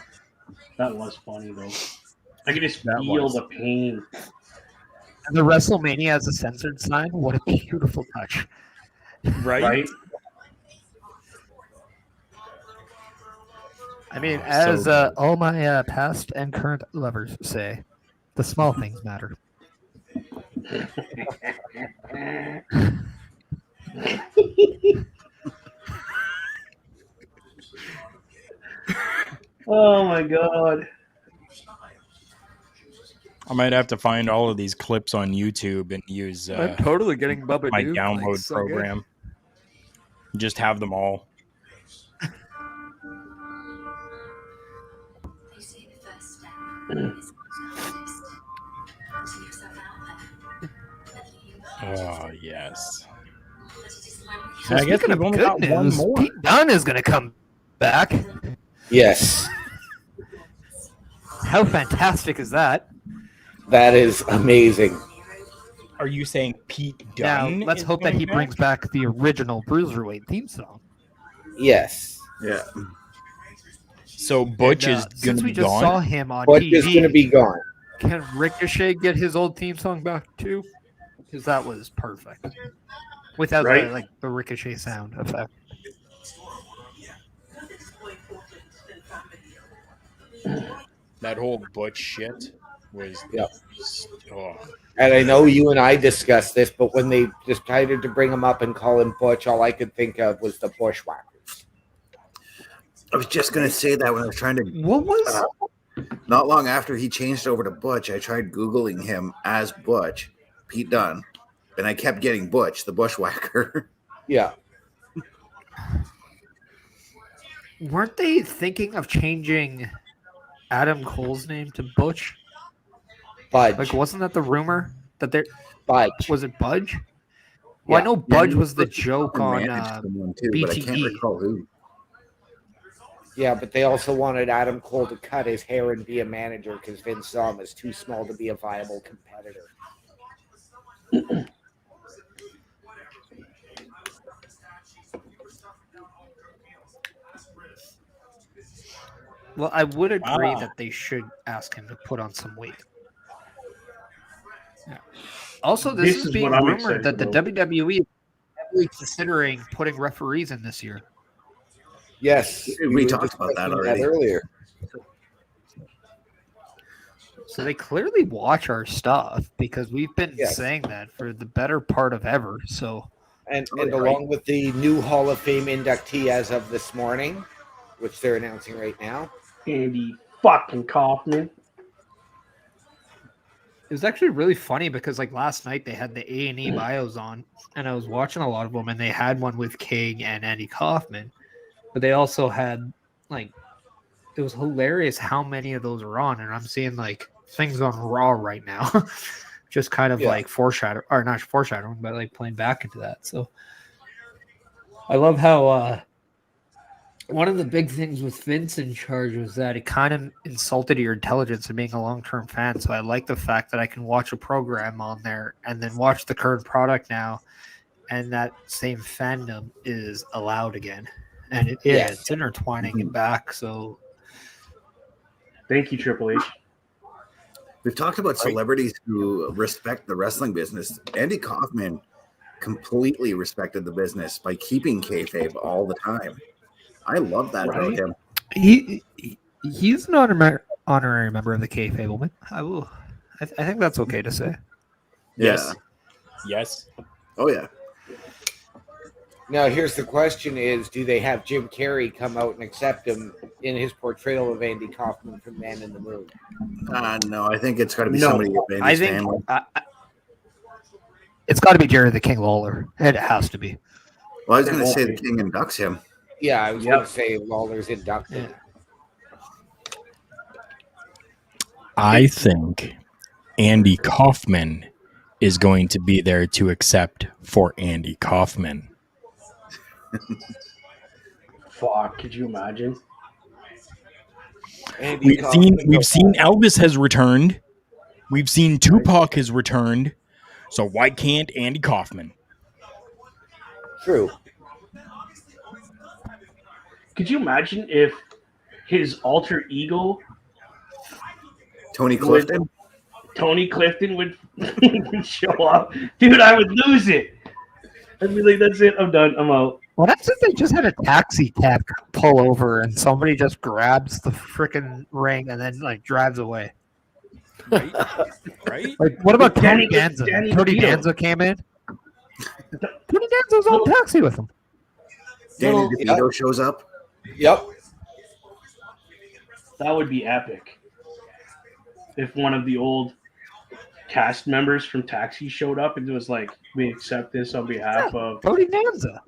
That was funny, though. I could just That feel was. the pain. And the WrestleMania as a censored sign. What a beautiful touch. Right? I mean, Oh, as so good. all my past and current lovers say, the small things matter. Oh, my God. I might have to find all of these clips on YouTube and use I'm totally getting Bubba my Duke. download Like, so good. program. Just have them all. They say the first step is noticed. To yourself out there. Oh, yes. So I guess speaking we've of only good got one news, more. Pete Dunne is going to come back. Yes. How fantastic is that? That is amazing. Are you saying Pete Now, Dunne? let's is hope that coming he back? brings back the original Bruiserweight theme song. Yes. Yeah. So Butch And, is going since to we be just gone. saw him on Butch TV, is going to be gone. can Ricochet get his old theme song back too? Because that was perfect. Without Right? the Ricochet sound effect. That whole Butch shit was. Yep. Oh. And I know you and I discussed this, but when they decided to bring him up and call him Butch, all I could think of was the Bushwhackers. I was just going to say that when I was trying to. What was Not long after he changed over to Butch, I tried Googling him as Butch, Pete Dunne, and I kept getting Butch, the bushwhacker. Yeah. Weren't they thinking of changing Adam Cole's name to Butch? Budge. Like, wasn't that the rumor that there Budge. was it Budge? Well, I know Budge was the joke on too, BTE. but I can't recall who. Yeah, but they also wanted Adam Cole to cut his hair and be a manager because Vince saw him as too small to be a viable competitor. Well, I would agree that they should ask him to put on some weight. Yeah. Also, this is being rumored that the WWE is heavily considering putting referees in this year. Yes, we talked about that already earlier. So they clearly watch our stuff because we've been saying that for the better part of ever. So, and along with the new Hall of Fame inductee as of this morning, which they're announcing right now, Andy fucking Kaufman. It was actually really funny because like last night they had the A&E bios on, and I was watching a lot of them, and they had one with King and Andy Kaufman, but they also had like it was hilarious how many of those are on, and I'm seeing like things on Raw right now, just kind of like not foreshadowing, but like playing back into that. So I love how one of the big things with Vince in charge was that it kind of insulted your intelligence of being a long-term fan. So I like the fact that I can watch a program on there and then watch the current product now, and that same fandom is allowed again. And it's intertwining it back. So thank you, Triple H. We've talked about celebrities who respect the wrestling business. Andy Kaufman completely respected the business by keeping kayfabe all the time. I love that about him. He's an honorary member of the kayfabe. I think that's okay to say. Yes. Oh yeah. Now here's the question: do they have Jim Carrey come out and accept him in his portrayal of Andy Kaufman from Man in the Moon? No, I think it's got to be somebody with Andy's family. It's got to be Jerry the King Lawler. It has to be. Well, I was going to say the King inducts him. Yeah, I was going to say Lawler's inducted. I think Andy Kaufman is going to be there to accept for Andy Kaufman. Fuck, could you imagine? We've seen Elvis has returned. We've seen Tupac has returned. So why can't Andy Kaufman? True. Could you imagine if his alter ego Tony Clifton would show up? Dude, I would lose it. I'd be like, that's it, I'm done, I'm out. What happens if they just had a taxi cab pull over and somebody just grabs the freaking ring and then like drives away? Right? Like, what about Tony Danza? Tony Danza came in. Tony Danza's on a taxi with him. Danny DeVito shows up. Yep. That would be epic. If one of the old cast members from Taxi showed up and was like, we accept this on behalf of Tony Danza.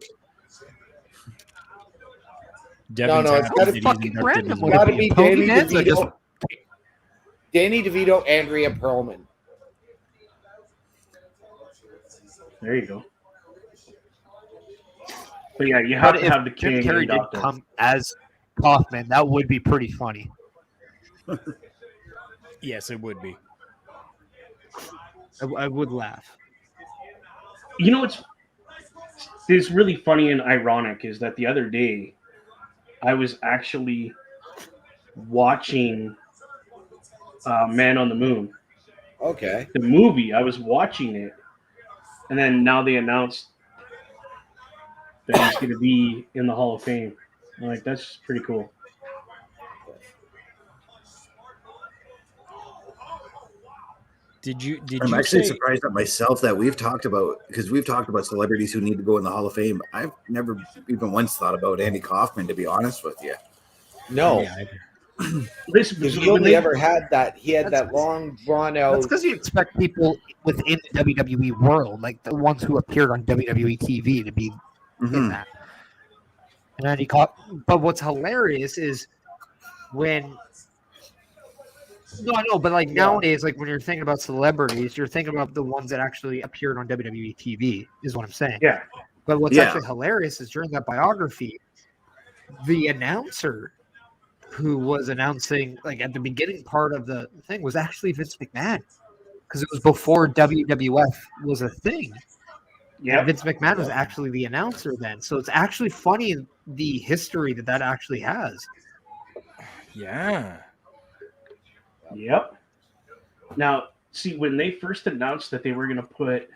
No, it's got to be fucking random. It's got to be Danny DeVito. Danny DeVito, Andrea Perlman. There you go. But yeah, you have to have the King. Jim Carrey did come as Kaufman. That would be pretty funny. Yes, it would be. I would laugh. You know what's really funny and ironic is that the other day I was actually watching Man on the Moon. Okay. The movie, I was watching it, and then now they announced that he's going to be in the Hall of Fame. I'm like, that's pretty cool. I'm actually surprised at myself that we've talked about celebrities who need to go in the Hall of Fame. I've never even once thought about Andy Kaufman, to be honest with you. No. Because he only ever had that. He had that long, drawn out. That's because you expect people within the WWE world, like the ones who appeared on WWE TV, to be in that. And then but what's hilarious is when. No, I know, but like nowadays, like when you're thinking about celebrities, you're thinking about the ones that actually appeared on WWE TV, is what I'm saying. Yeah. But what's actually hilarious is during that biography, the announcer who was announcing, like at the beginning part of the thing, was actually Vince McMahon, because it was before WWF was a thing. Yeah, Vince McMahon was actually the announcer then, so it's actually funny the history that actually has. Yeah. Yep. Now, see, when they first announced that they were going to put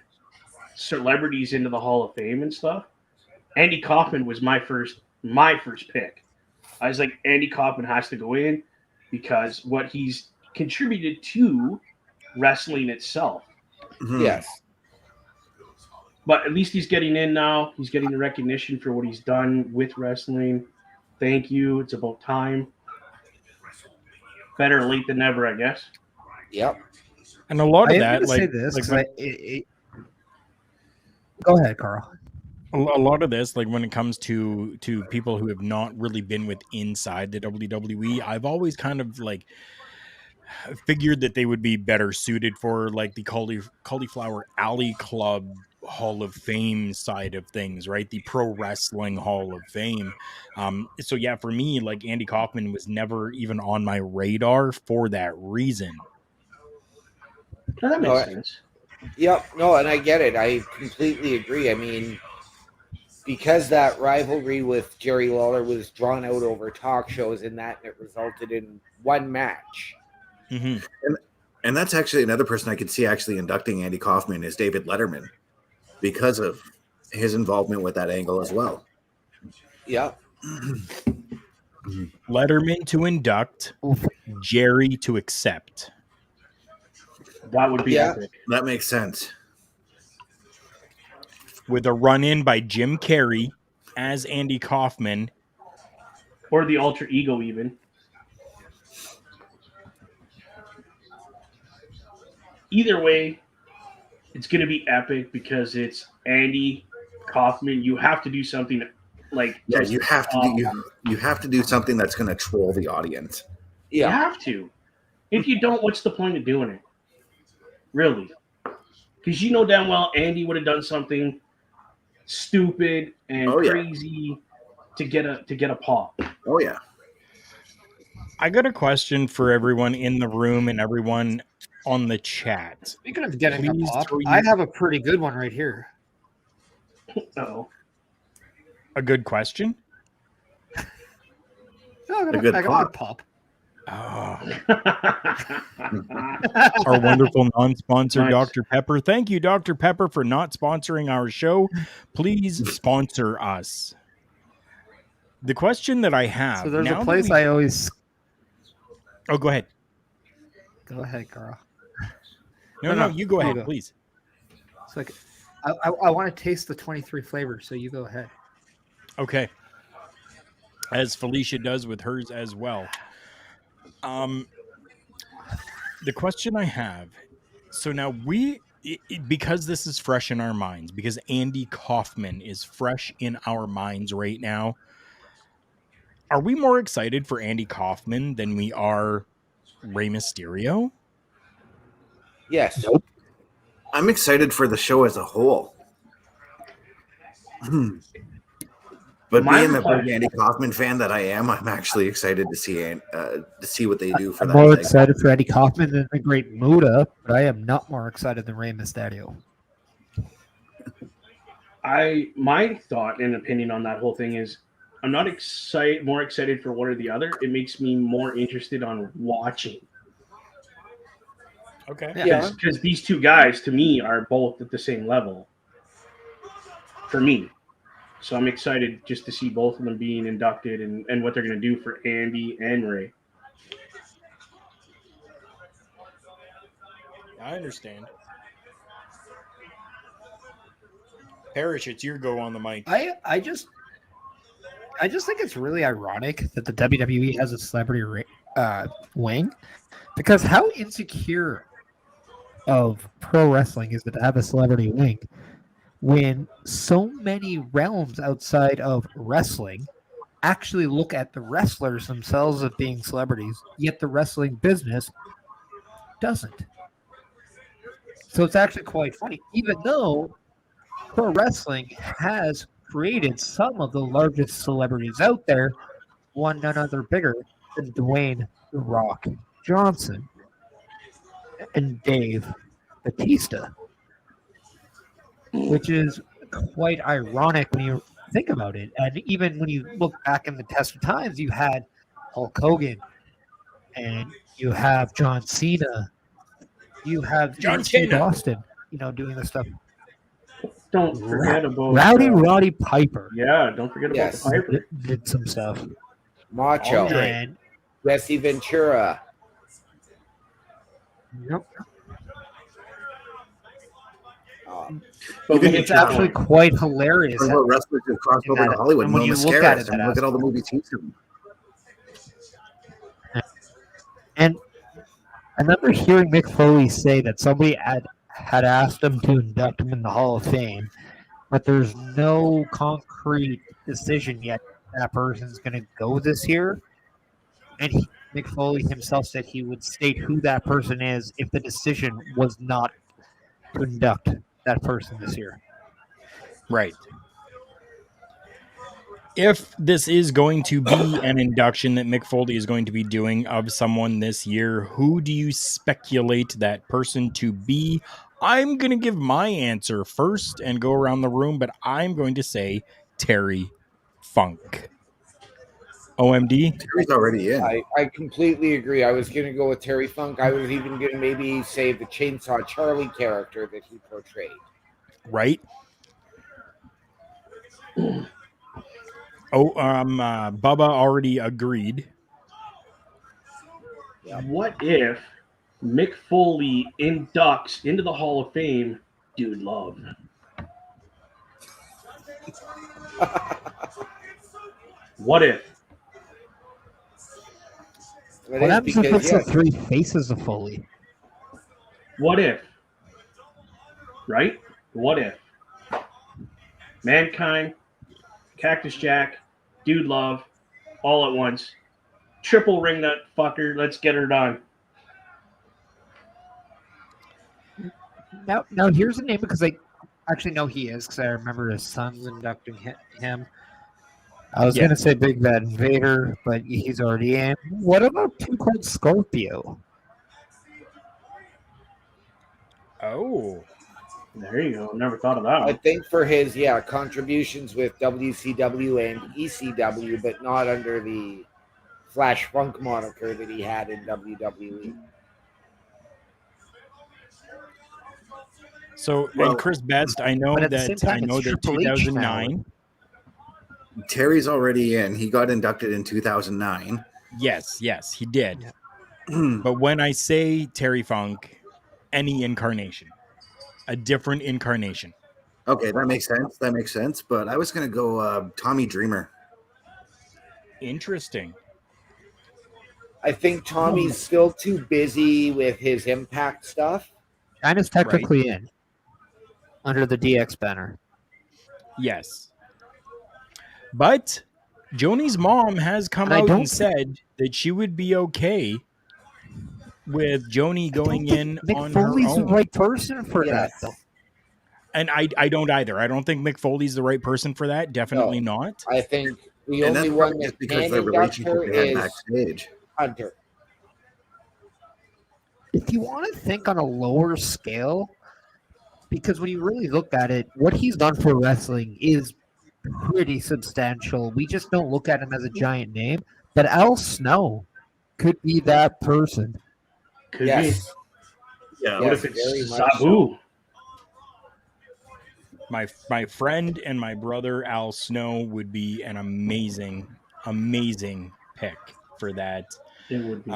celebrities into the Hall of Fame and stuff, Andy Kaufman was my first pick. I was like, Andy Kaufman has to go in because what he's contributed to wrestling itself. Yes. But at least he's getting in now. He's getting the recognition for what he's done with wrestling. Thank you. It's about time. Better late than never, I guess. Yep. And a lot of I that, am like, say this, like go ahead, Carl. A lot of this, like when it comes to people who have not really been with inside the WWE, I've always kind of like figured that they would be better suited for like the Cauliflower Alley Club Hall of Fame side of things, right? The Pro Wrestling Hall of Fame. So yeah, for me, like Andy Kaufman was never even on my radar for that reason. Oh, that makes sense. Yep. No, and I get it. I completely agree. I mean, because that rivalry with Jerry Lawler was drawn out over talk shows and it resulted in one match. And that's actually another person I could see actually inducting Andy Kaufman is David Letterman because of his involvement with that angle as well. Yeah. Letterman to induct, Jerry to accept. That would be epic. That makes sense. With a run-in by Jim Carrey as Andy Kaufman. Or the alter ego even. Either way, it's going to be epic because it's Andy Kaufman. You have to do something like... Yeah, you have to do something that's going to troll the audience. Yeah. You have to. If you don't, what's the point of doing it? Really? Because you know damn well Andy would have done something stupid and crazy to get a pop. Oh yeah. I got a question for everyone in the room and everyone on the chat. Speaking of getting a pop, I have a pretty good one right here. Uh-oh. A good question? No, I got a pop. Oh. Our wonderful non-sponsor, nice. Dr. Pepper. Thank you, Dr. Pepper, for not sponsoring our show. Please sponsor us. The question that I have... So there's a place I always... Oh, go ahead. Go ahead, Carl. No, you go ahead, please. It's like, I want to taste the 23 flavors, so you go ahead. Okay. As Felicia does with hers as well. The question I have, so now because this is fresh in our minds, because Andy Kaufman is fresh in our minds right now, are we more excited for Andy Kaufman than we are Rey Mysterio? Yes. Nope. I'm excited for the show as a whole. But being the big Andy Kaufman fan that I am, I'm actually excited to see what they do for that. I'm more excited for Andy Kaufman than the Great Muta, but I am not more excited than Rey Mysterio. My thought and opinion on that whole thing is I'm not more excited for one or the other. It makes me more interested on watching. Okay. Yeah. Because these two guys, to me, are both at the same level. For me. So I'm excited just to see both of them being inducted and what they're going to do for Andy and Ray. I understand. Parrish, it's your go on the mic. I just think it's really ironic that the WWE has a celebrity wing, because how insecure of pro wrestling is it to have a celebrity wing when so many realms outside of wrestling actually look at the wrestlers themselves as being celebrities, yet the wrestling business doesn't. So it's actually quite funny, even though pro wrestling has created some of the largest celebrities out there, one none other bigger than Dwayne The Rock Johnson and Dave Batista, which is quite ironic when you think about it. And even when you look back in the test of times, you had Hulk Hogan and you have John Cena, you have John even Steve Cena. Austin, doing this stuff. Don't forget about Rowdy Roddy Piper. Yeah, don't forget about the Piper. Did some stuff. Macho. And Jesse Ventura. yep. But It's actually quite hilarious. What wrestlers have crossed over to Hollywood? And when No you look mascara. at it, And look at all the movies he's doing. And I remember hearing Mick Foley say that somebody had asked him to induct him in the Hall of Fame, but there's no concrete decision yet that person's going to go this year. And Mick Foley himself said he would state who that person is if the decision was not to induct that person this year. Right. If this is going to be an induction that Mick Foley is going to be doing of someone this year, who do you speculate that person to be? I'm going to give my answer first and go around the room, but I'm going to say Terry Funk. OMD? Terry's already in. I completely agree. I was going to go with Terry Funk. I was even going to maybe say the Chainsaw Charlie character that he portrayed. Right? Bubba already agreed. What if Mick Foley inducts into the Hall of Fame Dude Love? What if? What happens if it's the three faces of Foley? What if? Right? What if? Mankind, Cactus Jack, Dude Love, all at once. Triple ring that fucker. Let's get her done. Now here's a name because I actually know he is because I remember his son's inducting him. I was going to say Big Bad Invader, but he's already in. What about Too Cold Scorpio? Oh. There you go. Never thought of that one. I think for his, contributions with WCW and ECW, but not under the Flash Funk moniker that he had in WWE. So, and Chris Best, I know that 2009. Terry's already in. He got inducted in 2009. Yes, he did. But when I say Terry Funk, any incarnation, a different incarnation. Okay, that makes sense. But I was going to go Tommy Dreamer. Interesting. I think Tommy's still too busy with his Impact stuff. China's technically in under the DX banner. Yes. But Joni's mom has come out and said that she would be okay with Joni going in on her own. Mick Foley's the right person for that, though. And I don't either. I don't think Mick Foley's the right person for that. Definitely not. I think the only one that because can the relationship induct her they had is backstage. Hunter. If you want to think on a lower scale, because when you really look at it, what he's done for wrestling is pretty substantial. We just don't look at him as a giant name. But Al Snow could be that person. Could be. Yeah. What if it's Sabu? My friend and my brother Al Snow would be an amazing pick for that. It would be.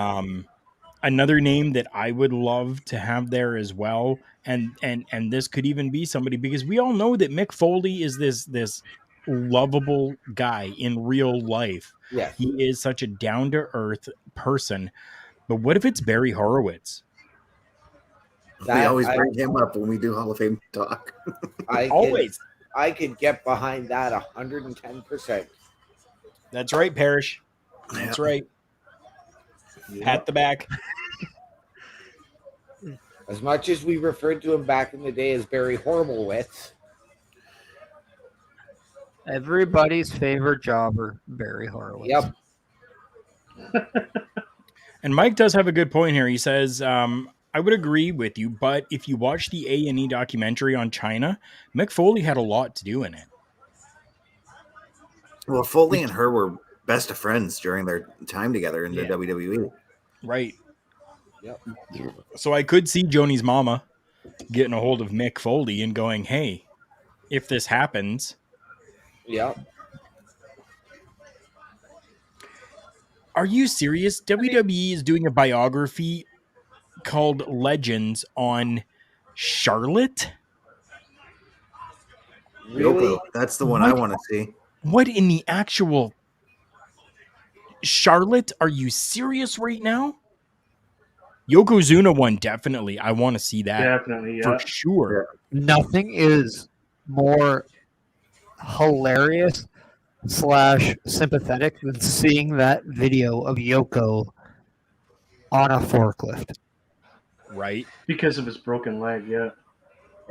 Another name that I would love to have there as well, and this could even be somebody, because we all know that Mick Foley is this lovable guy in real life. Yes. He is such a down to earth person. But what if it's Barry Horowitz? We always bring him up when we do Hall of Fame talk. Always. I could get behind that 110%. That's right, Parrish. That's right. Pat the back. As much as we referred to him back in the day as Barry Horowitz. Everybody's favorite jobber, Barry Horowitz. Yep. And Mike does have a good point here. He says, I would agree with you, but if you watch the A&E documentary on China, Mick Foley had a lot to do in it. Well, Foley and her were best of friends during their time together in the WWE. Right. Yep. So I could see Joni's mama getting a hold of Mick Foley and going, hey, if this happens. Yep. Are you serious? WWE is doing a biography called Legends on Charlotte? Really? Yoko, that's the one I want to see. What in the actual Charlotte? Are you serious right now? Yokozuna one, definitely. I want to see that. Definitely, yeah. For sure. Nothing is more hilarious / sympathetic than seeing that video of Yoko on a forklift. Right. Because of his broken leg, yeah.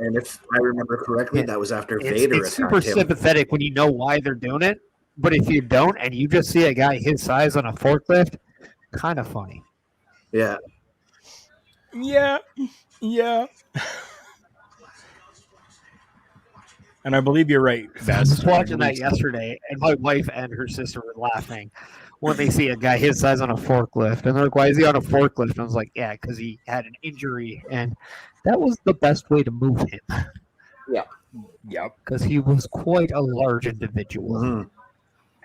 And if I remember correctly, that was after Vader It's super sympathetic when you know why they're doing it, but if you don't and you just see a guy his size on a forklift, kind of funny. Yeah. Yeah. And I believe you're right, Bess. I was watching that yesterday, and my wife and her sister were laughing when they see a guy his size on a forklift. And they're like, why is he on a forklift? And I was like, yeah, because he had an injury, and that was the best way to move him. Yeah. Yep. Because he was quite a large individual. Mm-hmm.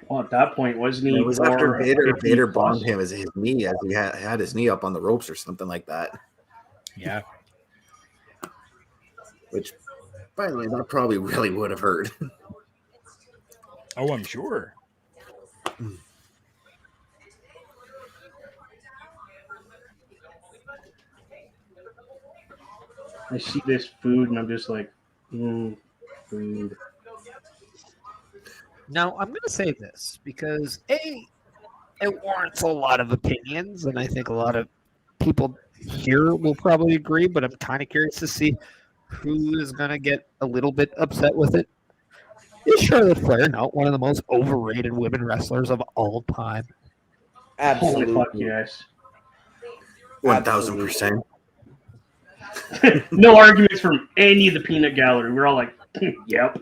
Well, at that point, wasn't he? It was after Vader bombed him as his knee, as he had his knee up on the ropes or something like that. Yeah. Which, by the way, that probably really would have hurt. Oh, I'm sure. I see this food and I'm just like, food. Now, I'm going to say this because, A, it warrants a lot of opinions, and I think a lot of people here will probably agree, but I'm kind of curious to see who is going to get a little bit upset with it. Is Charlotte Flair not one of the most overrated women wrestlers of all time? Absolutely. Holy fuck yes. 1,000%. No arguments from any of the peanut gallery. We're all like, yep.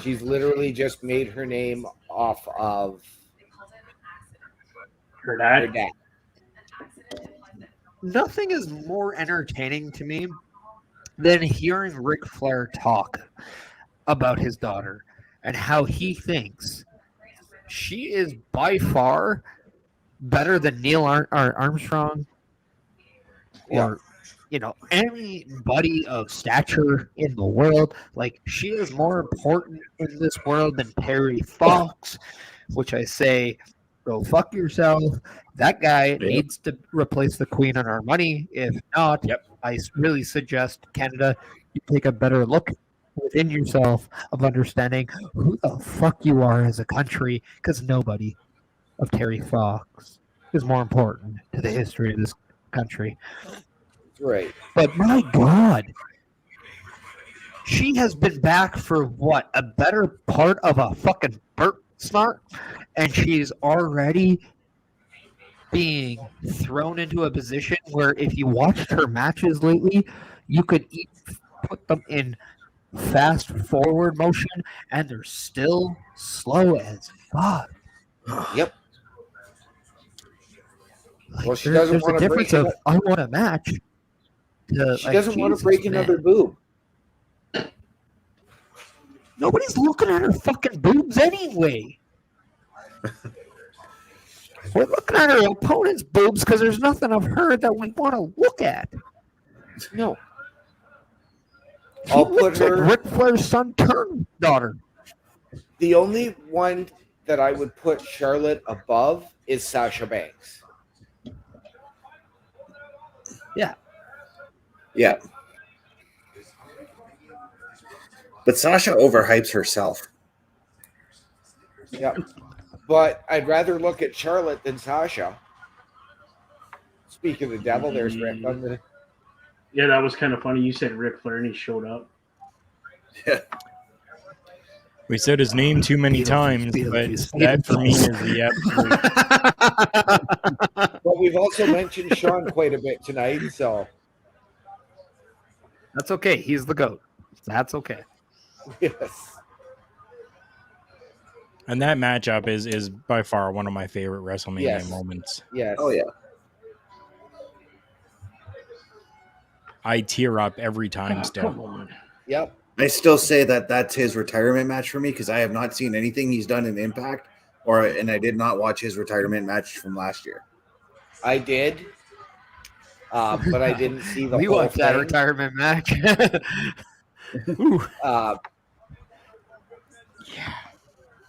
She's literally just made her name off of her dad. Nothing is more entertaining to me than hearing Ric Flair talk about his daughter and how he thinks she is by far better than Neil Armstrong or anybody of stature in the world. Like, she is more important in this world than Terry Fox, which I say, go fuck yourself. That guy needs to replace the Queen on our money. If not, I really suggest Canada, you take a better look within yourself of understanding who the fuck you are as a country, because nobody of Terry Fox is more important to the history of this country. Right. But my God, she has been back for what, a better part of a fucking smart, and she's already being thrown into a position where if you watched her matches lately, you could put them in fast forward motion and they're still slow as fuck. Yep. Like, Well, she doesn't want to break of I want a match. She doesn't want to break another boob. Nobody's looking at her fucking boobs anyway. We're looking at her opponent's boobs because there's nothing of her that we want to look at. No. I'll put her. Ric Flair's son turned daughter. The only one that I would put Charlotte above is Sasha Banks. Yeah. Yeah. But Sasha overhypes herself. Yep. But I'd rather look at Charlotte than Sasha. Speak of the devil, there's Rick. Yeah, that was kind of funny. You said Ric Flair and he showed up. Yeah. We said his name too many times, but that for me is the absolute. But we've also mentioned Sean quite a bit tonight, so that's okay. He's the GOAT. That's okay. Yes. And that matchup is by far one of my favorite WrestleMania moments. Yes. Oh, yeah. I tear up every time still. Come on. Yep. I still say that that's his retirement match for me because I have not seen anything he's done in Impact, and I did not watch his retirement match from last year. I did, but I didn't see the we whole watched that thing. retirement match.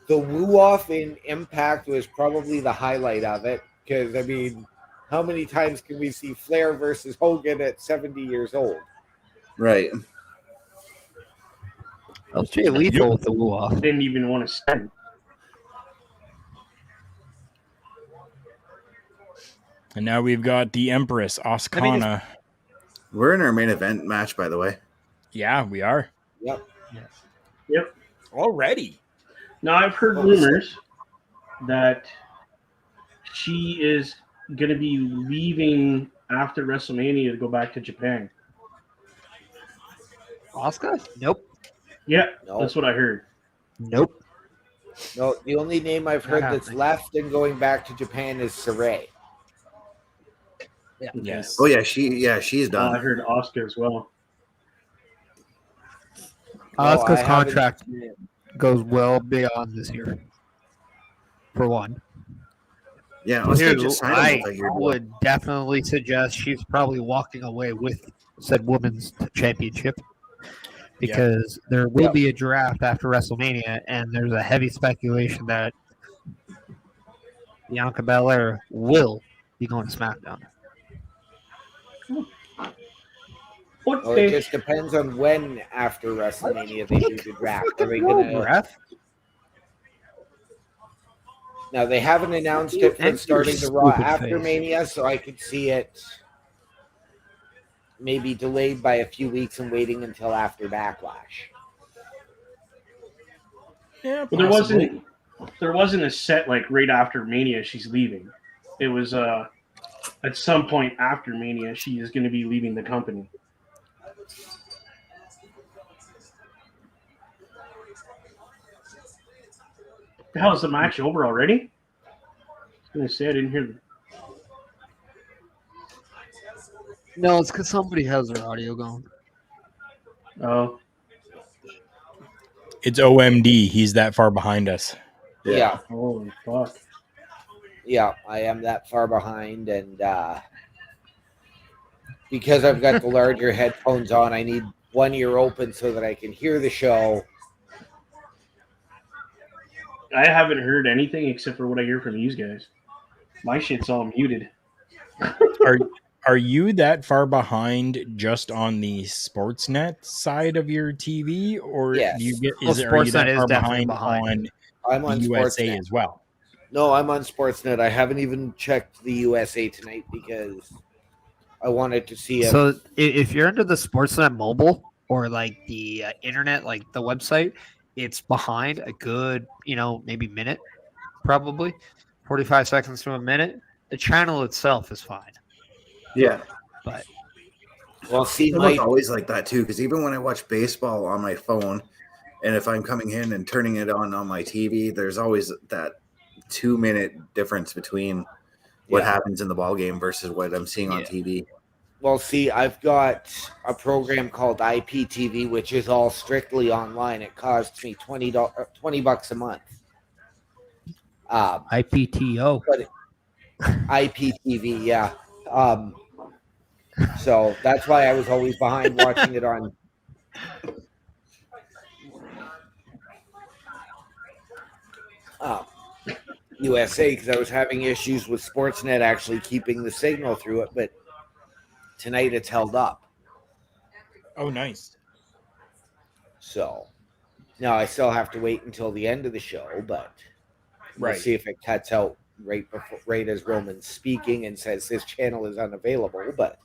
The woo-off in Impact was probably the highlight of it because, I mean, how many times can we see Flair versus Hogan at 70 years old? Right. That was Jay Lethal with the woo-off. Didn't even want to stand. And now we've got the Empress, Oscana. We're in our main event match, by the way. Yeah, we are. Yep. Yep. Already. Now, I've heard rumors that she is going to be leaving after WrestleMania to go back to Japan. Asuka? Nope. Yeah, No. that's what I heard. Nope. No, the only name I've heard Not that's happening. left and going back to Japan is Saray. Yeah. Yes. Oh, yeah, she's I done. heard Asuka as well. Asuka's I haven't- contract goes well beyond this year. For one. Yeah, Asuka Two, just signed I him like a year ago. would definitely suggest she's probably walking away with said women's championship because there will be a draft after WrestleMania, and there's a heavy speculation that Bianca Belair will be going to SmackDown. Well, it just depends on when after WrestleMania they do the draft. Are they gonna? Ref? Now they haven't announced it for And starting your the Raw stupid after face. Mania, so I could see it maybe delayed by a few weeks and waiting until after Backlash. Yeah, Well, there wasn't a set like right after Mania she's leaving. It was at some point after Mania she is going to be leaving the company. The hell is the match over already? I was going to say I didn't hear. No, it's because somebody has their audio going. Oh, It's OMD. He's that far behind us. Yeah, holy fuck! yeah, I am that far behind, and because I've got the larger headphones on, I need one ear open so that I can hear the show. I haven't heard anything except for what I hear from you guys. My shit's all muted. Are you that far behind just on the Sportsnet side of your TV, or Yes. do you get Well, are you that Sportsnet is far definitely behind I'm on on the USA Sportsnet. as well? No, I'm on Sportsnet. I haven't even checked the USA tonight because I wanted to see if So if you're into the Sportsnet mobile or like the internet, like the website, it's behind a good, maybe minute, probably 45 seconds to a minute. The channel itself is fine, Yeah. but well, see, It was always like that too, because even when I watch baseball on my phone, and if I'm coming in and turning it on my TV, there's always that 2-minute difference between what happens in the ball game versus what I'm seeing on TV. Well, see, I've got a program called IPTV, which is all strictly online. It costs me $20 a month. IPTO. But IPTV, yeah. So that's why I was always behind watching it on USA, because I was having issues with Sportsnet actually keeping the signal through it, but tonight it's held up. Oh, nice. So now I still have to wait until the end of the show, but we'll Right. see if it cuts out right as Roman's speaking and says this channel is unavailable. But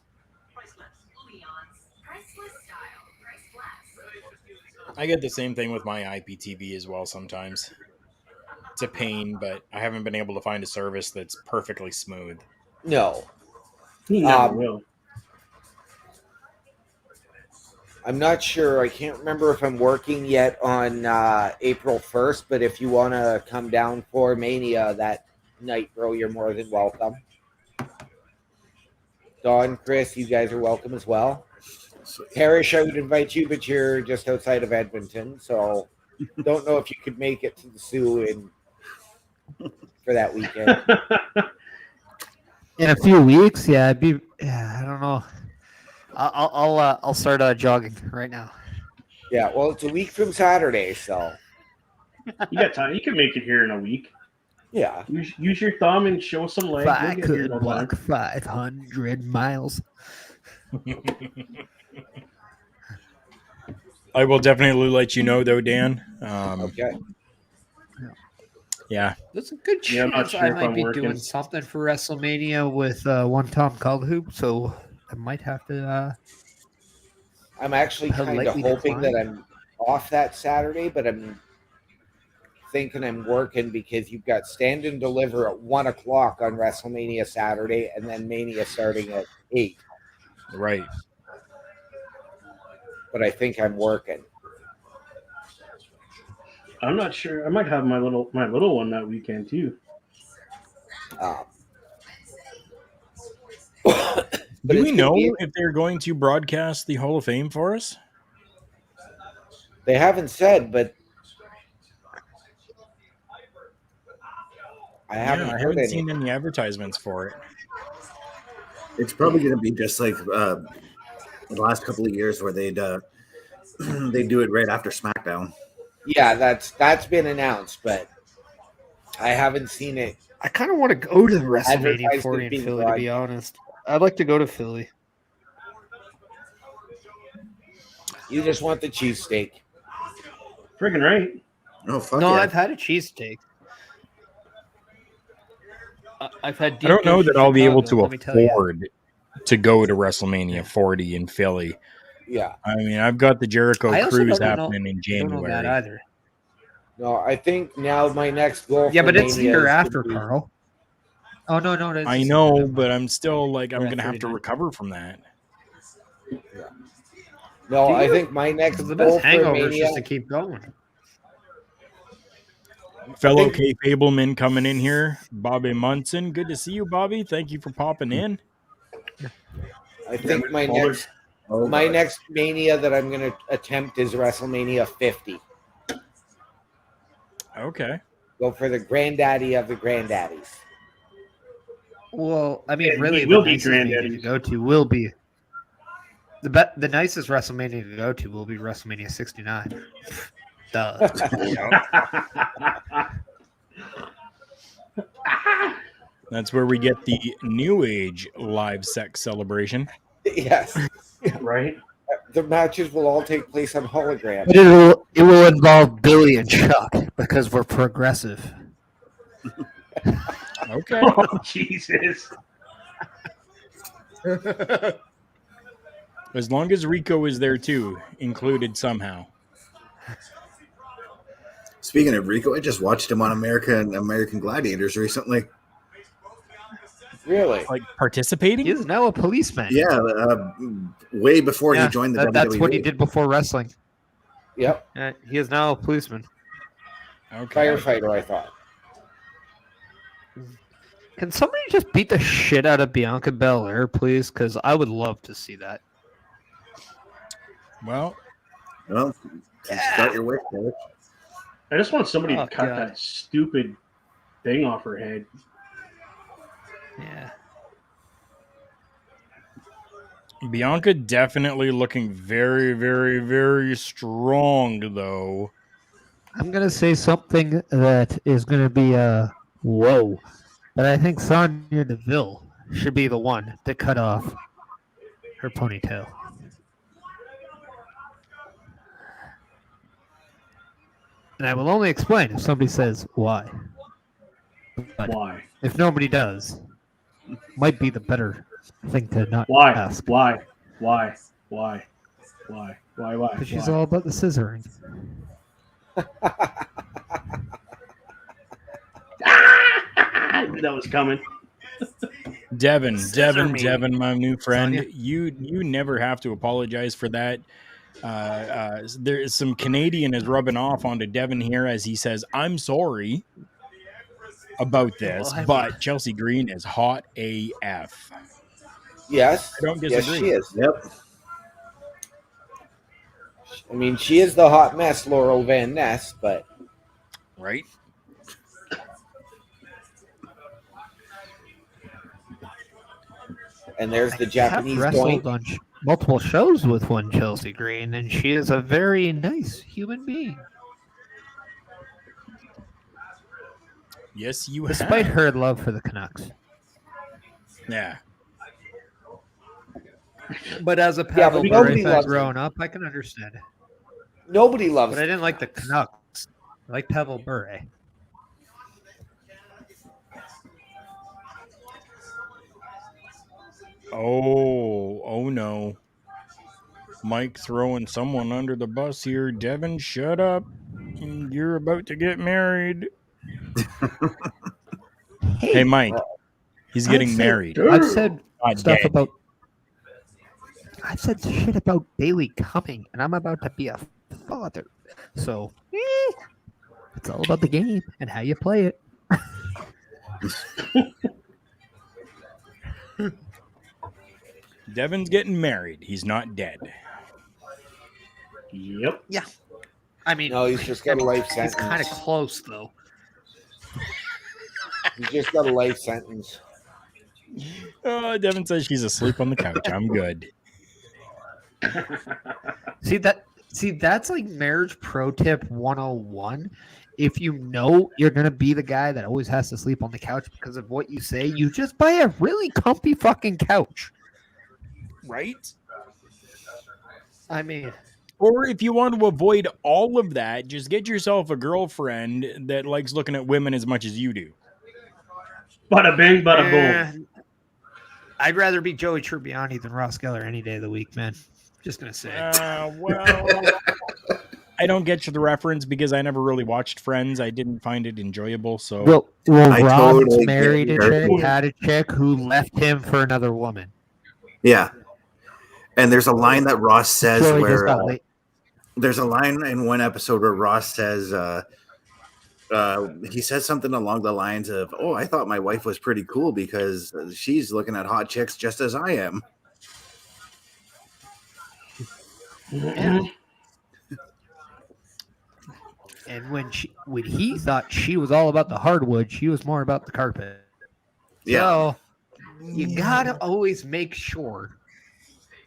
I get the same thing with my IPTV as well sometimes. It's a pain, but I haven't been able to find a service that's perfectly smooth. no, He never will. I'm not sure. I can't remember if I'm working yet on April 1st, but if you want to come down for Mania that night, bro, you're more than welcome. Don, Chris, you guys are welcome as well. Parrish, I would invite you, but you're just outside of Edmonton, so don't know if you could make it to the Sioux for that weekend. In a few weeks, yeah, I don't know. I'll start jogging right now. Yeah, well, it's a week from Saturday, so You got time. You can make it here in a week. yeah. Use your thumb and show some leg. I You'll get here in could no time. walk 500 miles. I will definitely let you know, though, Dan. Okay. Yeah. There's a good Yeah, I'm not chance sure I if might I'm be working. doing something for WrestleMania with one Tom Callhoop, so I might have to. I'm actually kind of politely hoping decline. that I'm off that Saturday, but I'm thinking I'm working because you've got Stand and Deliver at 1 o'clock on WrestleMania Saturday, and then Mania starting at 8. Right. But I think I'm working. I'm not sure. I might have my little one that weekend too. Do we know if they're going to broadcast the Hall of Fame for us? They haven't said, but I haven't seen any advertisements for it. It's probably going to be just like the last couple of years where they'd they do it right after SmackDown. Yeah, that's been announced, but I haven't seen it. I kind of want to go to the WrestleMania Advertised 40 as in being Philly, to be honest. I'd like to go to Philly. You just want the cheesesteak. Friggin' right. Oh, fuck No, yeah. I've had a cheesesteak. I've had. I don't know that I'll be able to let me tell you. afford to go to WrestleMania 40 in Philly. Yeah. I mean, I've got the Jericho I also Cruise don't know- happening in I don't know that January. either. No, I think now my next goal Yeah, for but it's the Mania year is to after, be- Carl. Oh no, it's I the same. know, Never but mind. I'm still like, I'm We're going at to have to 39. recover from that. No, Do I you? think my next Because the goal best for hangover is Mania. just to keep going. Fellow K Fableman coming in here, Bobby Munson. Good to see you, Bobby. Thank you for popping in. I think my Caller. next Mania that I'm going to attempt is WrestleMania 50. Okay. Go for the granddaddy of the granddaddies. Well, I mean, Yeah, really, he the will be nicest Mania to granddaddies. go to will be the nicest WrestleMania to go to will be WrestleMania 69. Duh. That's where we get the New Age live sex celebration. Yes. Right. The matches will all take place on hologram. But it will involve Billy and Chuck because we're progressive. Okay. Oh, Jesus. As long as Rico is there too, included somehow. Speaking of Rico, I just watched him on American Gladiators recently. Really? Like participating? He is now a policeman. Yeah, way before he joined the WWE. That's what he did before wrestling. Yep. He is now a policeman. Okay. Firefighter, I thought. Can somebody just beat the shit out of Bianca Belair, please? Because I would love to see that. Well, start your wish, Coach. I just want somebody to cut God. that stupid thing off her head. Yeah. Bianca definitely looking very, very, very strong, though. I'm gonna say something that is gonna be a whoa, but I think Sonya Deville should be the one to cut off her ponytail. And I will only explain if somebody says why. But Why? if nobody does, might be the better thing to not Why? ask. Why? Why? Why? Why? Why? Why? Because she's all about the scissoring. That was coming. Devin, my new friend, Sonya? you never have to apologize for that. There's some Canadian is rubbing off onto Devin here as he says, "I'm sorry about this, Well, but Chelsea Green is hot AF." Yes. I don't Yes, disagree. she is. Yep. I mean, she is the hot mess, Laurel Van Ness, but Right? and there's the I have Japanese wrestled doink. on multiple shows with one Chelsea Green, and she is a very nice human being. Yes, you Despite have. her love for the Canucks. Yeah. But as a Yeah, Pavel but Bure nobody fan loves growing up, I can understand it. Nobody loves. But I didn't like the Canucks. I like Pavel Bure. Oh no. Mike throwing someone under the bus here. Devin, shut up. You're about to get married. Hey, Mike. He's getting married. I've said Not stuff dead. about. I've said shit about Bailey coming, and I'm about to be a father. So it's all about the game and how you play it. Devin's getting married. He's not dead. Yep. Yeah. I mean, No, he's just got a life he's sentence. kind of close though. He's just got a life sentence. Oh, Devin says she's asleep on the couch. I'm good. See, that's like marriage pro tip 101. If you know you're gonna be the guy that always has to sleep on the couch because of what you say, you just buy a really comfy fucking couch. Right? I mean, Or if you want to avoid all of that, just get yourself a girlfriend that likes looking at women as much as you do. Bada bing, bada boom. I'd rather be Joey Tribbiani than Ross Geller any day of the week, man. Just gonna say. Well, I don't get you the reference because I never really watched Friends. I didn't find it enjoyable. So, Well, I Ross totally married get a your chick, point. had a chick who left him for another woman. Yeah. And there's a line that Ross says Joey where just got late. there's a line in one episode where Ross says, he says something along the lines of, "Oh, I thought my wife was pretty cool because she's looking at hot chicks just as I am." Yeah. And when he thought she was all about the hardwood, she was more about the carpet. Yeah. So you gotta always make sure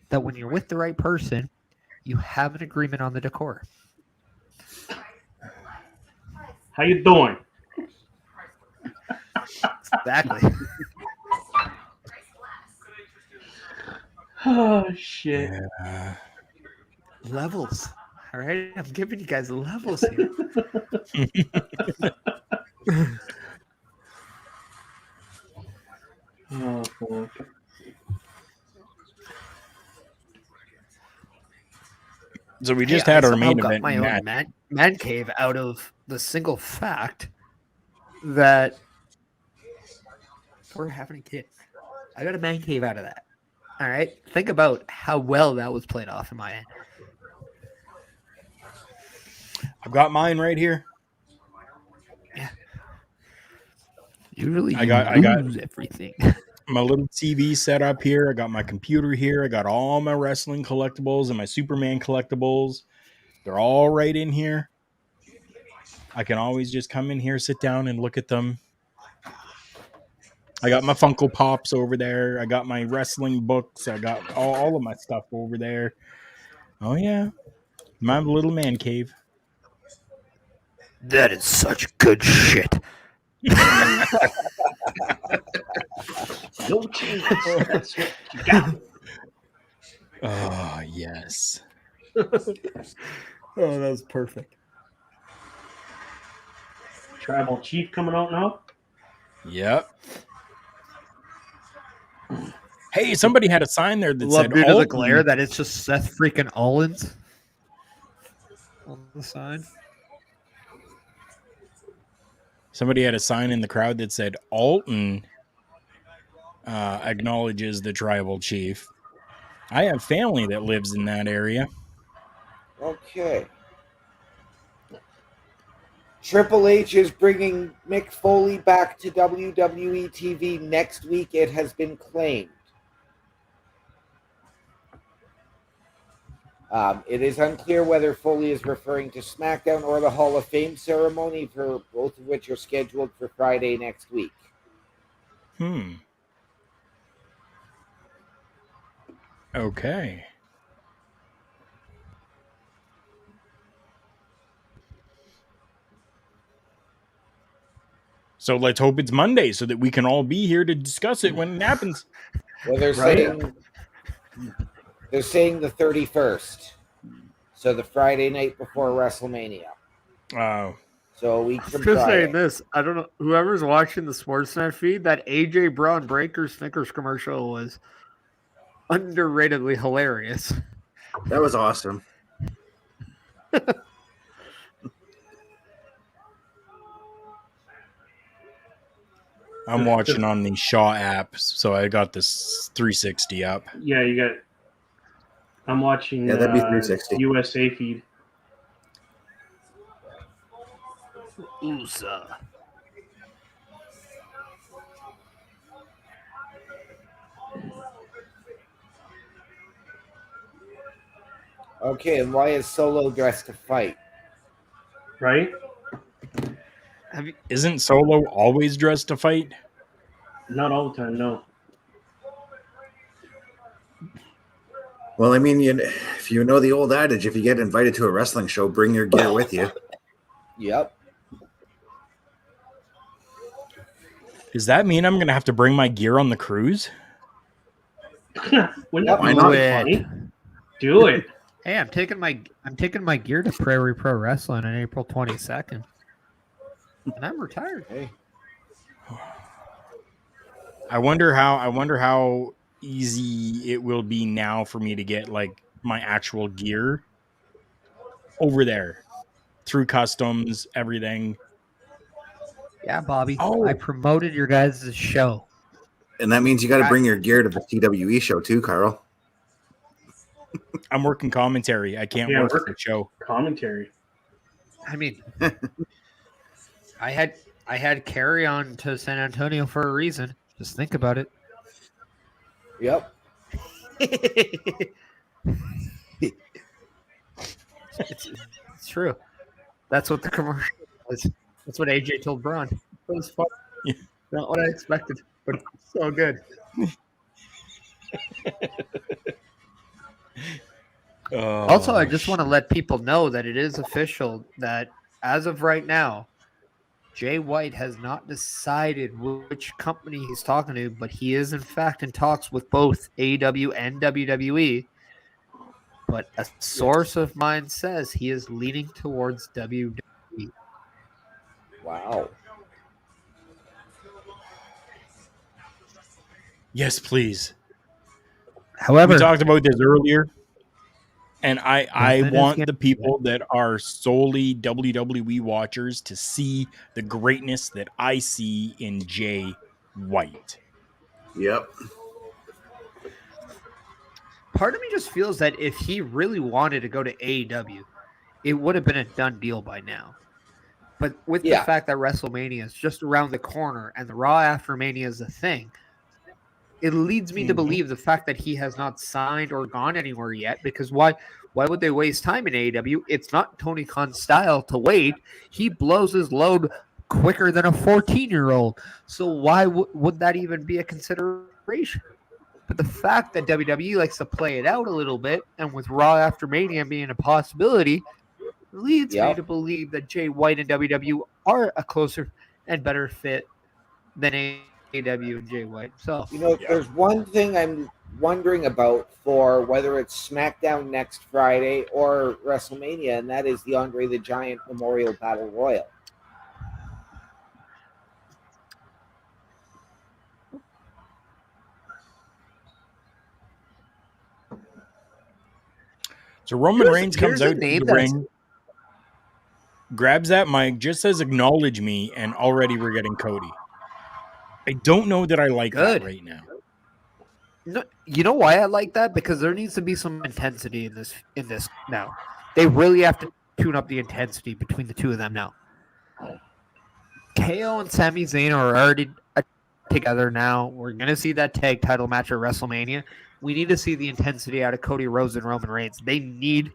that when you're with the right person, you have an agreement on the decor. How you doing? Exactly. Oh shit. yeah. Levels. All right, I'm giving you guys levels here. Oh, fuck. So we just had I our somehow main got event my own match. man cave out of the single fact that we're having a kid. I got a man cave out of that. All right, think about how well that was played off in my end. I've got mine right here. Usually, I got lose everything. my little TV set up here. I got my computer here. I got all my wrestling collectibles and my Superman collectibles. They're all right in here. I can always just come in here, sit down, and look at them. I got my Funko Pops over there. I got my wrestling books. I got all of my stuff over there. Oh yeah, my little man cave. That is such good shit. No chance. That's what you got. Oh yes. Oh, that was perfect. Tribal Chief coming out now. Yep. Hey, somebody had a sign there that Love said due to the Alton. glare that it's just Seth freaking Allins on the sign. Somebody had a sign in the crowd that said Alton acknowledges the tribal chief. I have family that lives in that area. Okay. Triple H is bringing Mick Foley back to WWE TV next week. It has been claimed. It is unclear whether Foley is referring to SmackDown or the Hall of Fame ceremony, for both of which are scheduled for Friday next week. Okay. So let's hope it's Monday so that we can all be here to discuss it when it happens. Well, they're saying the 31st. So the Friday night before WrestleMania. Oh. So a week from Just Friday. saying this, I don't know. Whoever's watching the Sportsnet feed, that AJ Brown Breaker Snickers commercial was underratedly hilarious. That was awesome. I'm watching on the Shaw app, so I got this 360 up. Yeah, you got. I'm watching. Yeah, that'd be 360. USA feed. USA. Okay, and why is Solo dressed to fight? Right? Isn't Solo always dressed to fight? Not all the time, no. Well, I mean, if you know the old adage, if you get invited to a wrestling show, bring your gear with you. Yep. Does that mean I'm going to have to bring my gear on the cruise? Wouldn't that Why be not? really funny? Do it. Hey, I'm taking my gear to Prairie Pro Wrestling on April 22nd. And I'm retired. Hey. I wonder how easy it will be now for me to get like my actual gear over there through customs, everything. Yeah, Bobby. Oh. I promoted your guys' show. And that means you got to bring your gear to the TWE show too, Carl. I'm working commentary. I can't work the show. Commentary. I mean, I had Carrie on to San Antonio for a reason. Just think about it. Yep. It's true. That's what the commercial was. That's what AJ told Braun. It was fun. Yeah. Not what I expected, but so good. Also, I just want to let people know that it is official that as of right now, Jay White has not decided which company he's talking to, but he is in fact in talks with both AEW and WWE. But a source of mine says he is leaning towards WWE. Wow. Yes, please. However, we talked about this earlier, and I Nothing is want the people that are solely WWE watchers to see the greatness that I see in Jay White. Yep. part of me just feels that if he really wanted to go to AEW, it would have been a done deal by now. But with the fact that WrestleMania is just around the corner and the Raw after Mania is a thing, it leads me to believe the fact that he has not signed or gone anywhere yet, because why would they waste time in AEW? It's not Tony Khan's style to wait. He blows his load quicker than a 14-year-old. So why would that even be a consideration? But the fact that WWE likes to play it out a little bit, and with Raw after Mania being a possibility, leads me to believe that Jay White and WWE are a closer and better fit than AEW and Jay White himself. There's one thing I'm wondering about for whether it's SmackDown next Friday or WrestleMania, and that is the Andre the Giant Memorial Battle Royal. So Roman Reigns comes out to the ring, grabs that mic, just says acknowledge me, and already we're getting Cody. I don't know that I like that right now. No, you know why I like that? Because there needs to be some intensity in this now. They really have to tune up the intensity between the two of them now. KO and Sami Zayn are already together now. We're going to see that tag title match at WrestleMania. We need to see the intensity out of Cody Rhodes and Roman Reigns. They need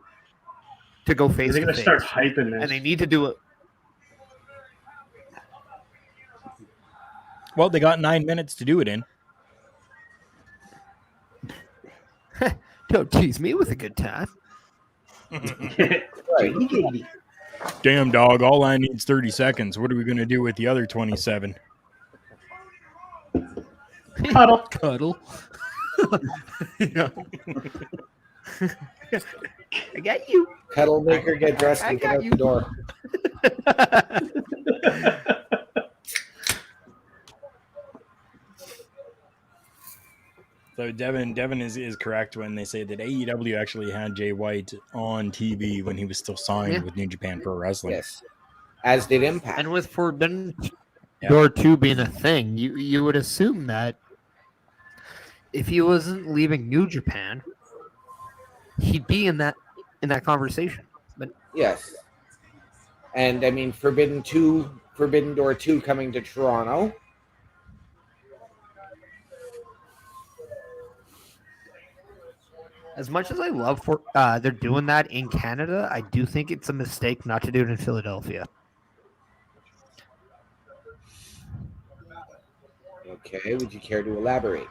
to go face to face. They're going to start hyping this. And they need to do it. Well, they got 9 minutes to do it in. Don't tease me with a good time. Damn, dog. All I need is 30 seconds. What are we going to do with the other 27? Cuddle. I got you. Cuddle, make her get dressed and get out the door. So Devin is correct when they say that AEW actually had Jay White on TV when he was still signed with New Japan Pro Wrestling. Yes, as did Impact. And with Forbidden Door 2 being a thing, you would assume that if he wasn't leaving New Japan, he'd be in that conversation. But yes, and I mean Forbidden Door 2 coming to Toronto. As much as I love they're doing that in Canada, I do think it's a mistake not to do it in Philadelphia. Okay, would you care to elaborate?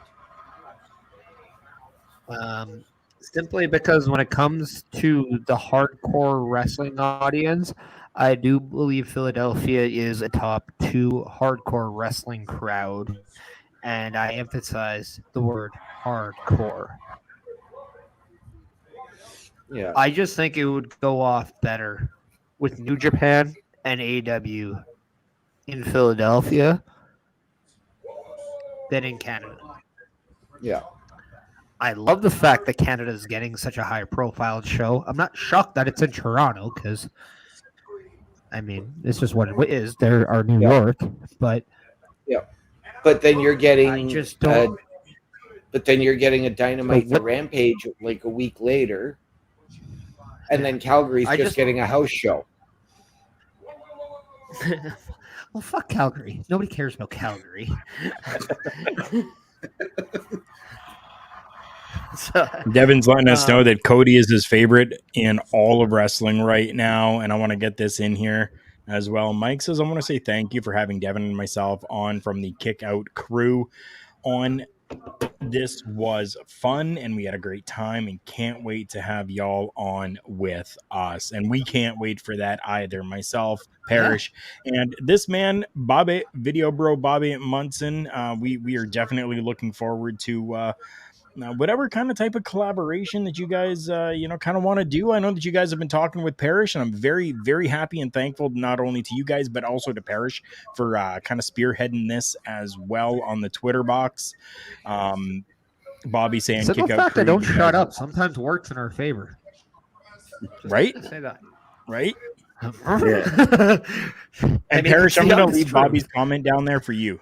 Simply because when it comes to the hardcore wrestling audience, I do believe Philadelphia is a top 2 hardcore wrestling crowd, and I emphasize the word hardcore. Yeah, I just think it would go off better with New Japan and AEW in Philadelphia than in Canada. Yeah. I love the fact that Canada is getting such a high-profile show. I'm not shocked that it's in Toronto because, I mean, it's just what it is. There are New York, but but then you're getting but then you're getting a Dynamite the Rampage like a week later, and then Calgary's just getting a house show. Well, fuck Calgary. Nobody cares about Calgary. Devin's letting us know that Cody is his favorite in all of wrestling right now, and I want to get this in here as well. Mike says, I want to say thank you for having Devin and myself on from the Kick Out crew on. This was fun, and we had a great time, and can't wait to have y'all on with us. And we can't wait for that either. Myself, Parrish, and this man, Bobby, Video Bro Bobby Munson. We are definitely looking forward to whatever kind of type of collaboration that you guys, kind of want to do. I know that you guys have been talking with Parrish, and I'm very, very happy and thankful not only to you guys, but also to Parrish for kind of spearheading this as well on the Twitter box. Bobby saying, "Kick out crew." Don't shut up. Sometimes works in our favor. Right? Say that. Right? Yeah. And Parrish, I'm going to leave Bobby's comment down there for you.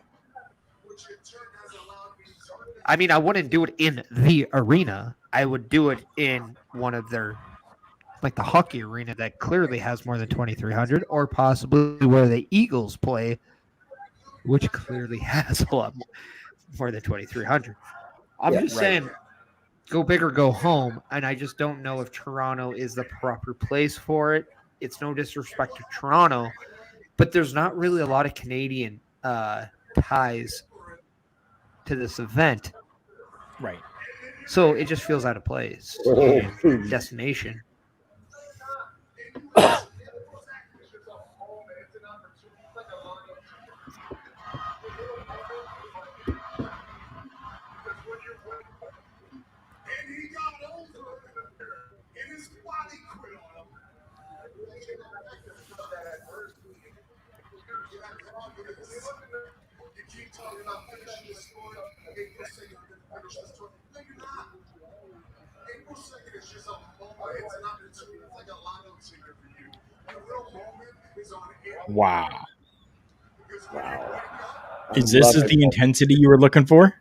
I mean, I wouldn't do it in the arena. I would do it in one of their, like the hockey arena that clearly has more than 2,300, or possibly where the Eagles play, which clearly has a lot more than 2,300. I'm just saying, go big or go home, and I just don't know if Toronto is the proper place for it. It's no disrespect to Toronto, but there's not really a lot of Canadian ties to this event. Right. So it just feels out of place Oh. in destination. Wow. Wow. Is this the intensity you were looking for?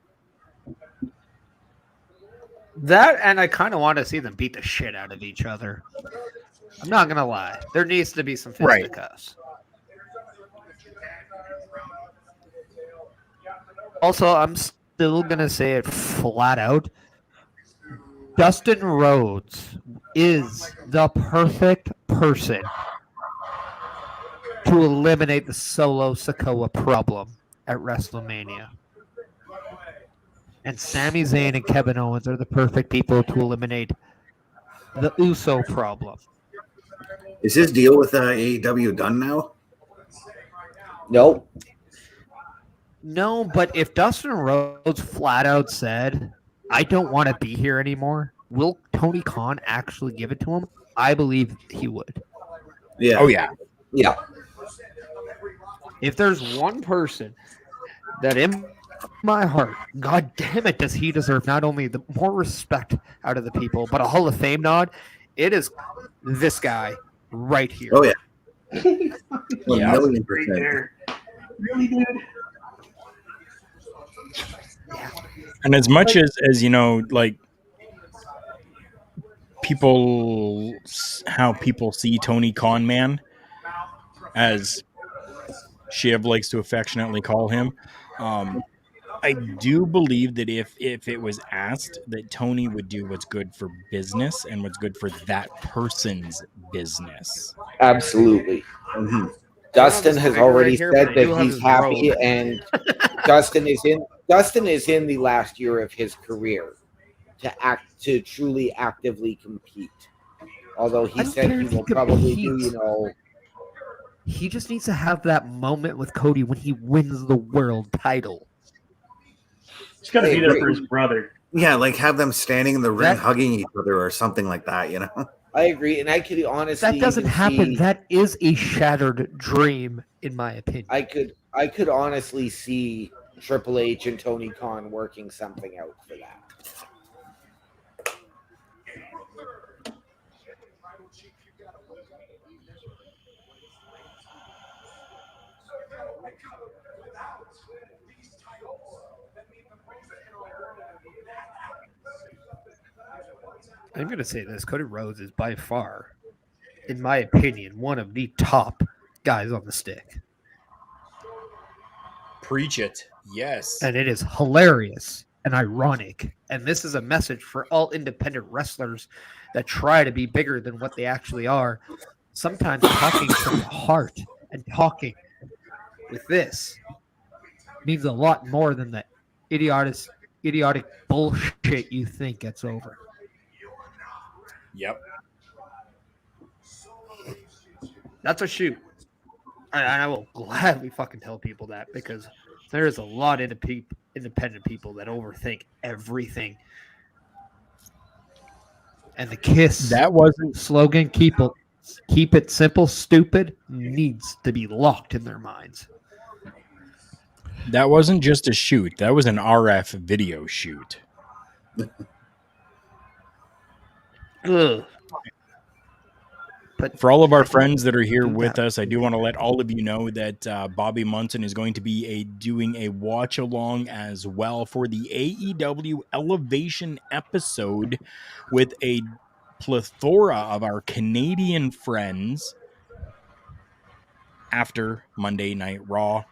That, and I kind of want to see them beat the shit out of each other. I'm not gonna lie. There needs to be some fisticuffs. Also, I'm still gonna say it flat out. Dustin Rhodes is the perfect person to eliminate the Solo Sikoa problem at WrestleMania. And Sami Zayn and Kevin Owens are the perfect people to eliminate the Uso problem. Is his deal with AEW done now? Nope. No, but if Dustin Rhodes flat out said, I don't want to be here anymore, will Tony Khan actually give it to him? I believe he would. Yeah. Oh, yeah. Yeah. If there's one person that in my heart, God damn it, does he deserve not only the more respect out of the people, but a Hall of Fame nod, it is this guy right here. Oh, yeah. Yeah. 1,000,000%. Really, dude? And as much as you know, like people, how people see Tony Khan Man, as Shiv likes to affectionately call him, I do believe that if it was asked, that Tony would do what's good for business and what's good for that person's business. Absolutely. Mm-hmm. Dustin has already here, said but I do that have he's his happy, robe. and Dustin is in the last year of his career to truly actively compete. Although I he don't said care he if he will probably do, competes. He just needs to have that moment with Cody when he wins the world title. He's got to be there for his brother. Yeah, like have them standing in the ring hugging each other or something like that, you know? I agree, and I could honestly that doesn't happen. That is a shattered dream, in my opinion. I could honestly see Triple H and Tony Khan working something out for that. I'm going to say this. Cody Rhodes is by far, in my opinion, one of the top guys on the stick. Preach it. Yes. And it is hilarious and ironic. And this is a message for all independent wrestlers that try to be bigger than what they actually are. Sometimes talking from the heart and talking with this means a lot more than the idiotic bullshit you think gets over. Yep. That's a shoot. And I will gladly fucking tell people that, because there is a lot of independent people that overthink everything. And the KISS that wasn't slogan, keep it simple, stupid, needs to be locked in their minds. That wasn't just a shoot. That was an RF video shoot. Ugh. But for all of our friends that are here with us, I do want to let all of you know that Bobby Munson is going to be doing a watch along as well for the AEW Elevation episode with a plethora of our Canadian friends after Monday Night Raw.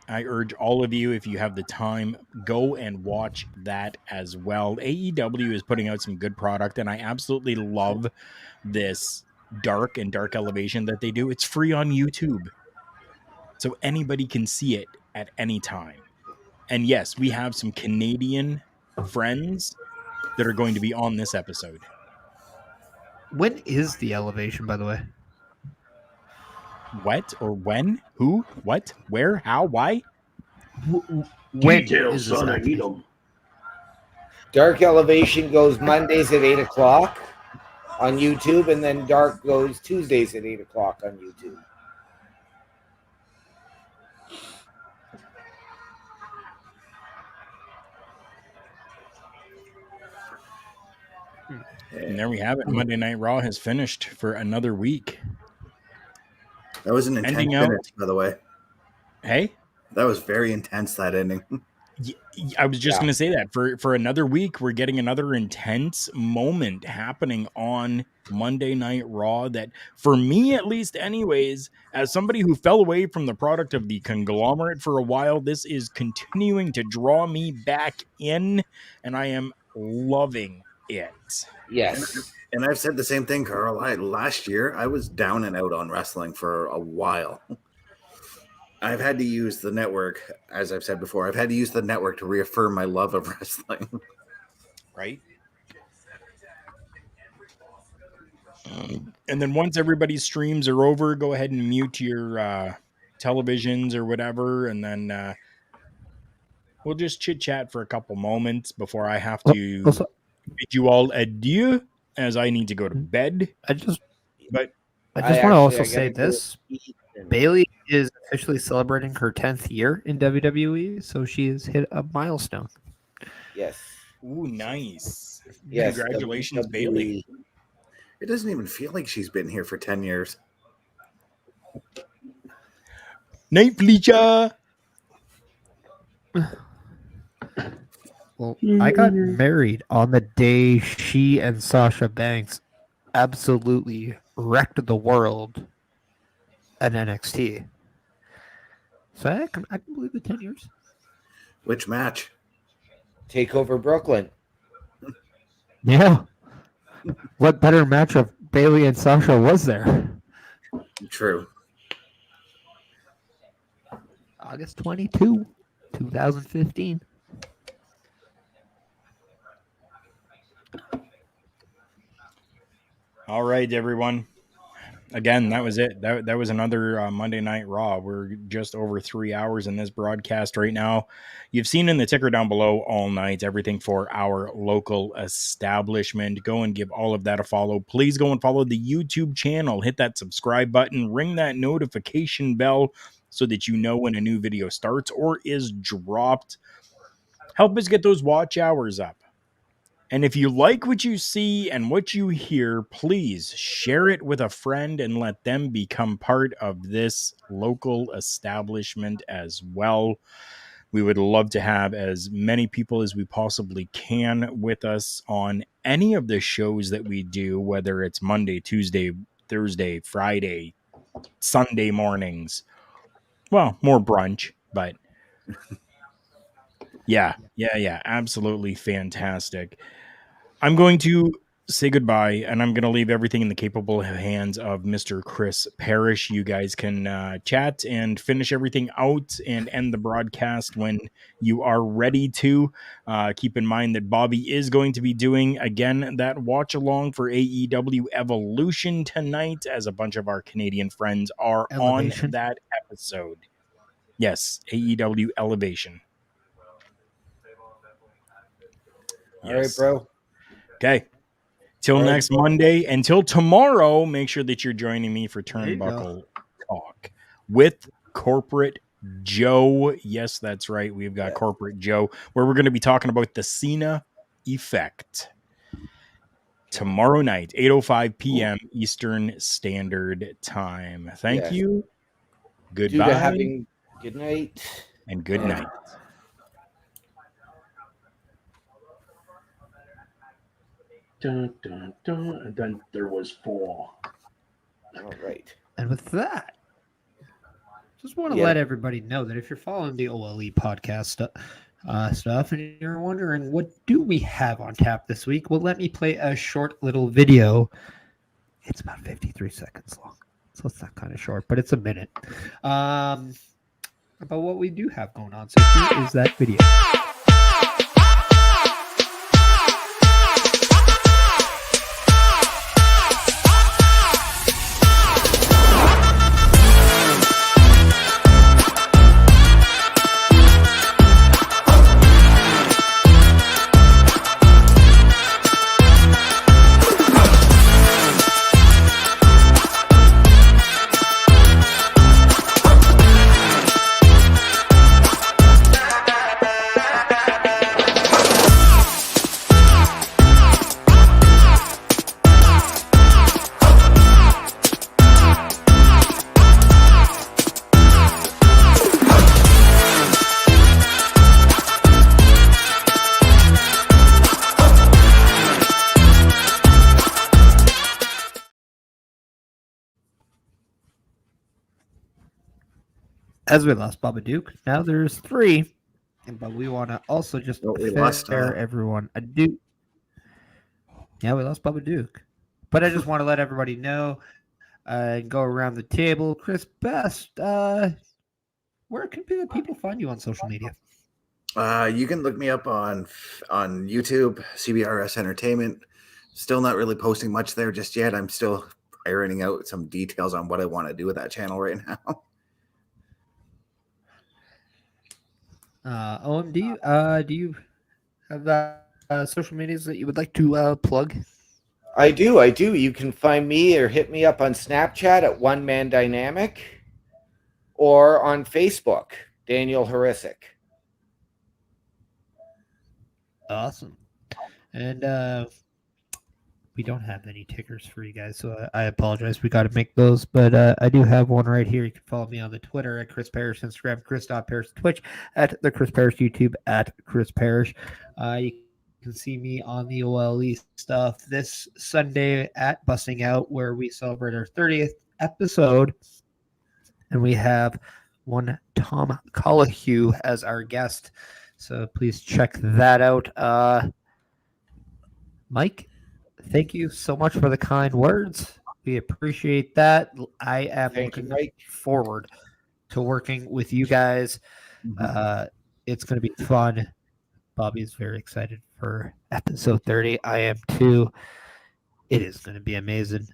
I urge all of you, if you have the time, go and watch that as well. AEW is putting out some good product, and I absolutely love this dark elevation that they do. It's free on YouTube. so anybody can see it at any time. And yes, we have some Canadian friends that are going to be on this episode. When is the elevation, by the way? What or when? Who? What? Where? How? Why? When Details, is this son. I need happening? them. Dark Elevation goes Mondays at 8 o'clock on YouTube, and then Dark goes Tuesdays at 8 o'clock on YouTube. And there we have it. Monday Night Raw has finished for another week. That was an intense Ending out. finish, by the way. Hey? That was very intense, that ending. I was just going to say that for another week, we're getting another intense moment happening on Monday Night Raw that, for me at least anyways, as somebody who fell away from the product of the conglomerate for a while, this is continuing to draw me back in, and I am loving it. Yes. And I've said the same thing, Carl. Last year, I was down and out on wrestling for a while. I've had to use the network, as I've said before, I've had to use the network to reaffirm my love of wrestling. Right? And then once everybody's streams are over, go ahead and mute your televisions or whatever, and then we'll just chit-chat for a couple moments before I have to bid you all adieu, as I need to go to bed. I just want to also say this. Bailey is officially celebrating her 10th year in WWE, so she has hit a milestone. Yes. Ooh, nice. Yes. Congratulations, WWE. Bailey. It doesn't even feel like she's been here for 10 years. Night, Felicia. Well, I got married on the day she and Sasha Banks absolutely wrecked the world at NXT. So I can believe the 10 years. Which match? Takeover Brooklyn. Yeah. What better match of Bailey and Sasha was there? True. August 22, 2015. All right, everyone. Again, that was it. That was another Monday Night Raw. We're just over 3 hours in this broadcast right now. You've seen in the ticker down below all night everything for our local establishment. Go and give all of that a follow. Please go and follow the YouTube channel. Hit that subscribe button. Ring that notification bell so that you know when a new video starts or is dropped. Help us get those watch hours up. And if you like what you see and what you hear, please share it with a friend and let them become part of this local establishment as well. We would love to have as many people as we possibly can with us on any of the shows that we do, whether it's Monday, Tuesday, Thursday, Friday, Sunday mornings. Well, more brunch, but yeah, absolutely fantastic. I'm going to say goodbye, and I'm going to leave everything in the capable hands of Mr. Chris Parrish. You guys can chat and finish everything out and end the broadcast when you are ready to. Keep in mind that Bobby is going to be doing, again, that watch-along for AEW Evolution tonight, as a bunch of our Canadian friends are Elevation. on that episode. Yes, AEW Elevation. All right, bro. Okay. Till next Monday. Until tomorrow, make sure that you're joining me for Turnbuckle Talk with Corporate Joe. Yes, that's right. We've got Corporate Joe, where we're going to be talking about the Cena effect. Tomorrow night, 8:05 p.m. Eastern Standard Time. Thank you. Goodbye. Good night. And good night. Dun, dun, dun, and then there was 4. All right. And with that, just want to let everybody know that if you're following the OLE podcast stuff and you're wondering what do we have on tap this week, well, let me play a short little video. It's about 53 seconds long, so it's not kind of short, but it's a minute. about what we do have going on. So here is that video. As we lost Babadook, now there's 3, but we want to also just fair everyone a Duke. Yeah, we lost Babadook, but I just want to let everybody know and go around the table. Chris Best, where can people find you on social media? You can look me up on YouTube, CBRS Entertainment. Still not really posting much there just yet. I'm still ironing out some details on what I want to do with that channel right now. OM, do you have social medias that you would like to plug? I do. You can find me or hit me up on Snapchat at One Man Dynamic, or on Facebook, Daniel Horisic. Awesome. And we don't have any tickers for you guys, so I apologize. We got to make those, but I do have one right here. You can follow me on the Twitter at Chris Parrish, Instagram Chris.Parrish, Twitch at the Chris Parrish, YouTube at Chris Parrish. You can see me on the OLE stuff this Sunday at Busting Out, where we celebrate our 30th episode, and we have one Tom Collahue as our guest. So please check that out. Mike, thank you so much for the kind words. We appreciate that. I am looking forward to working with you guys. It's going to be fun. Bobby is very excited for episode 30. I am too. It is going to be amazing.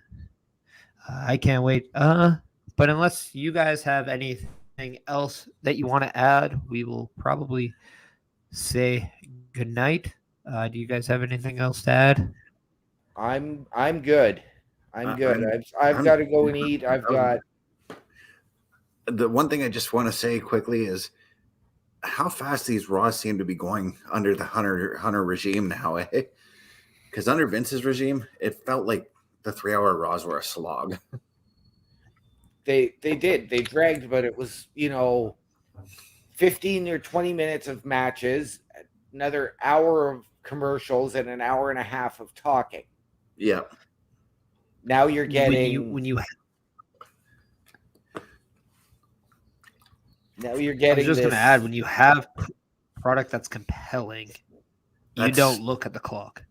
I can't wait. But unless you guys have anything else that you want to add, we will probably say goodnight. Do you guys have anything else to add? I'm good. I'm good. I've got to go and eat. I've got. The one thing I just want to say quickly is how fast these Raws seem to be going under the Hunter regime now, eh? Because under Vince's regime, it felt like the 3-hour Raws were a slog. They did. They dragged, but it was 15 or 20 minutes of matches, another hour of commercials, and an hour and a half of talking. Yeah. Now you're getting Now you're getting. I was just going to add, when you have product that's compelling, you don't look at the clock.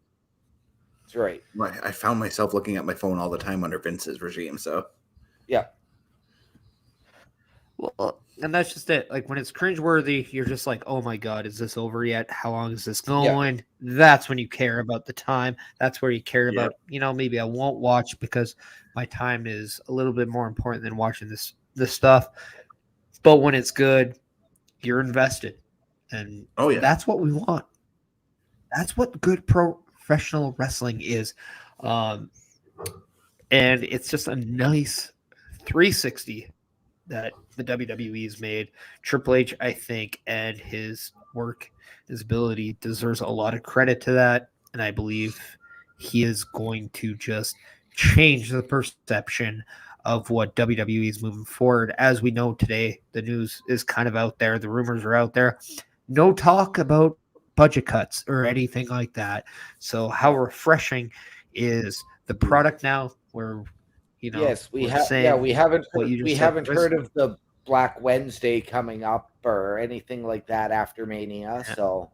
That's right. Right. I found myself looking at my phone all the time under Vince's regime. So, yeah. Well, and that's just it. Like when it's cringeworthy, you're just like, "Oh my god, is this over yet? How long is this going?" Yeah. That's when you care about the time. That's where you care about. Maybe I won't watch because my time is a little bit more important than watching this stuff. But when it's good, you're invested, and that's what we want. That's what good professional wrestling is, and it's just a nice 360 that the WWE's made. Triple H, I think, and his work, his ability deserves a lot of credit to that, and I believe he is going to just change the perception of what WWE is moving forward. As we know today, the news is kind of out there. The rumors are out there. No talk about budget cuts or anything like that. So how refreshing is the product now where, yes, we have. Yeah, we haven't heard of the Black Wednesday coming up or anything like that after Mania. Yeah. So,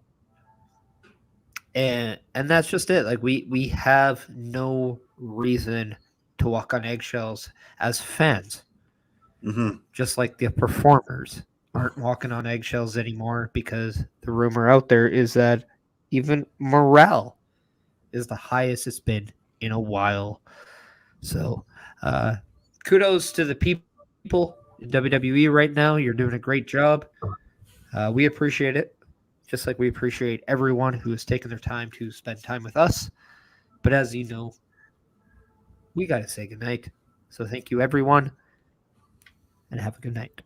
and that's just it. Like we have no reason to walk on eggshells as fans, just like the performers. aren't walking on eggshells anymore, because the rumor out there is that even morale is the highest it's been in a while. So, kudos to the people in WWE right now. You're doing a great job. We appreciate it, just like we appreciate everyone who has taken their time to spend time with us. But as you know, we got to say goodnight. So thank you, everyone, and have a good night.